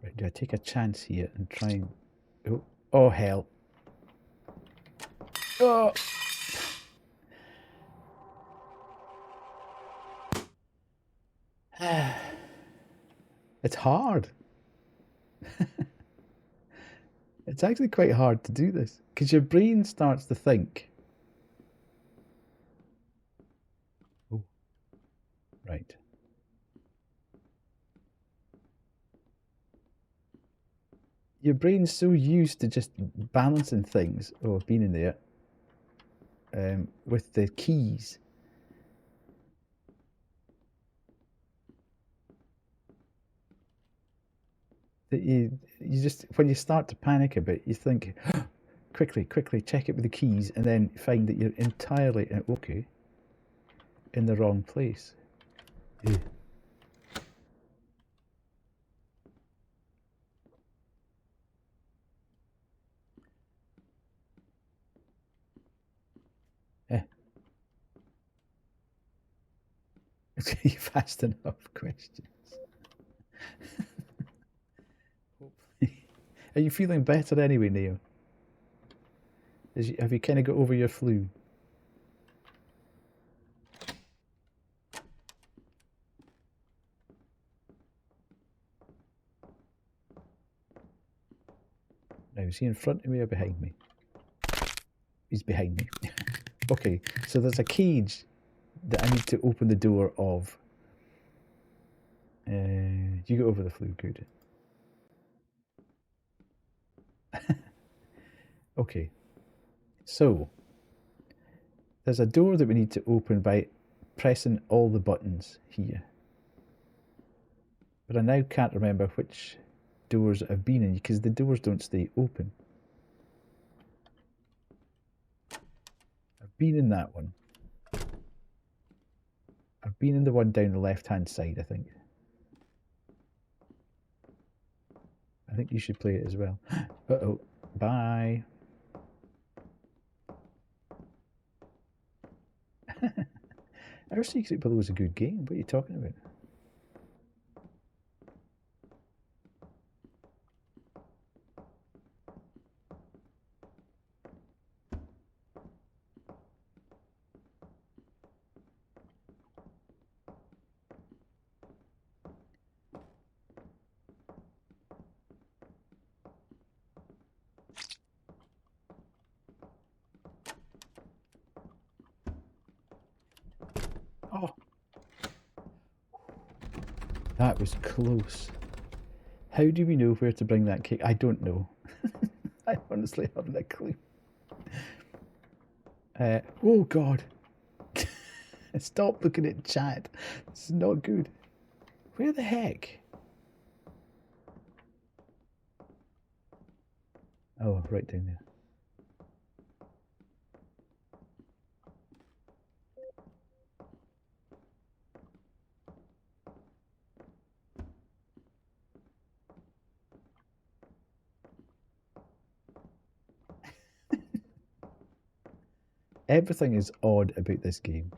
Right, do I take a chance here and try and... Oh, oh hell. Oh! It's hard. It's actually quite hard to do this because your brain starts to think. Oh, right. Your brain's so used to just balancing things. Oh, I've been in there. With the keys. That you just, when you start to panic a bit, you think, quickly, check it with the keys, and then find that you're entirely, okay, in the wrong place. Ew. Fast enough questions. Hopefully. Are you feeling better anyway, Neil? Have you kind of got over your flu? Now, is he in front of me or behind me? He's behind me. Okay, so there's a cage that I need to open the door of. You got over the flu, good. Okay, so there's a door that we need to open by pressing all the buttons here. But I now can't remember which doors I've been in because the doors don't stay open. I've been in that one. I've been in the one down the left-hand side, I think. I think you should play it as well. Uh-oh. Bye. Our Secret Below is a good game. What are you talking about? Oh, that was close. How do we know where to bring that cake? I don't know. I honestly haven't a clue. Oh God. Stop looking at chat. This is not good. Where the heck? Oh, right down there. Everything is odd about this game.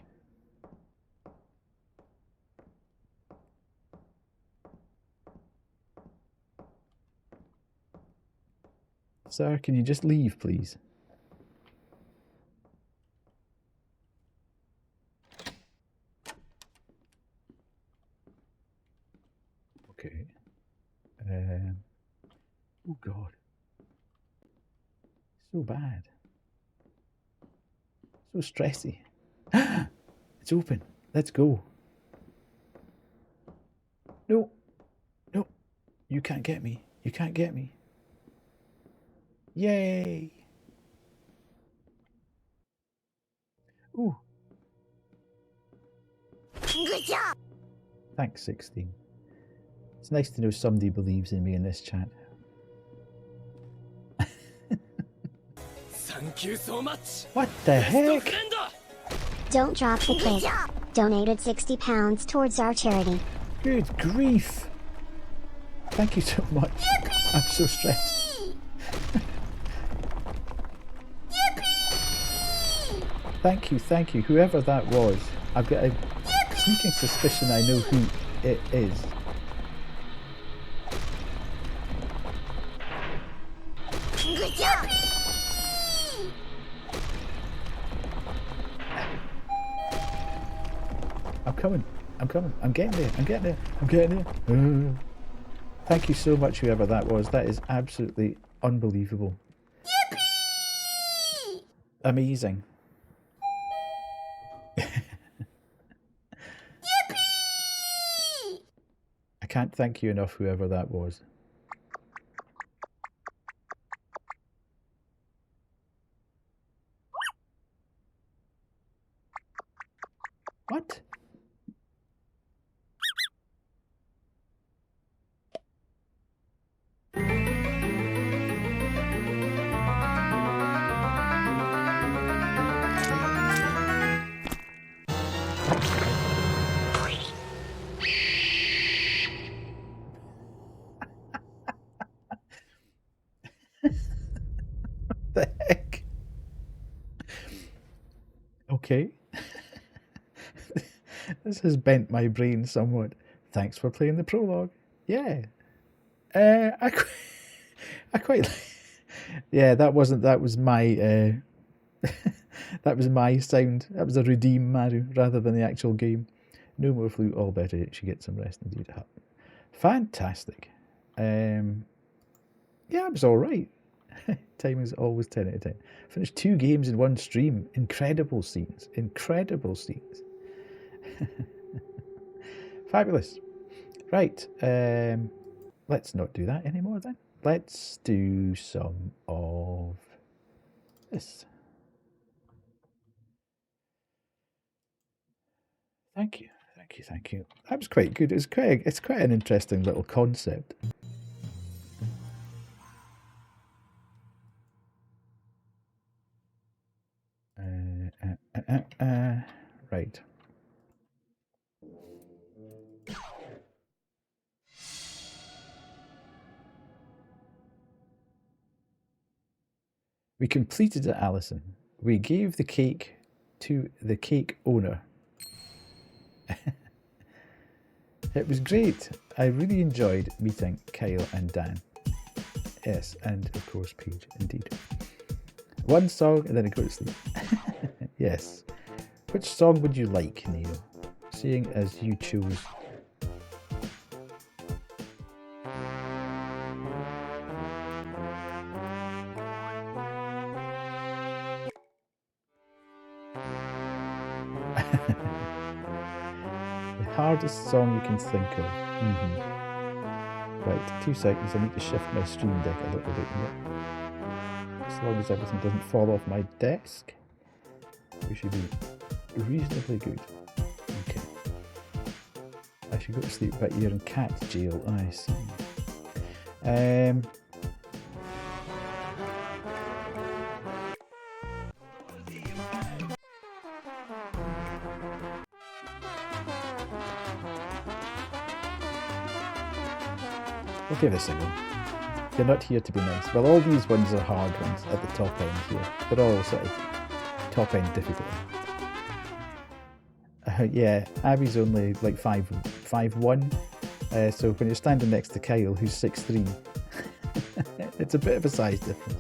Sir, can you just leave, please? Okay. Oh God. So bad. So stressy. It's open. Let's go. No. No. You can't get me. You can't get me. Yay. Ooh. Good job. Thanks, 16. It's nice to know somebody believes in me in this chat. Thank you so much. What the heck? Don't drop the cake. Donated £60 towards our charity. Good grief. Thank you so much. I'm so stressed. Thank you, whoever that was. I've got a sneaking suspicion I know who it is. Good job! I'm coming. I'm getting there. Thank you so much, whoever that was. That is absolutely unbelievable. Yippee! Amazing. I can't thank you enough, whoever that was. What? The heck? Okay. This has bent my brain somewhat. Thanks for playing the prologue. Yeah. I quite yeah, that was my that was my sound. That was a redeem Maru rather than the actual game. No more flute, all better. She gets some rest indeed. Fantastic. Yeah, it was alright. Time is always 10 out of 10. Finished 2 games in one stream. Incredible scenes. Fabulous. Right. Let's not do that anymore then. Let's do some of this. Thank you. That was quite good. It's quite an interesting little concept. Right. We completed it, Alison. We gave the cake to the cake owner. It was great. I really enjoyed meeting Kyle and Dan. Yes, and of course Paige, indeed. One song and then I go to sleep. Yes. Which song would you like, Neil? Seeing as you chose. The hardest song you can think of. Right, 2 seconds. I need to shift my stream deck a little bit here. As long as everything doesn't fall off my desk, we should be reasonably good. Okay. I should go to sleep, but you're in cat jail. I see. We'll give this a go. You're not here to be nice. Well, all these ones are hard ones at the top end here. They're all sort of top end difficulty. Yeah, Abby's only like 5'1", so when you're standing next to Kyle, who's 6'3", it's a bit of a size difference.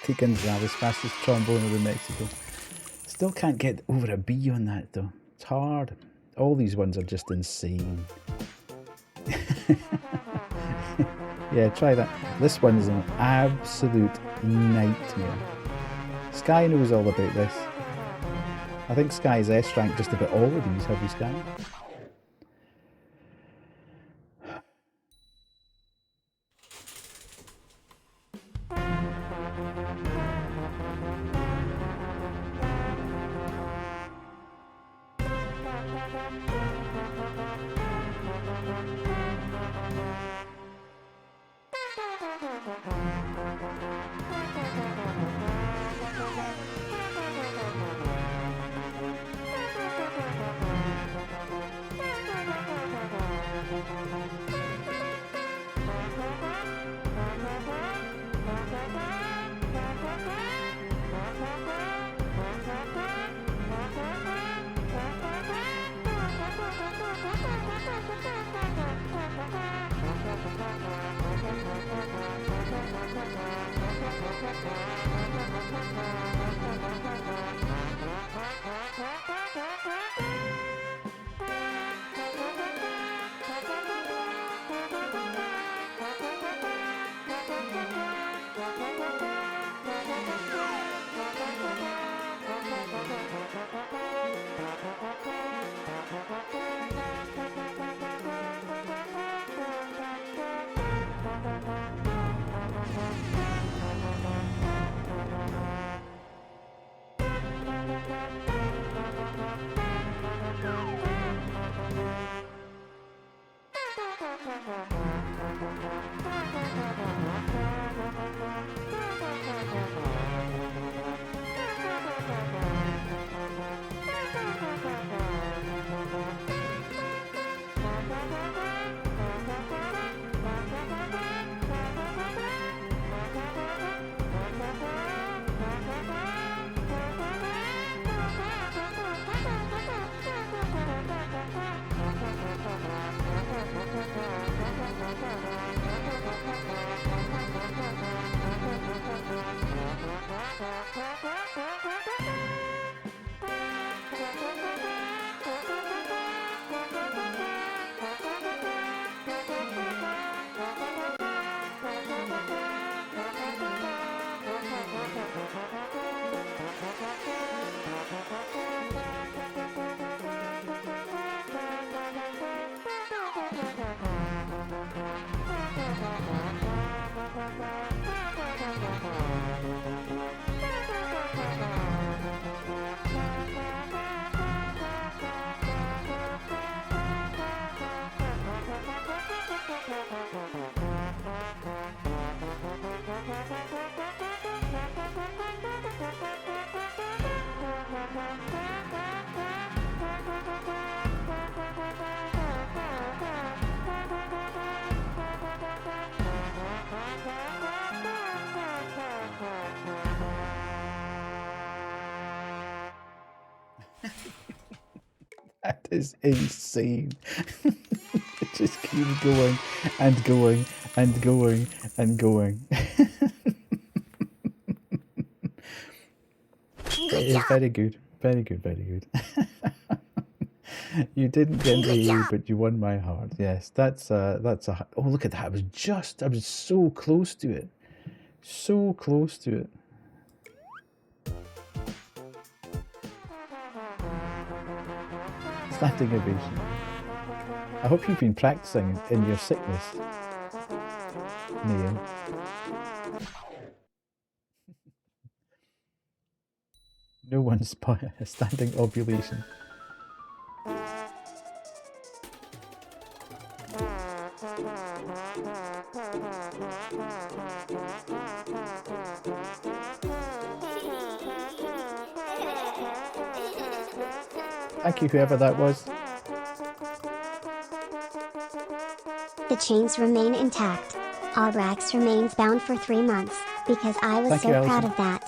Speedy Gonzalez, fastest tromboner in Mexico. Still can't get over a B on that though. It's hard. All these ones are just insane. Yeah, try that. This one is an absolute nightmare. Sky knows all about this. I think Sky's S rank just about all of these, have you, Sky? That is insane. It just keeps going and going and going and going. It is very good. Very good, very good. You didn't get the A, but you won my heart. Yes, that's a oh, look at that. I was so close to it. So close to it. Standing ovation. I hope you've been practicing in your sickness, Neil. No one's a standing ovulation. Thank you, whoever that was. The chains remain intact. Albrax remains bound for 3 months, because I was Thank so you, proud Alison. of that.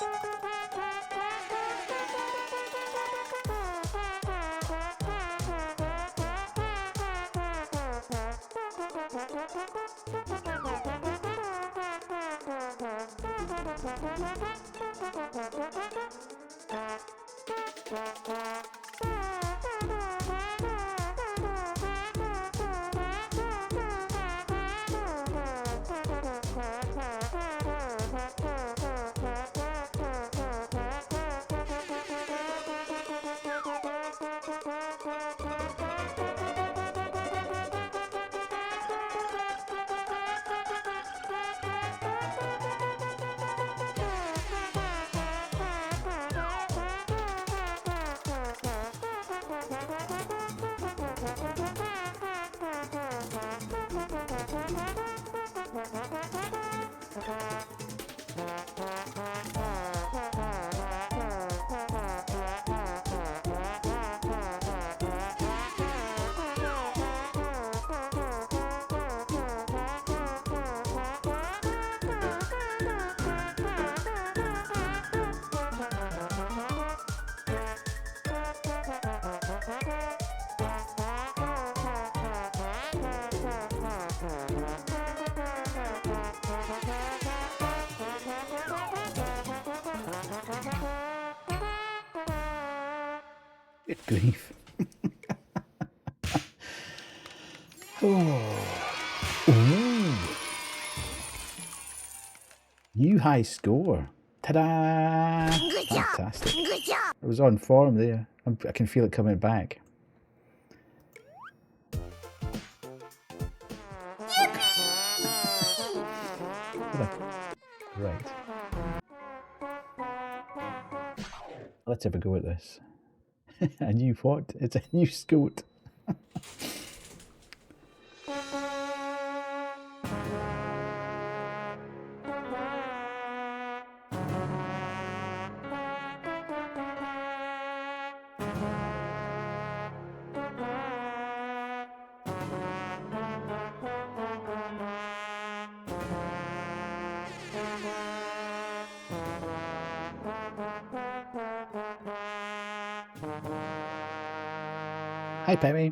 Good grief. Oh. Ooh. New high score. Ta-da! Fantastic. I was on form there. I can feel it coming back. Right. Let's have a go at this. A new what? It's a new scoot. Hi, Pemmy.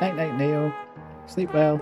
Night night, Neo. Sleep well.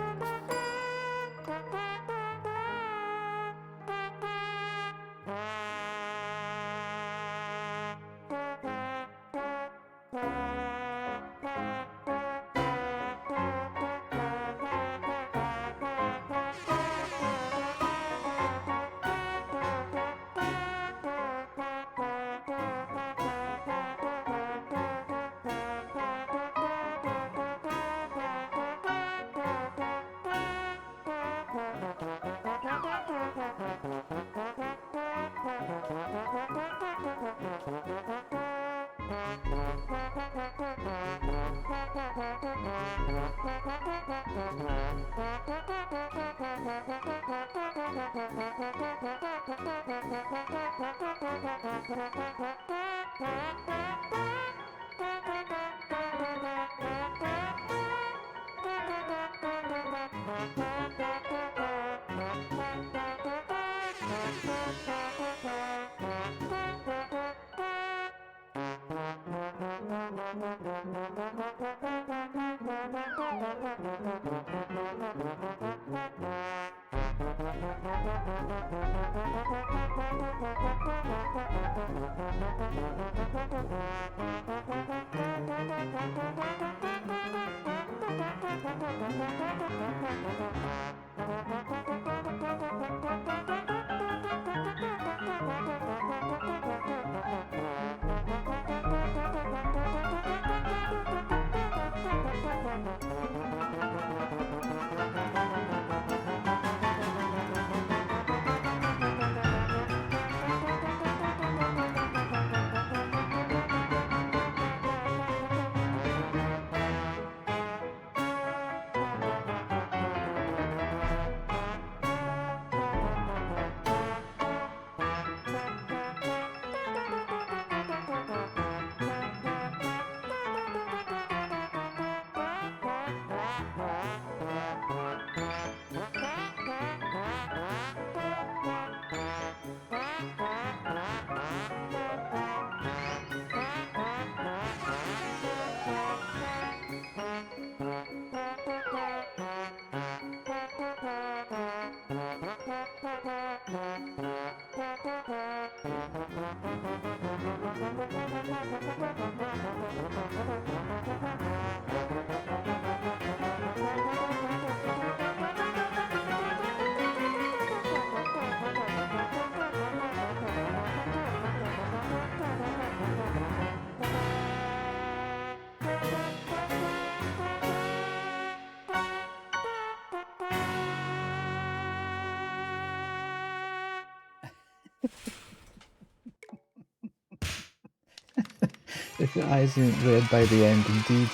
If your eyes ain't red by the end, indeed.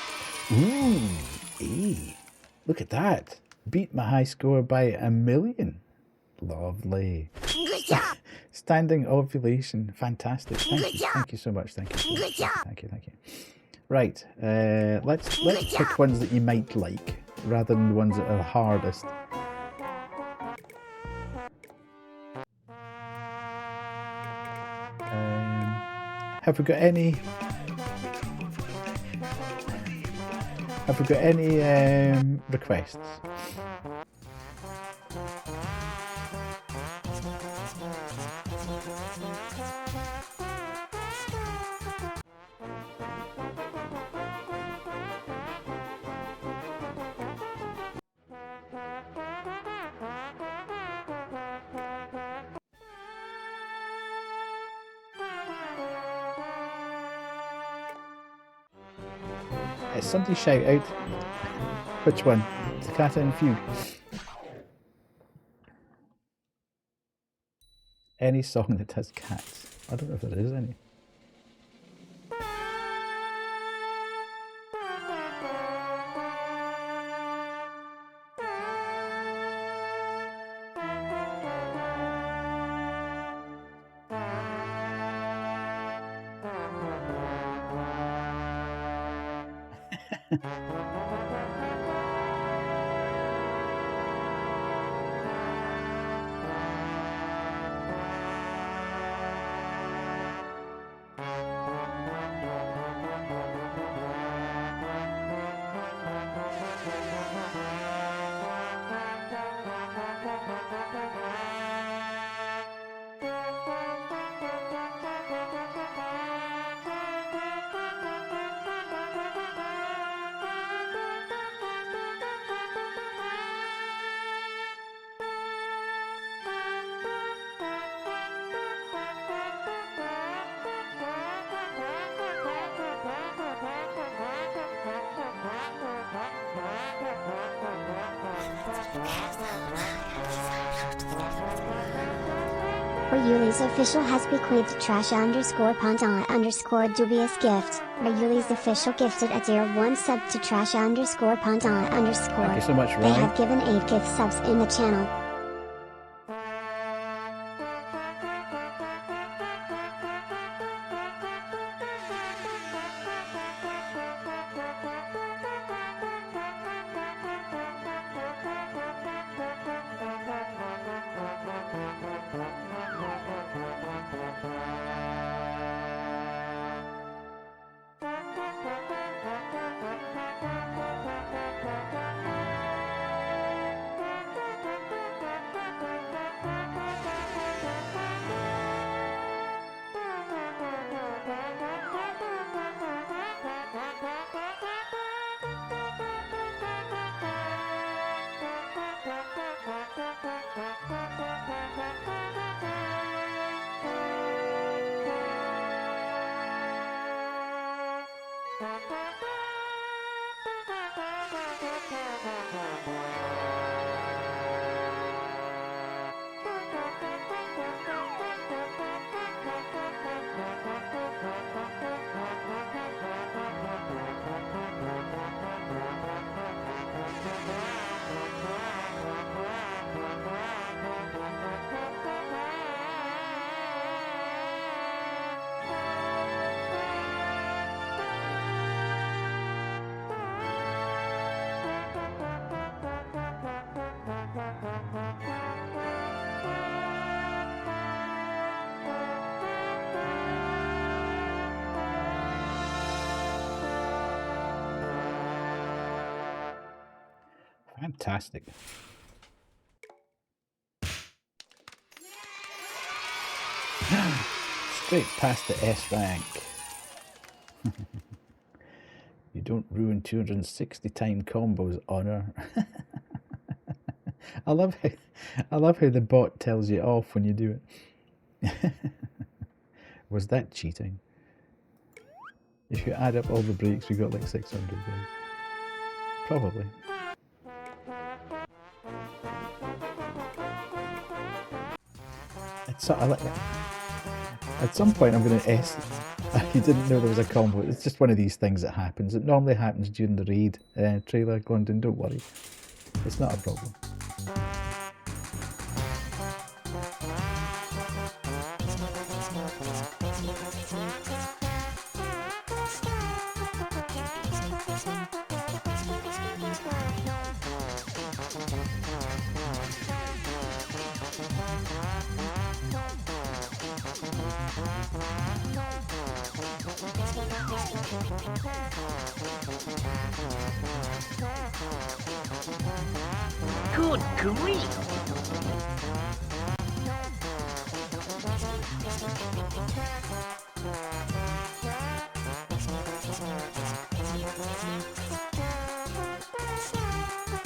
Ooh, hey, look at that. Beat my high score by 1,000,000. Lovely. Good job. Standing ovulation. Fantastic. Thank Good you. job. Thank you so much. Thank you. Good job. Thank you. Thank you. Right. Let's Good pick job. ones that you might like rather than the ones that are hardest. Have we got any? Have we got any requests? Somebody shout out. Which one? Toccata and Fugue. Any song that has cats. I don't know if there is any. Rayuli's official has bequeathed trash_ponton_dubious gift. Rayuli's official gifted a tier 1 sub to trash_ponton_. Thank you so much, They Ryan. have given 8 gift subs in the channel. Fantastic. Straight past the S rank. You don't ruin 260 time combos, Honor. I love how the bot tells you off when you do it. Was that cheating? If you add up all the breaks, we got like 600 there. Probably. At some point I'm going to S. You didn't know there was a combo. It's just one of these things that happens. It normally happens during the raid trailer, London. Don't worry. It's not a problem. Good grief!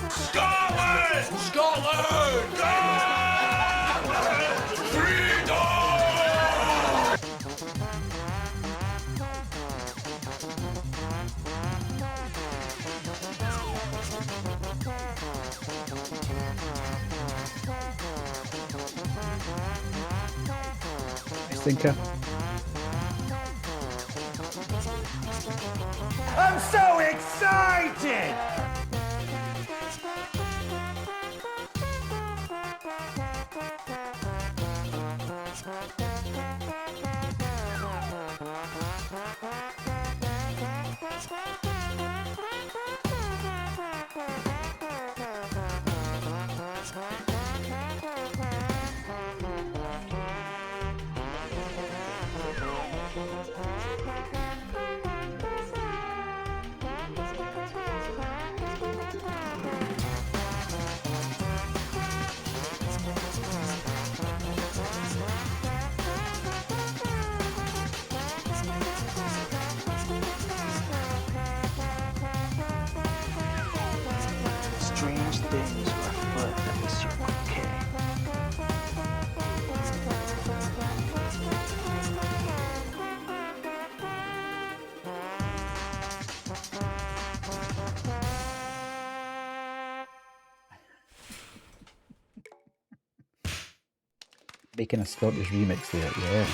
Scotland! Scotland! Freedom! Thinker. I'm so excited! Strange things were afoot at the Circle K. Making a Scottish remix there, yeah.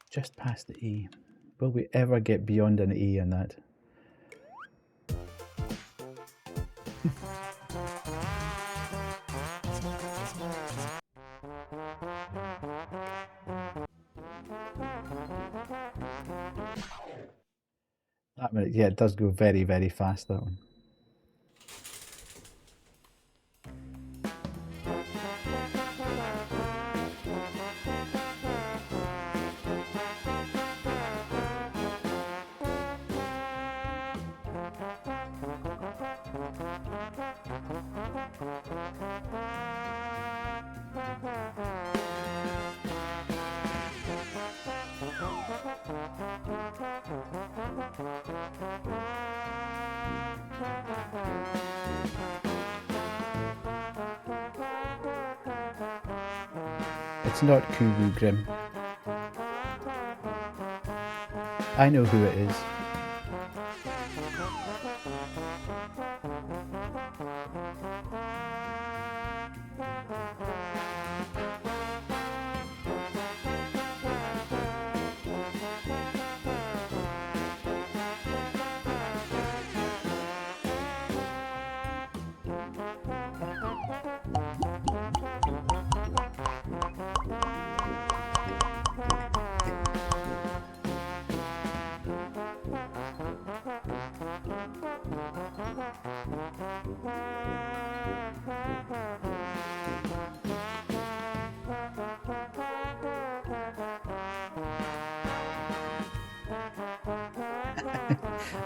Just past the E. Will we ever get beyond an E on that? That minute, yeah, it does go very, very fast, that one. It's not Kugu Grim. I know who it is.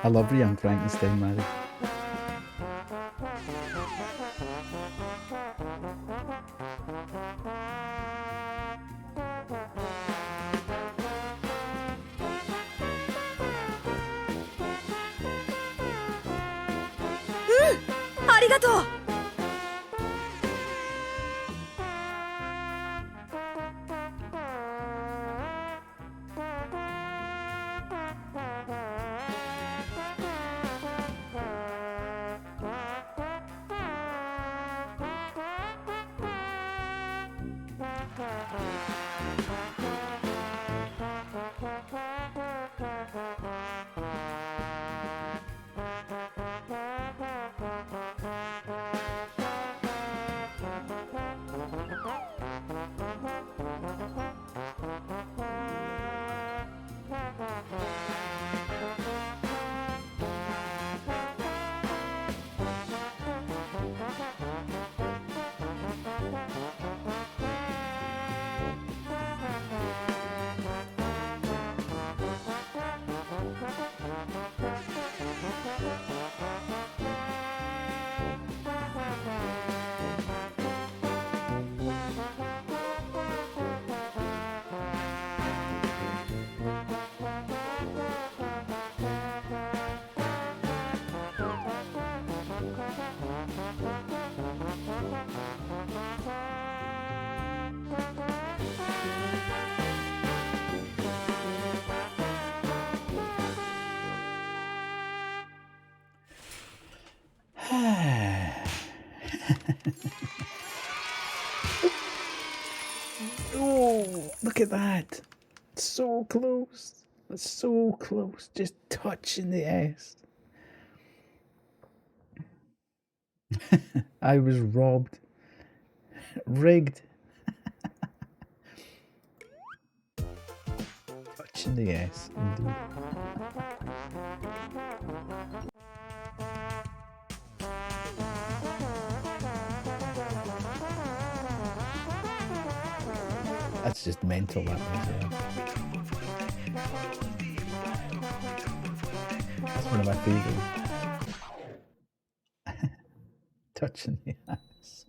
I love Young Frankenstein, Mary. りがとう。Oh, look at that. So close. That's so close. Just touching the S. I was robbed. Rigged. Touching the S, indeed. That's just mental, that was. That's one of my favourites. Touching the ass.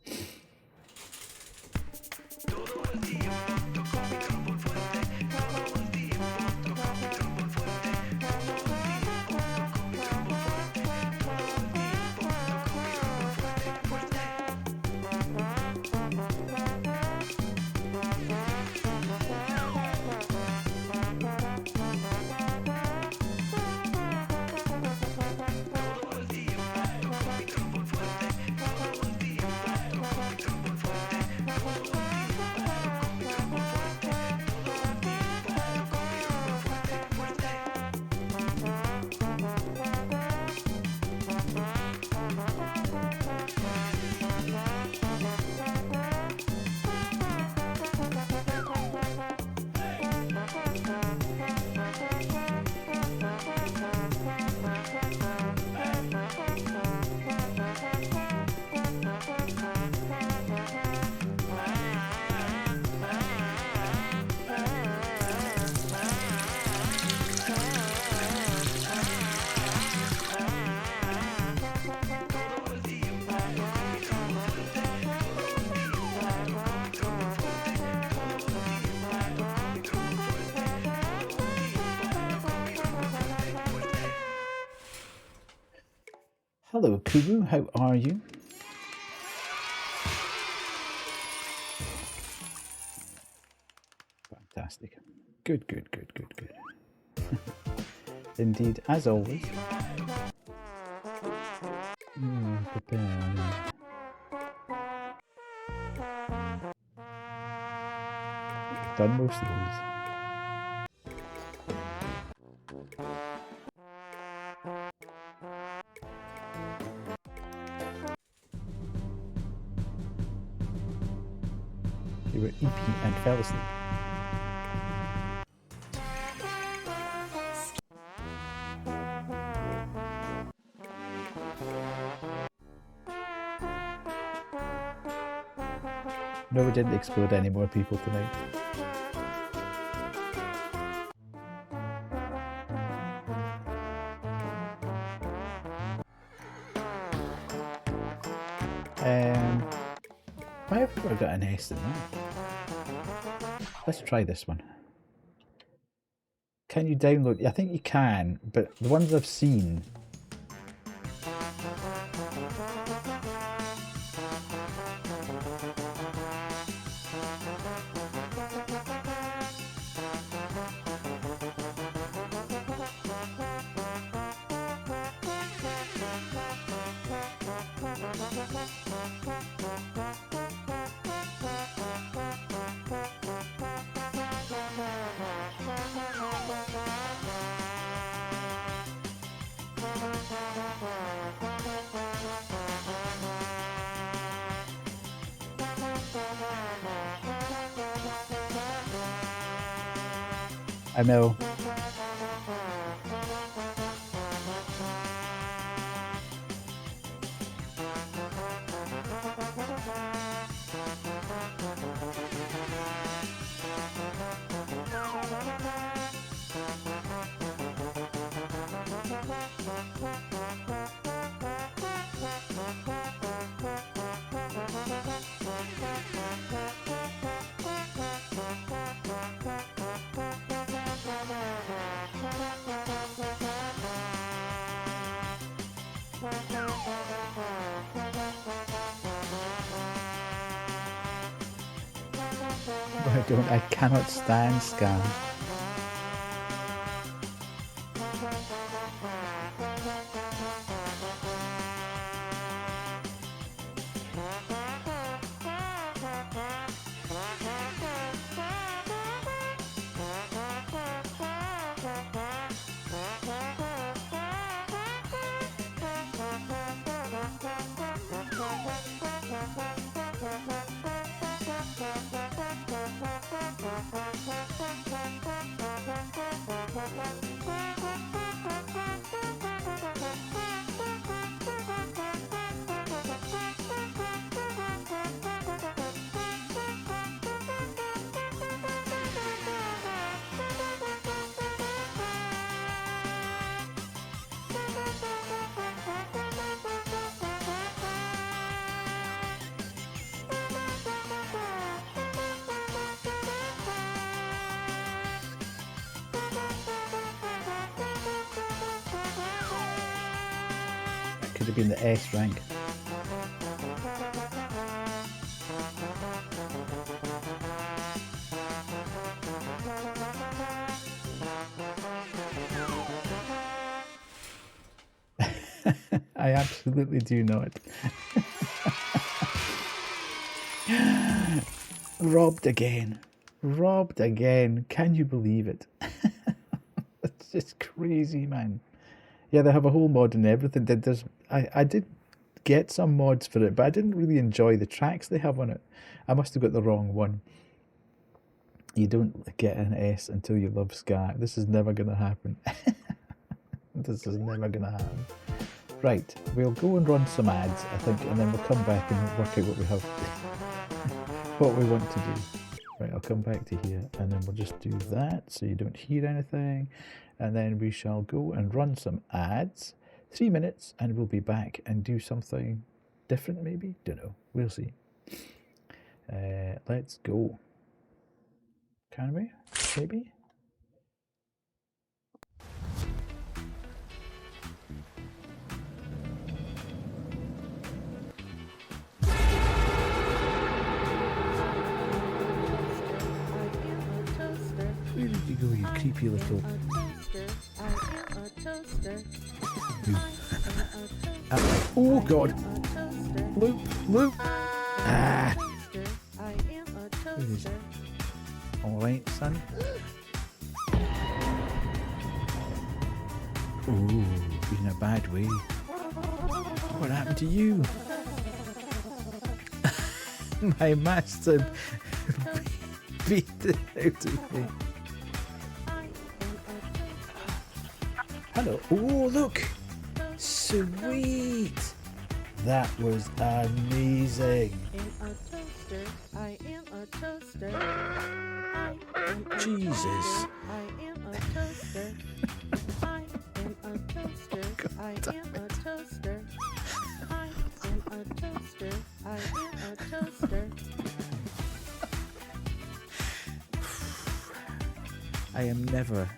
Hello, Kubu. How are you? Fantastic. Good, good, good, good, good. Indeed, as always. Done most of those. You were EP and fell asleep. No, we didn't explode any more people tonight. Why have we got an S in that? Let's try this one. Can you download? I think you can, but the ones I've seen I know. I cannot stand Scam. Could have been the S rank. I absolutely do not. Robbed again. Robbed again. Can you believe it? It's just crazy, man. Yeah, they have a whole mod and everything. I did get some mods for it, but I didn't really enjoy the tracks they have on it. I must have got the wrong one. You don't get an S until you love ska. This is never going to happen. This is never going to happen. Right, we'll go and run some ads, I think, and then we'll come back and work out what we have, what we want to do. Right, I'll come back to here, and then we'll just do that so you don't hear anything. And then we shall go and run some ads. 3 minutes, and we'll be back and do something different, maybe? Don't know. We'll see. Let's go. Can we? Maybe? Where did you go, you creepy little... Oh god! Loop! Loop! Ah! Alright, son. Ooh, in a bad way. What happened to you? My master beat it out of me. Hello. Oh, look! Sweet! That was amazing. I am a toaster. Jesus. I am a toaster. I am a toaster. I am a toaster. I am a toaster. I am a toaster. I am never.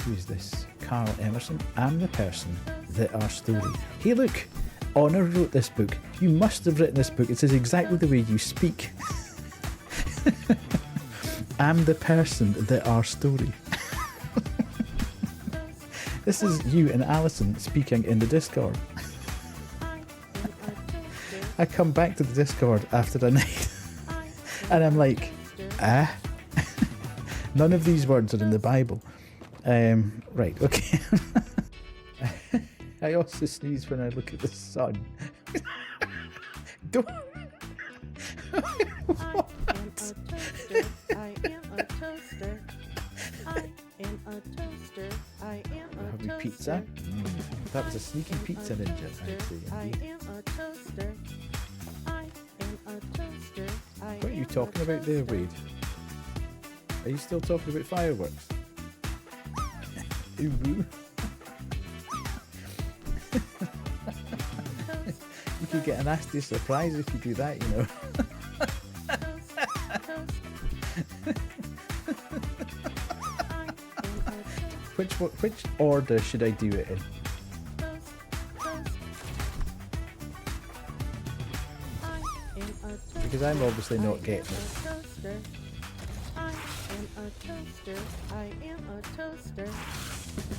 Who is this? Carl Emerson. I'm the person that our story. Hey, look! Honor wrote this book. You must have written this book. It says exactly the way you speak. I'm the person that our story. This is you and Alison speaking in the Discord. I come back to the Discord after the night and I'm like, none of these words are in the Bible. Right, okay. I also sneeze when I look at the sun. I am a toaster. I am a toaster. I am a toaster. I am a Having toaster. pizza? That was a sneaky pizza ninja, I'd say. I Indeed. am a toaster. I am a toaster. What are you talking about there, Wade? Are you still talking about fireworks? Ooh, woo. You could get a nasty surprise if you do that, you know. Which order should I do it in? Because I'm obviously not getting it. I am a toaster. I am a toaster.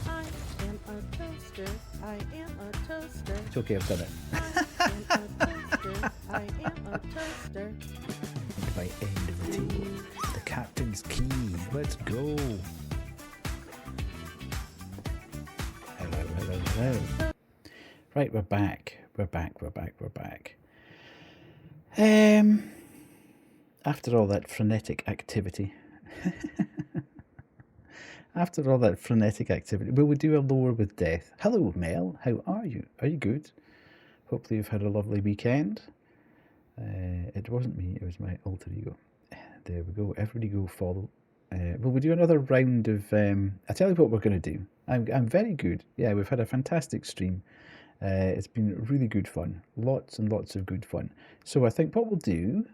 I am a toaster. I am a toaster. It's okay, I've done it. I am a toaster. I am a toaster. And by end of the table, the captain's key. Let's go. Hello, hello, hello. Right, we're back. We're back. After all that frenetic activity. Will we do a lore with death? Hello, Mel. How are you? Are you good? Hopefully you've had a lovely weekend. It wasn't me, it was my alter ego. There we go. Everybody go follow. Will we do another round of... I'll tell you what we're going to do. I'm very good. Yeah, we've had a fantastic stream. It's been really good fun. Lots and lots of good fun. So I think what we'll do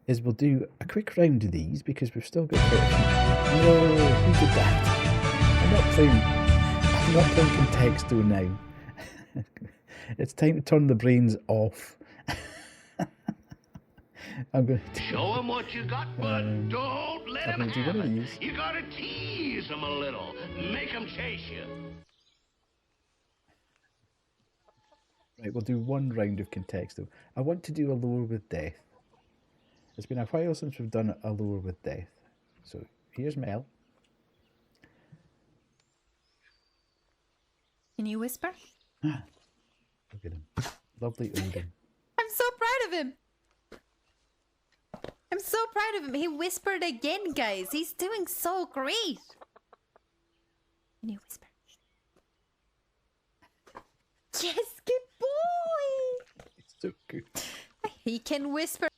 is we'll do a quick round of these because we've still got... No, who did that? I'm not playing Contexto now. It's time to turn the brains off. I'm going to... Show them what you got, but don't let them do have one of it. these. You gotta tease them a little. Make them chase you. Right, we'll do one round of Contexto. I want to do a lore with death. It's been a while since we've done a lore with death. So here's Mel. Can you whisper? Look at him. Lovely Odin. I'm so proud of him. I'm so proud of him. He whispered again, guys. He's doing so great. Can you whisper? Yes, good boy. It's so good. He can whisper.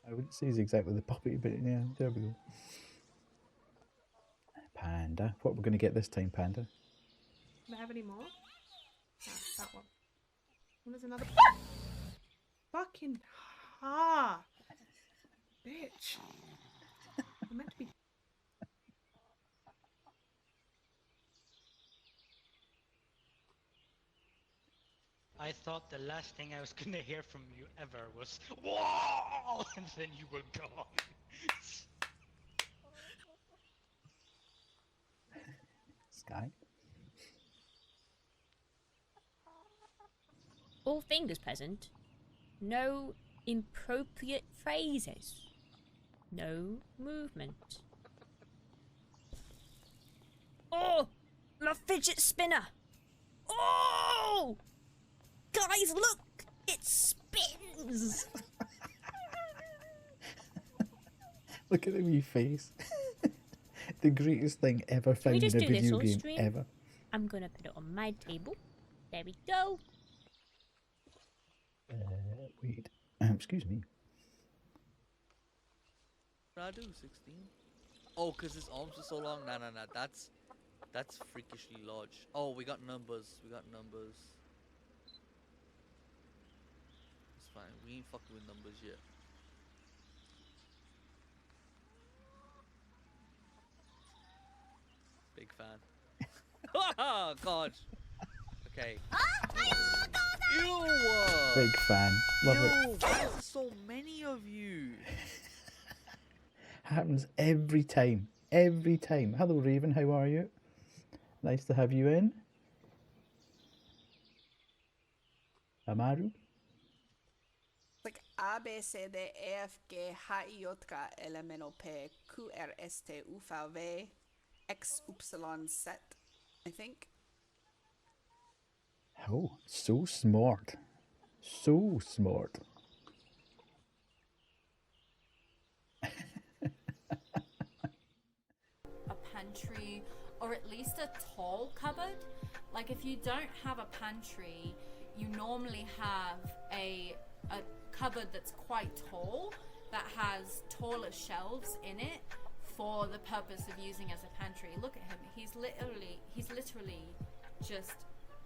I wouldn't say he's exactly the puppy, but yeah, there we go. Panda. What we're going to get this time, Panda? Do I have any more? That one. And there's another. Fucking ha! Bitch. I'm meant to be. I thought the last thing I was gonna hear from you ever was "Whoa!" and then you were gone. Sky. All things present. No inappropriate phrases. No movement. Oh! My fidget spinner! Oh! Guys, look! It spins! Look at the wee face. The greatest thing ever Can we found in just a do this video on game stream? ever. I'm gonna put it on my table. There we go. Wait. Excuse me. What did I do? 16? Oh, because his arms are so long? Nah. That's freakishly large. Oh, we got numbers. It's fine. We ain't fucking with numbers yet. Big fan. Oh, God. Okay. Ew! Big fan. Love it. Why is there so many of you? Happens every time. Every time. Hello, Raven. How are you? Nice to have you in. Amaru? Like A, B, C, D, E, F, G, H, I, J, K, L, M, N, O, P, Q, R, S, T, U, V, W, X, Y, Z, I think. Oh, so smart. So smart. pantry or at least a tall cupboard. Like if you don't have a pantry, you normally have a cupboard that's quite tall that has taller shelves in it for the purpose of using as a pantry. Look at him. He's literally just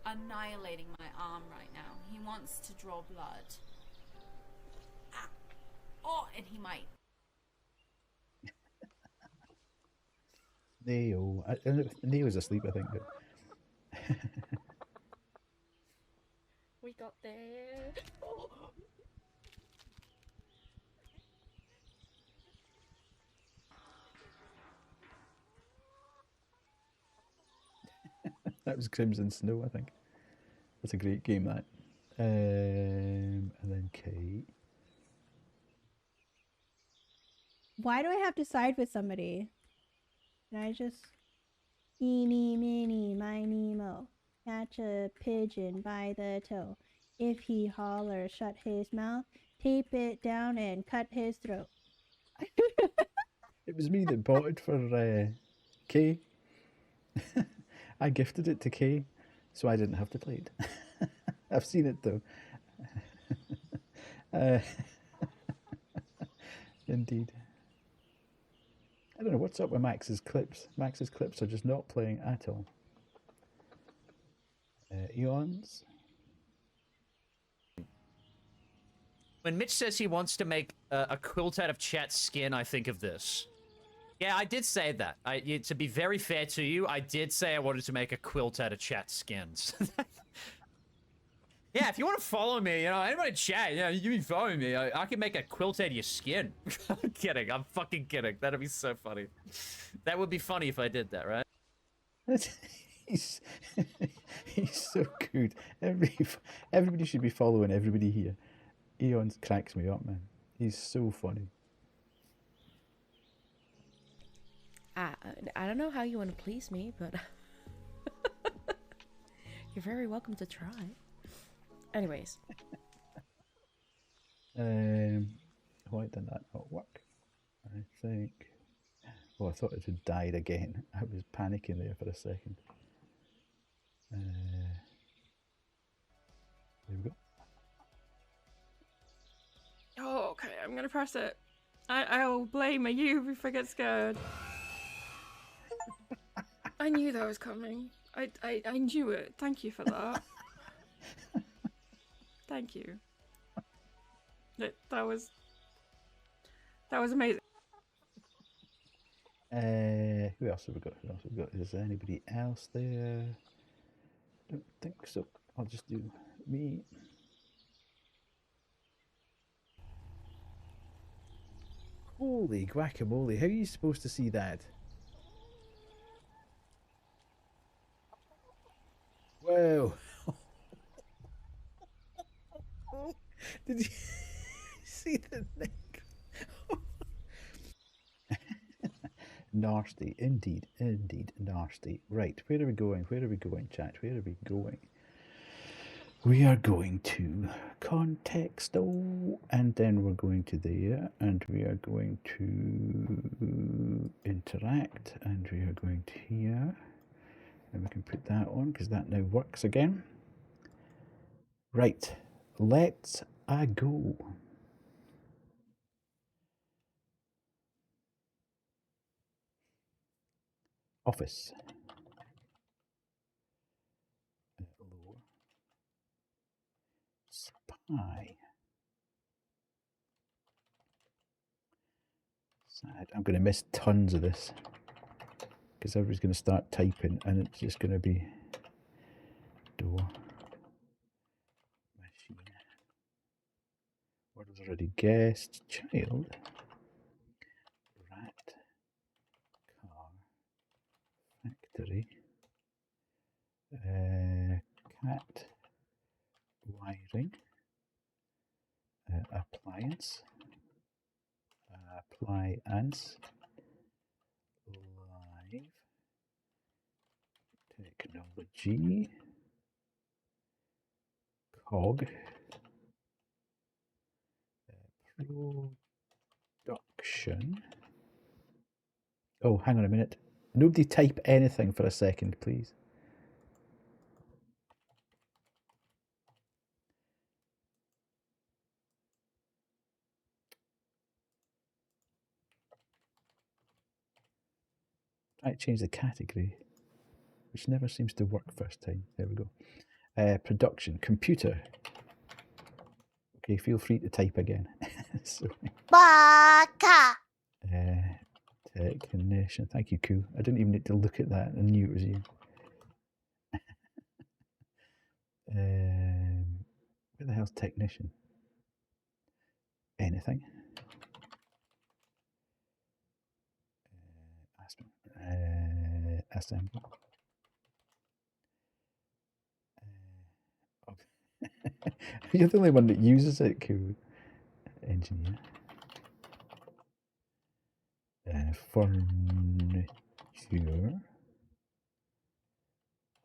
annihilating my arm right now. He wants to draw blood. Ah. Oh, and he might. Neo. Neo's asleep, I think. But We got there. Oh. that was Crimson Snow, I think. That's a great game, that. And then Kate. Why do I have to side with somebody? Can I just... Eeny, meeny, miny, mo. Catch a pigeon by the toe. If he holler, shut his mouth. Tape it down and cut his throat. It was me that bought it for Kay. I gifted it to Kay, so I didn't have to play it. I've seen it though. Indeed. I don't know what's up with Max's clips. Max's clips are just not playing at all. Eons. When Mitch says he wants to make a quilt out of Chat's skin, I think of this. Yeah, I did say that. To be very fair to you, I did say I wanted to make a quilt out of Chat's skins. Yeah, if you want to follow me, anybody in chat, you can follow me. I can make a quilt out of your skin. I'm kidding. I'm fucking kidding. That'd be so funny. That would be funny if I did that, right? He's so good. Everybody should be following everybody here. Eon cracks me up, man. He's so funny. I don't know how you want to please me, but you're very welcome to try. Anyways. Why did that not work? I think... Oh, I thought it had died again. I was panicking there for a second. There we go. Oh, okay, I'm gonna press it. I'll blame you if I get scared. I knew that was coming. I knew it. Thank you for that. Thank you. That was amazing. Who else have we got? Is there anybody else there? Don't think so. I'll just do me. Holy guacamole, how are you supposed to see that? Whoa. Did you see the neck? Nasty, indeed, nasty. Right, where are we going? Chat? Where are we going? We are going to Contexto, and then we're going to there, and we are going to interact, and we are going to here, and we can put that on because that now works again. Right, let's go. Office. Lower. Spy. Sad. I'm going to miss tons of this because everybody's going to start typing and it's just going to be door. Machine. What was already guessed? Child. Rat. Car. Factory. Cat. Wiring. Appliance. Appliance. Live. Technology. Cog. Production. Oh, hang on a minute. Nobody type anything for a second, please. Try to change the category, which never seems to work first time. There we go. Production, computer. Okay, feel free to type again. Baka. Technician. Thank you, Koo. I didn't even need to look at that. I knew it was you. Where the hell's technician? Anything? Assemble. You're the only one that uses it, Koo. Engineer. Furniture.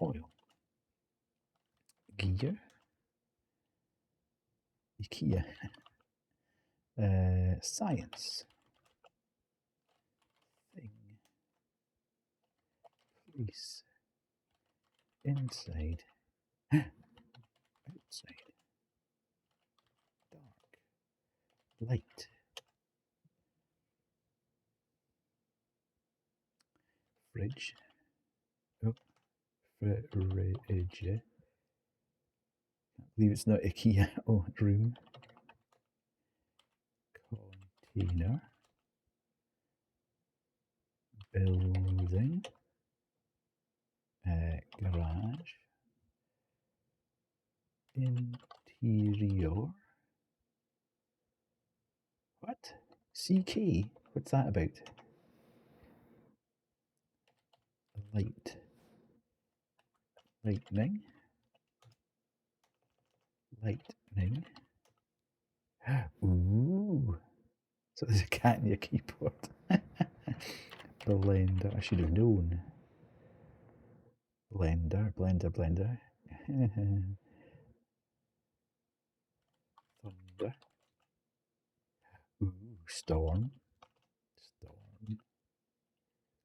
Oil. Gear. IKEA. Science. Thing. Police. Inside. Outside. Dark. Light. Fridge. Oh, fridge. I believe it's not IKEA. Oh, room. Container. Building. Garage. Interior. What? CK? What's that about? Light. Lightning. Lightning. Ooh. So there's a cat in your keyboard. Blender. I should have known. Blender. Thunder. Ooh, storm.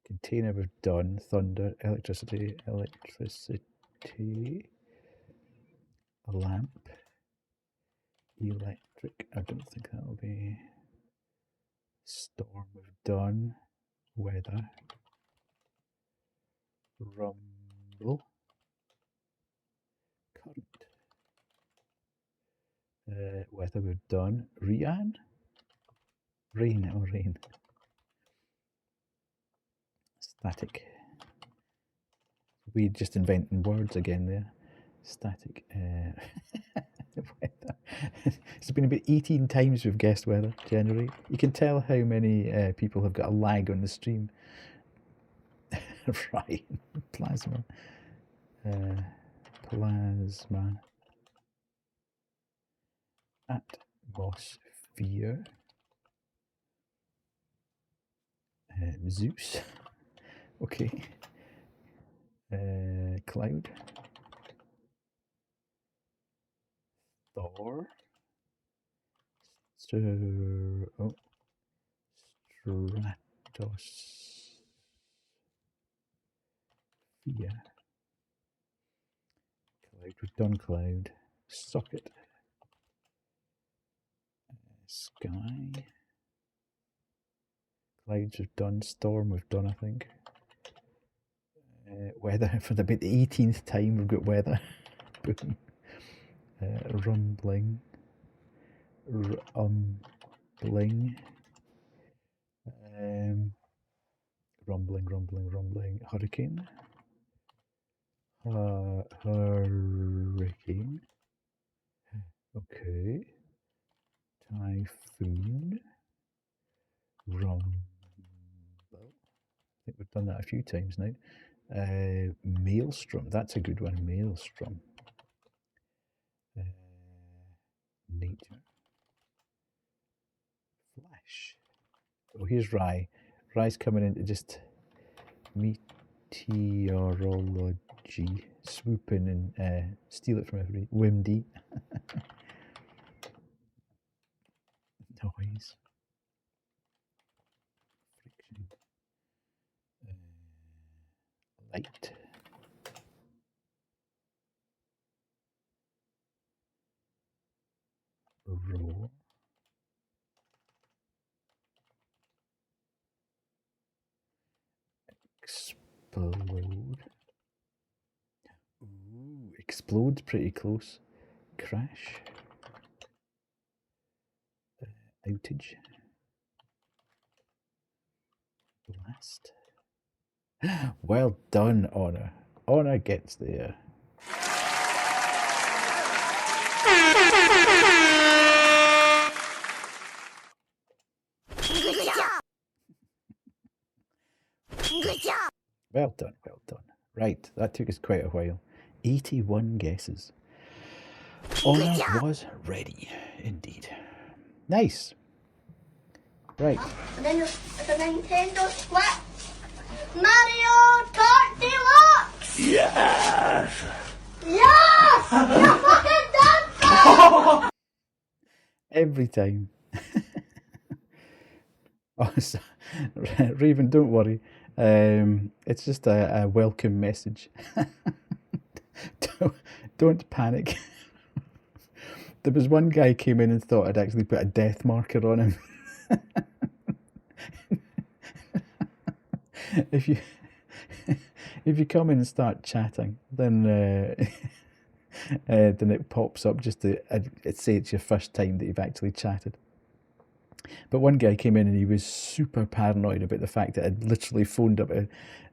Container we've done. Thunder. Electricity. A lamp. Electric. I don't think that'll be. Storm we've done. Weather. Rumble. Current. Weather we've done. Rain. Rain. Static. We just inventing words again there. Static. Weather. It's been about 18 times we've guessed weather, generally. You can tell how many people have got a lag on the stream. Right. Plasma. Plasma. Atmosphere. Zeus. Okay. Cloud. Thor. Stratosphere. Cloud. We've done cloud. Socket. Sky. Clouds we've done. Storm we've done, I think. Weather for about the 18th time we've got weather. Boom. Rumbling. Rumbling. Rumbling. Hurricane. Hurricane. Okay. Typhoon. Rumble. I think we've done that a few times now. Maelstrom. That's a good one. Maelstrom. Nature. Flash. Oh, here's Rye. Rye's coming in to just meteorology, swoop in and steal it from everybody. Wimdy. Noise. Friction. Right. Roll. Explode. Ooh, explode's pretty close. Crash. Outage. Blast. Well done, Honor. Honor gets there. Good job. Good job. Well done, well done. Right, that took us quite a while. 81 guesses. Honor was ready, indeed. Nice. Right. And then the Nintendo Switch. Mario Kart Deluxe. Yes! Yes! You fucking done that! Every time. Oh, Raven, don't worry. It's just a welcome message. don't panic. There was one guy came in and thought I'd actually put a death marker on him. If you come in and start chatting, then it pops up just to say it's your first time that you've actually chatted. But one guy came in and he was super paranoid about the fact that I'd literally phoned up a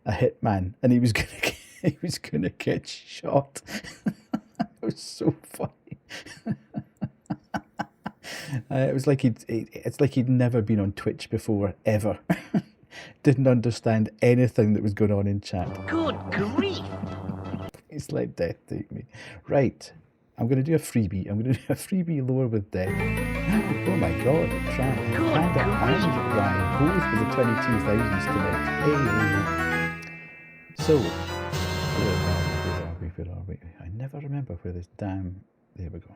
hitman and he was gonna get shot. It was so funny. It was like he'd never been on Twitch before, ever. Didn't understand anything that was going on in chat. Good grief. He's let death take me. Right, I'm going to do a freebie. I'm going to do a freebie lore with death. Oh my god, Panda and Ryan, both with the 22,000s tonight. Hey. So, where are we? I never remember where this damn... There we go.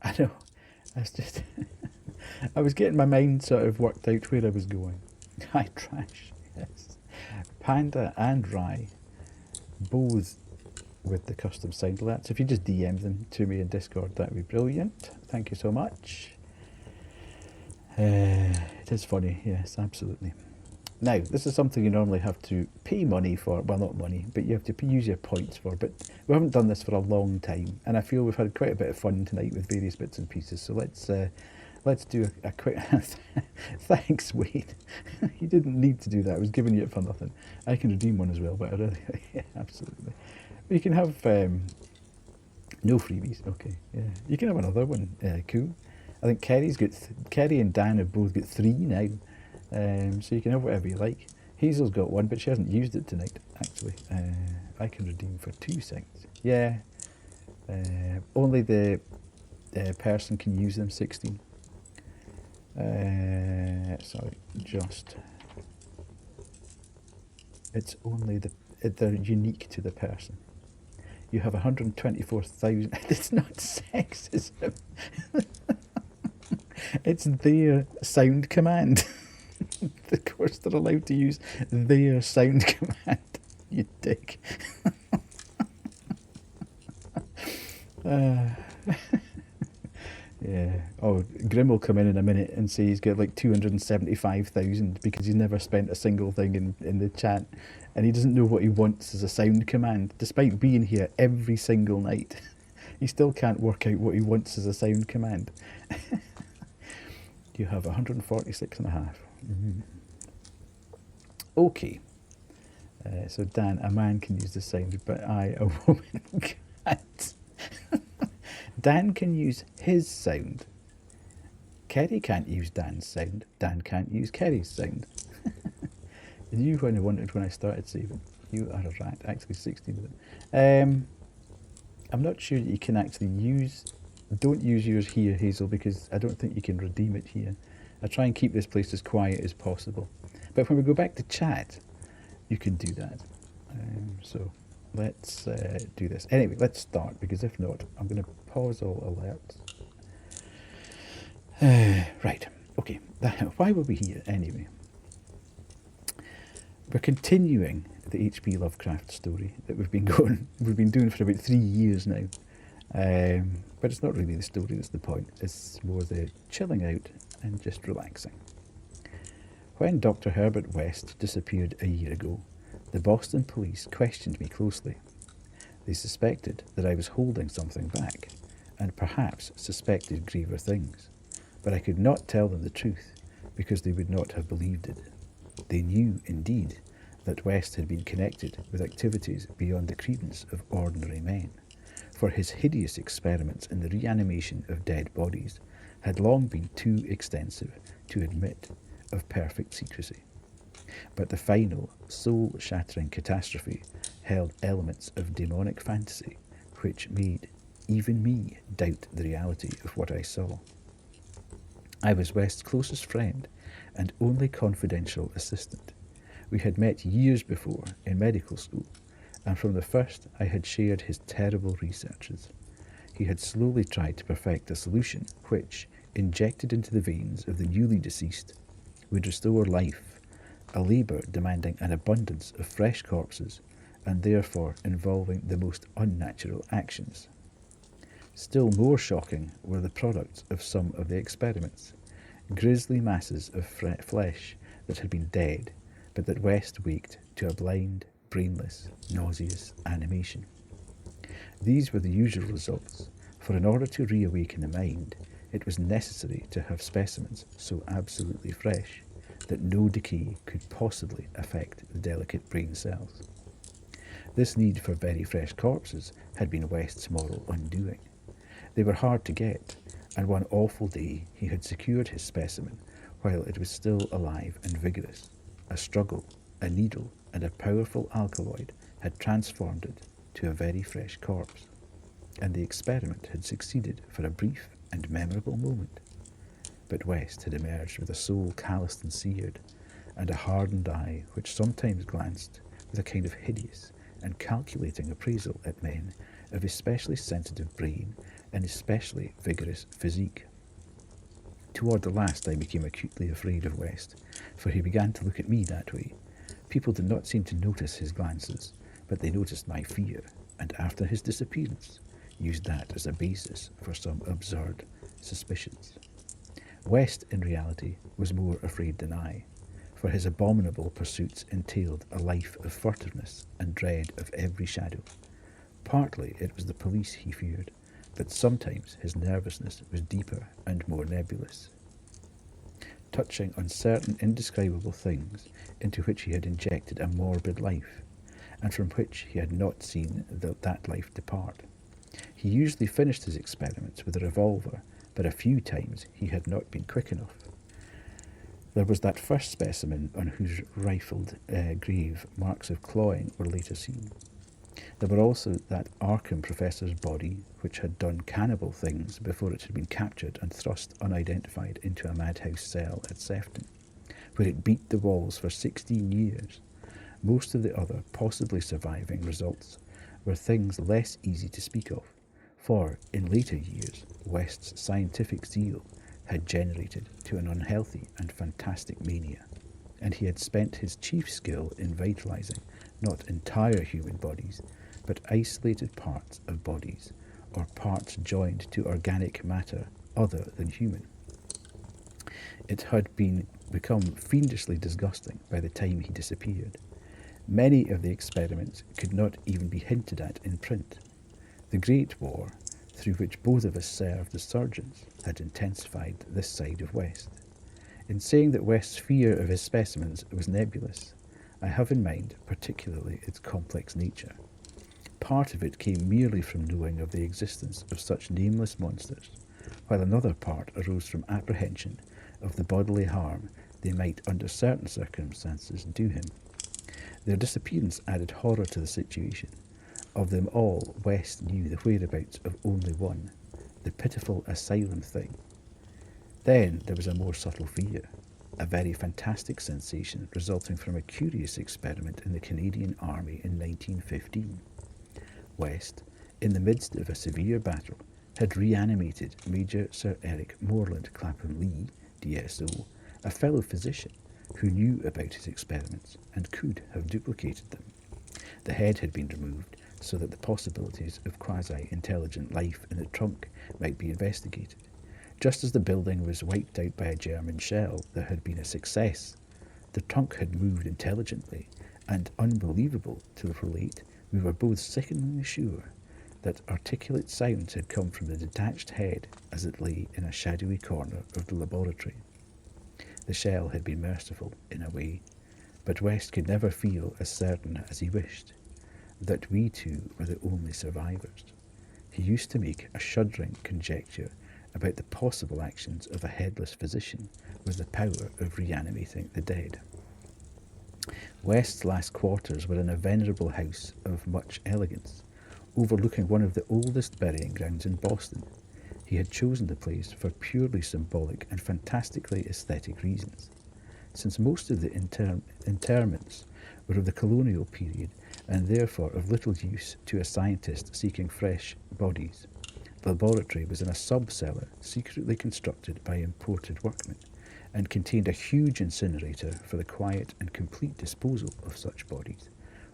I know. That's just... I was getting my mind sort of worked out where I was going. Hi, Trash. Yes. Panda and Rye, both with the custom signed alerts. If you just DM them to me in Discord, that would be brilliant. Thank you so much. It is funny, yes, absolutely. Now, this is something you normally have to pay money for. Well, not money, but you have to use your points for. But we haven't done this for a long time, and I feel we've had quite a bit of fun tonight with various bits and pieces. So let's do a quick... Thanks, Wade. You didn't need to do that. I was giving you it for nothing. I can redeem one as well, but I really... Yeah, absolutely. You can have... no freebies. Okay, yeah. You can have another one. Cool. I think Kerry and Dan have both got 3 now. So you can have whatever you like. Hazel's got 1, but she hasn't used it tonight, actually. I can redeem for 2 seconds. Yeah. Only the person can use them, 16. Sorry, just... It's only they're unique to the person. You have 124,000... It's not sexism. It's their sound command. Of course they're allowed to use their sound command. You dick. Yeah. Oh, Grim will come in a minute and say he's got like 275,000 because he's never spent a single thing in the chat, and he doesn't know what he wants as a sound command, despite being here every single night. He still can't work out what he wants as a sound command. You have 146 and a half. Mm-hmm. Okay. So Dan, a man can use the sound, but I, a woman, can't. Dan can use his sound. Kerry can't use Dan's sound. Dan can't use Kerry's sound. You when I wondered when I started saving. You are a rat. Actually, 16 of them. I'm not sure that you can actually use... Don't use yours here, Hazel, because I don't think you can redeem it here. I try and keep this place as quiet as possible. But when we go back to chat, you can do that. So let's do this. Anyway, let's start, because if not, I'm going to pause all alerts. Right, okay. Why were we here anyway? We're continuing the H.P. Lovecraft story that we've been doing for about 3 years now. But it's not really the story that's the point. It's more the chilling out and just relaxing. When Dr. Herbert West disappeared a year ago, the Boston police questioned me closely. They suspected that I was holding something back, and perhaps suspected graver things, but I could not tell them the truth because they would not have believed it. They knew, indeed, that West had been connected with activities beyond the credence of ordinary men, for his hideous experiments in the reanimation of dead bodies had long been too extensive to admit of perfect secrecy. But the final, soul-shattering catastrophe held elements of demonic fantasy which made even me doubt the reality of what I saw. I was West's closest friend and only confidential assistant. We had met years before in medical school, and from the first I had shared his terrible researches. He had slowly tried to perfect a solution which, injected into the veins of the newly deceased, would restore life, a labour demanding an abundance of fresh corpses and therefore involving the most unnatural actions. Still more shocking were the products of some of the experiments, grisly masses of flesh that had been dead, but that West waked to a blind, brainless, nauseous animation. These were the usual results, for in order to reawaken the mind, it was necessary to have specimens so absolutely fresh that no decay could possibly affect the delicate brain cells. This need for very fresh corpses had been West's moral undoing. They were hard to get, and one awful day he had secured his specimen while it was still alive and vigorous. A struggle, a needle, and a powerful alkaloid had transformed it to a very fresh corpse, and the experiment had succeeded for a brief and memorable moment. But West had emerged with a soul calloused and seared, and a hardened eye which sometimes glanced with a kind of hideous and calculating appraisal at men of especially sensitive brain and especially vigorous physique. Toward the last I became acutely afraid of West, for he began to look at me that way. People did not seem to notice his glances, but they noticed my fear, and after his disappearance, used that as a basis for some absurd suspicions. West, in reality, was more afraid than I, for his abominable pursuits entailed a life of furtiveness and dread of every shadow. Partly it was the police he feared, but sometimes his nervousness was deeper and more nebulous, touching on certain indescribable things into which he had injected a morbid life, and from which he had not seen that life depart. He usually finished his experiments with a revolver, but a few times he had not been quick enough. There was that first specimen on whose rifled grave marks of clawing were later seen. There were also that Arkham professor's body, which had done cannibal things before it had been captured and thrust unidentified into a madhouse cell at Sefton, where it beat the walls for 16 years. Most of the other possibly surviving results were things less easy to speak of, for in later years West's scientific zeal had generated to an unhealthy and fantastic mania, and he had spent his chief skill in vitalizing not entire human bodies, but isolated parts of bodies, or parts joined to organic matter other than human. It had become fiendishly disgusting by the time he disappeared. Many of the experiments could not even be hinted at in print. The Great War, through which both of us served as surgeons, had intensified this side of West. In saying that West's fear of his specimens was nebulous, I have in mind particularly its complex nature. Part of it came merely from knowing of the existence of such nameless monsters, while another part arose from apprehension of the bodily harm they might under certain circumstances do him. Their disappearance added horror to the situation. Of them all, West knew the whereabouts of only one, the pitiful asylum thing. Then there was a more subtle fear, a very fantastic sensation resulting from a curious experiment in the Canadian Army in 1915. West, in the midst of a severe battle, had reanimated Major Sir Eric Morland Clapham Lee, DSO, a fellow physician who knew about his experiments and could have duplicated them. The head had been removed so that the possibilities of quasi-intelligent life in the trunk might be investigated. Just as the building was wiped out by a German shell, there had been a success. The trunk had moved intelligently, and unbelievable to relate, we were both sickeningly sure that articulate sounds had come from the detached head as it lay in a shadowy corner of the laboratory. The shell had been merciful, in a way, but West could never feel as certain as he wished that we two were the only survivors. He used to make a shuddering conjecture about the possible actions of a headless physician with the power of reanimating the dead. West's last quarters were in a venerable house of much elegance, overlooking one of the oldest burying grounds in Boston. He had chosen the place for purely symbolic and fantastically aesthetic reasons. Since most of the interments were of the colonial period and therefore of little use to a scientist seeking fresh bodies, the laboratory was in a sub-cellar secretly constructed by imported workmen and contained a huge incinerator for the quiet and complete disposal of such bodies,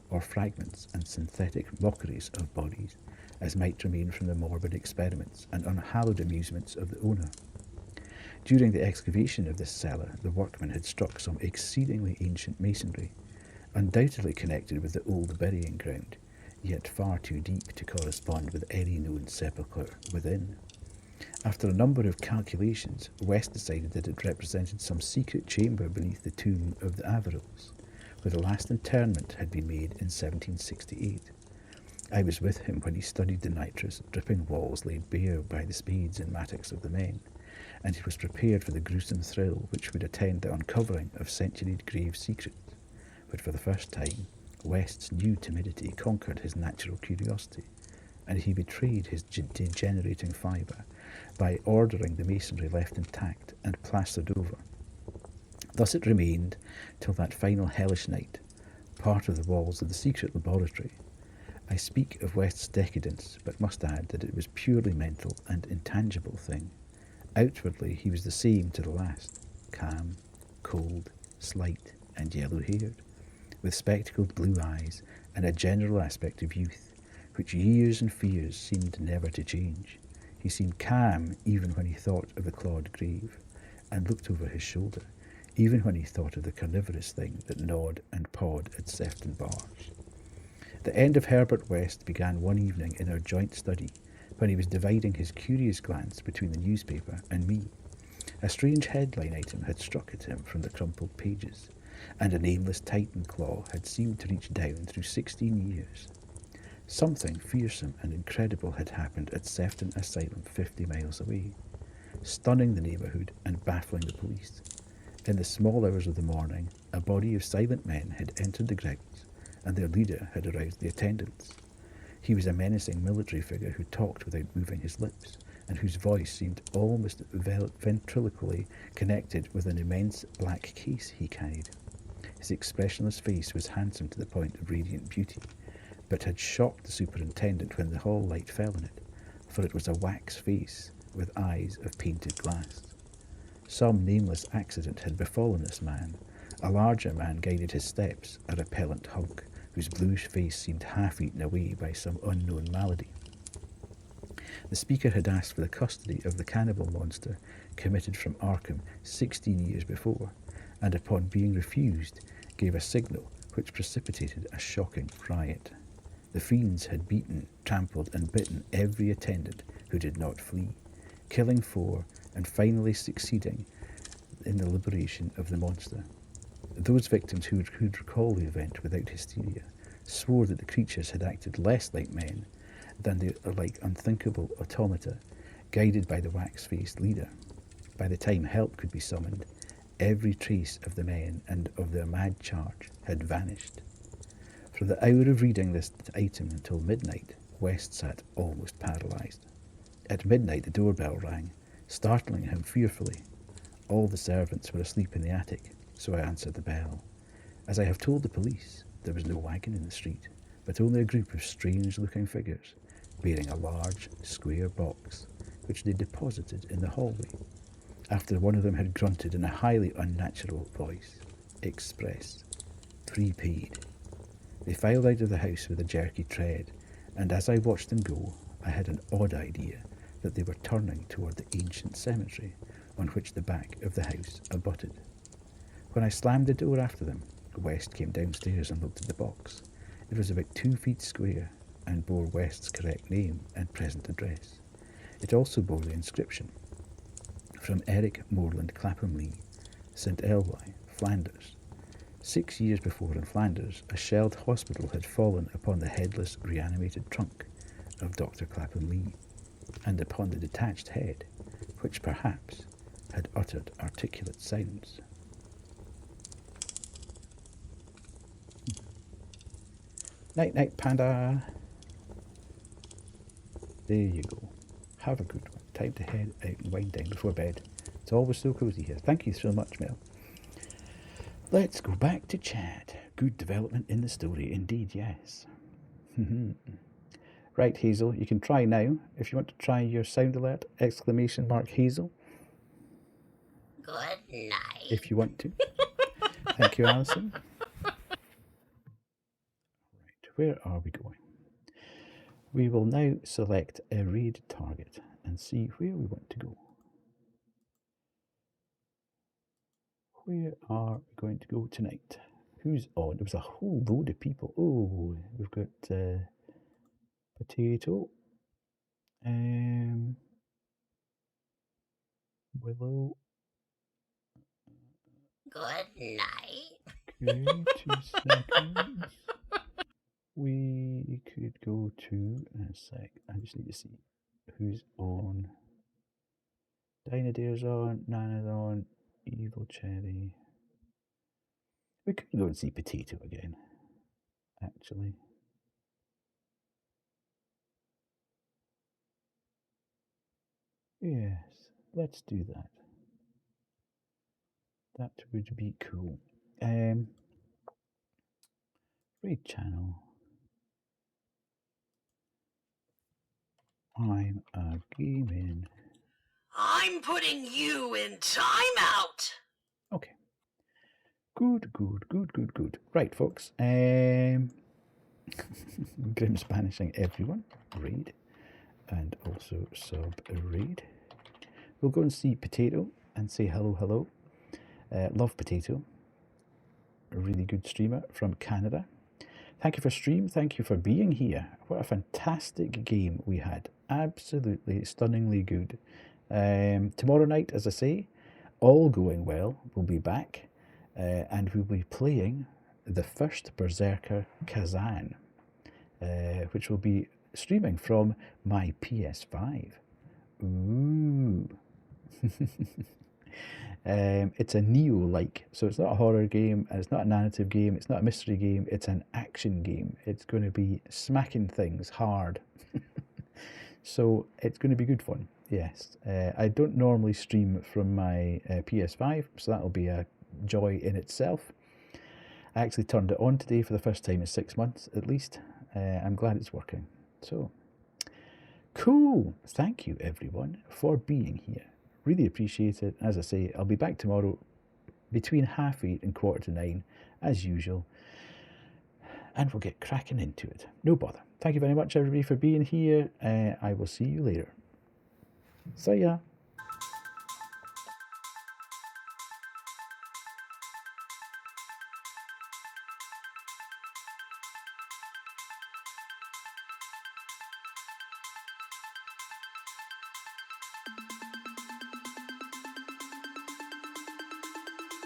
or fragments and synthetic mockeries of bodies, as might remain from the morbid experiments and unhallowed amusements of the owner. During the excavation of this cellar, the workmen had struck some exceedingly ancient masonry, undoubtedly connected with the old burying ground, yet far too deep to correspond with any known sepulchre within. After a number of calculations, West decided that it represented some secret chamber beneath the tomb of the Averils, where the last interment had been made in 1768. I was with him when he studied the nitrous, dripping walls laid bare by the spades and mattocks of the men, and he was prepared for the gruesome thrill which would attend the uncovering of centuried grave secrets. But for the first time, West's new timidity conquered his natural curiosity, and he betrayed his degenerating fibre by ordering the masonry left intact and plastered over. Thus it remained till that final hellish night, part of the walls of the secret laboratory. I speak of West's decadence, but must add that it was purely mental and intangible thing. Outwardly he was the same to the last, calm, cold, slight, and yellow-haired, with spectacled blue eyes and a general aspect of youth, which years and fears seemed never to change. He seemed calm even when he thought of the clawed grave, and looked over his shoulder, even when he thought of the carnivorous thing that gnawed and pawed at Sefton bars. The end of Herbert West began one evening in our joint study, when he was dividing his curious glance between the newspaper and me. A strange headline item had struck at him from the crumpled pages, and a nameless Titan claw had seemed to reach down through 16 years. Something fearsome and incredible had happened at Sefton Asylum 50 miles away, stunning the neighbourhood and baffling the police. In the small hours of the morning, a body of silent men had entered the grounds, and their leader had aroused the attendants. He was a menacing military figure who talked without moving his lips, and whose voice seemed almost ventriloquially connected with an immense black case he carried. His expressionless face was handsome to the point of radiant beauty, but had shocked the superintendent when the hall light fell on it, for it was a wax face with eyes of painted glass. Some nameless accident had befallen this man. A larger man guided his steps, a repellent hunk, whose bluish face seemed half eaten away by some unknown malady. The speaker had asked for the custody of the cannibal monster committed from Arkham 16 years before, and upon being refused, gave a signal which precipitated a shocking riot. The fiends had beaten, trampled, and bitten every attendant who did not flee, killing 4 and finally succeeding in the liberation of the monster. Those victims who could recall the event without hysteria swore that the creatures had acted less like men than they are like unthinkable automata, guided by the wax-faced leader. By the time help could be summoned, every trace of the men and of their mad charge had vanished. For the hour of reading this item until midnight, West sat almost paralysed. At midnight the doorbell rang, startling him fearfully. All the servants were asleep in the attic, so I answered the bell. As I have told the police, there was no wagon in the street, but only a group of strange-looking figures, bearing a large, square box, which they deposited in the hallway, after one of them had grunted in a highly unnatural voice, "Express, prepaid." They filed out of the house with a jerky tread, and as I watched them go, I had an odd idea that they were turning toward the ancient cemetery on which the back of the house abutted. When I slammed the door after them, West came downstairs and looked at the box. It was about 2 feet square and bore West's correct name and present address. It also bore the inscription, from Eric Moreland Clapham Lee, St. Elwye, Flanders. 6 years before in Flanders, a shelled hospital had fallen upon the headless, reanimated trunk of Dr. Clapham Lee, and upon the detached head, which perhaps had uttered articulate sounds. Night, night, Panda. There you go. Have a good one. Time to head out and wind down before bed. It's always so cosy here. Thank you so much, Mel. Let's go back to chat. Good development in the story, indeed, yes. Right, Hazel, you can try now. If you want to try your sound alert, exclamation mark Hazel. Good night. If you want to. Thank you, Alison. Right, where are we going? We will now select a raid target and see where we want to go. Where are we going to go tonight? Who's on? There was a whole load of people. Oh, we've got Potato, Willow. Good night. Okay, 2 seconds. We could go to, in a sec, I just need to see who's on. Dynadare's on, Nana's on, Evil Cherry. We could go and see Potato again, actually. Yes, let's do that. That would be cool. Raid channel. I'm a gaming. I'm putting you in timeout. Okay. Good. Right, folks. Grim's banishing everyone. Raid. And also sub raid. We'll go and see Potato and say hello. Love Potato. A really good streamer from Canada. Thank you for stream. Thank you for being here. What a fantastic game we had. Absolutely stunningly good. Tomorrow night, as I say, all going well, we'll be back and we'll be playing the first Berserker Kazan, which will be streaming from my PS5. Ooh. It's a Neo-like, so it's not a horror game, and it's not a narrative game, it's not a mystery game, it's an action game. It's going to be smacking things hard. So it's going to be good fun, yes. I don't normally stream from my PS5, so that'll be a joy in itself. I actually turned it on today for the first time in 6 months, at least. I'm glad it's working. So, cool. Thank you, everyone, for being here. Really appreciate it. As I say, I'll be back tomorrow between 8:30 and 8:45, as usual. And we'll get cracking into it. No bother. Thank you very much, everybody, for being here. I will see you later. See ya.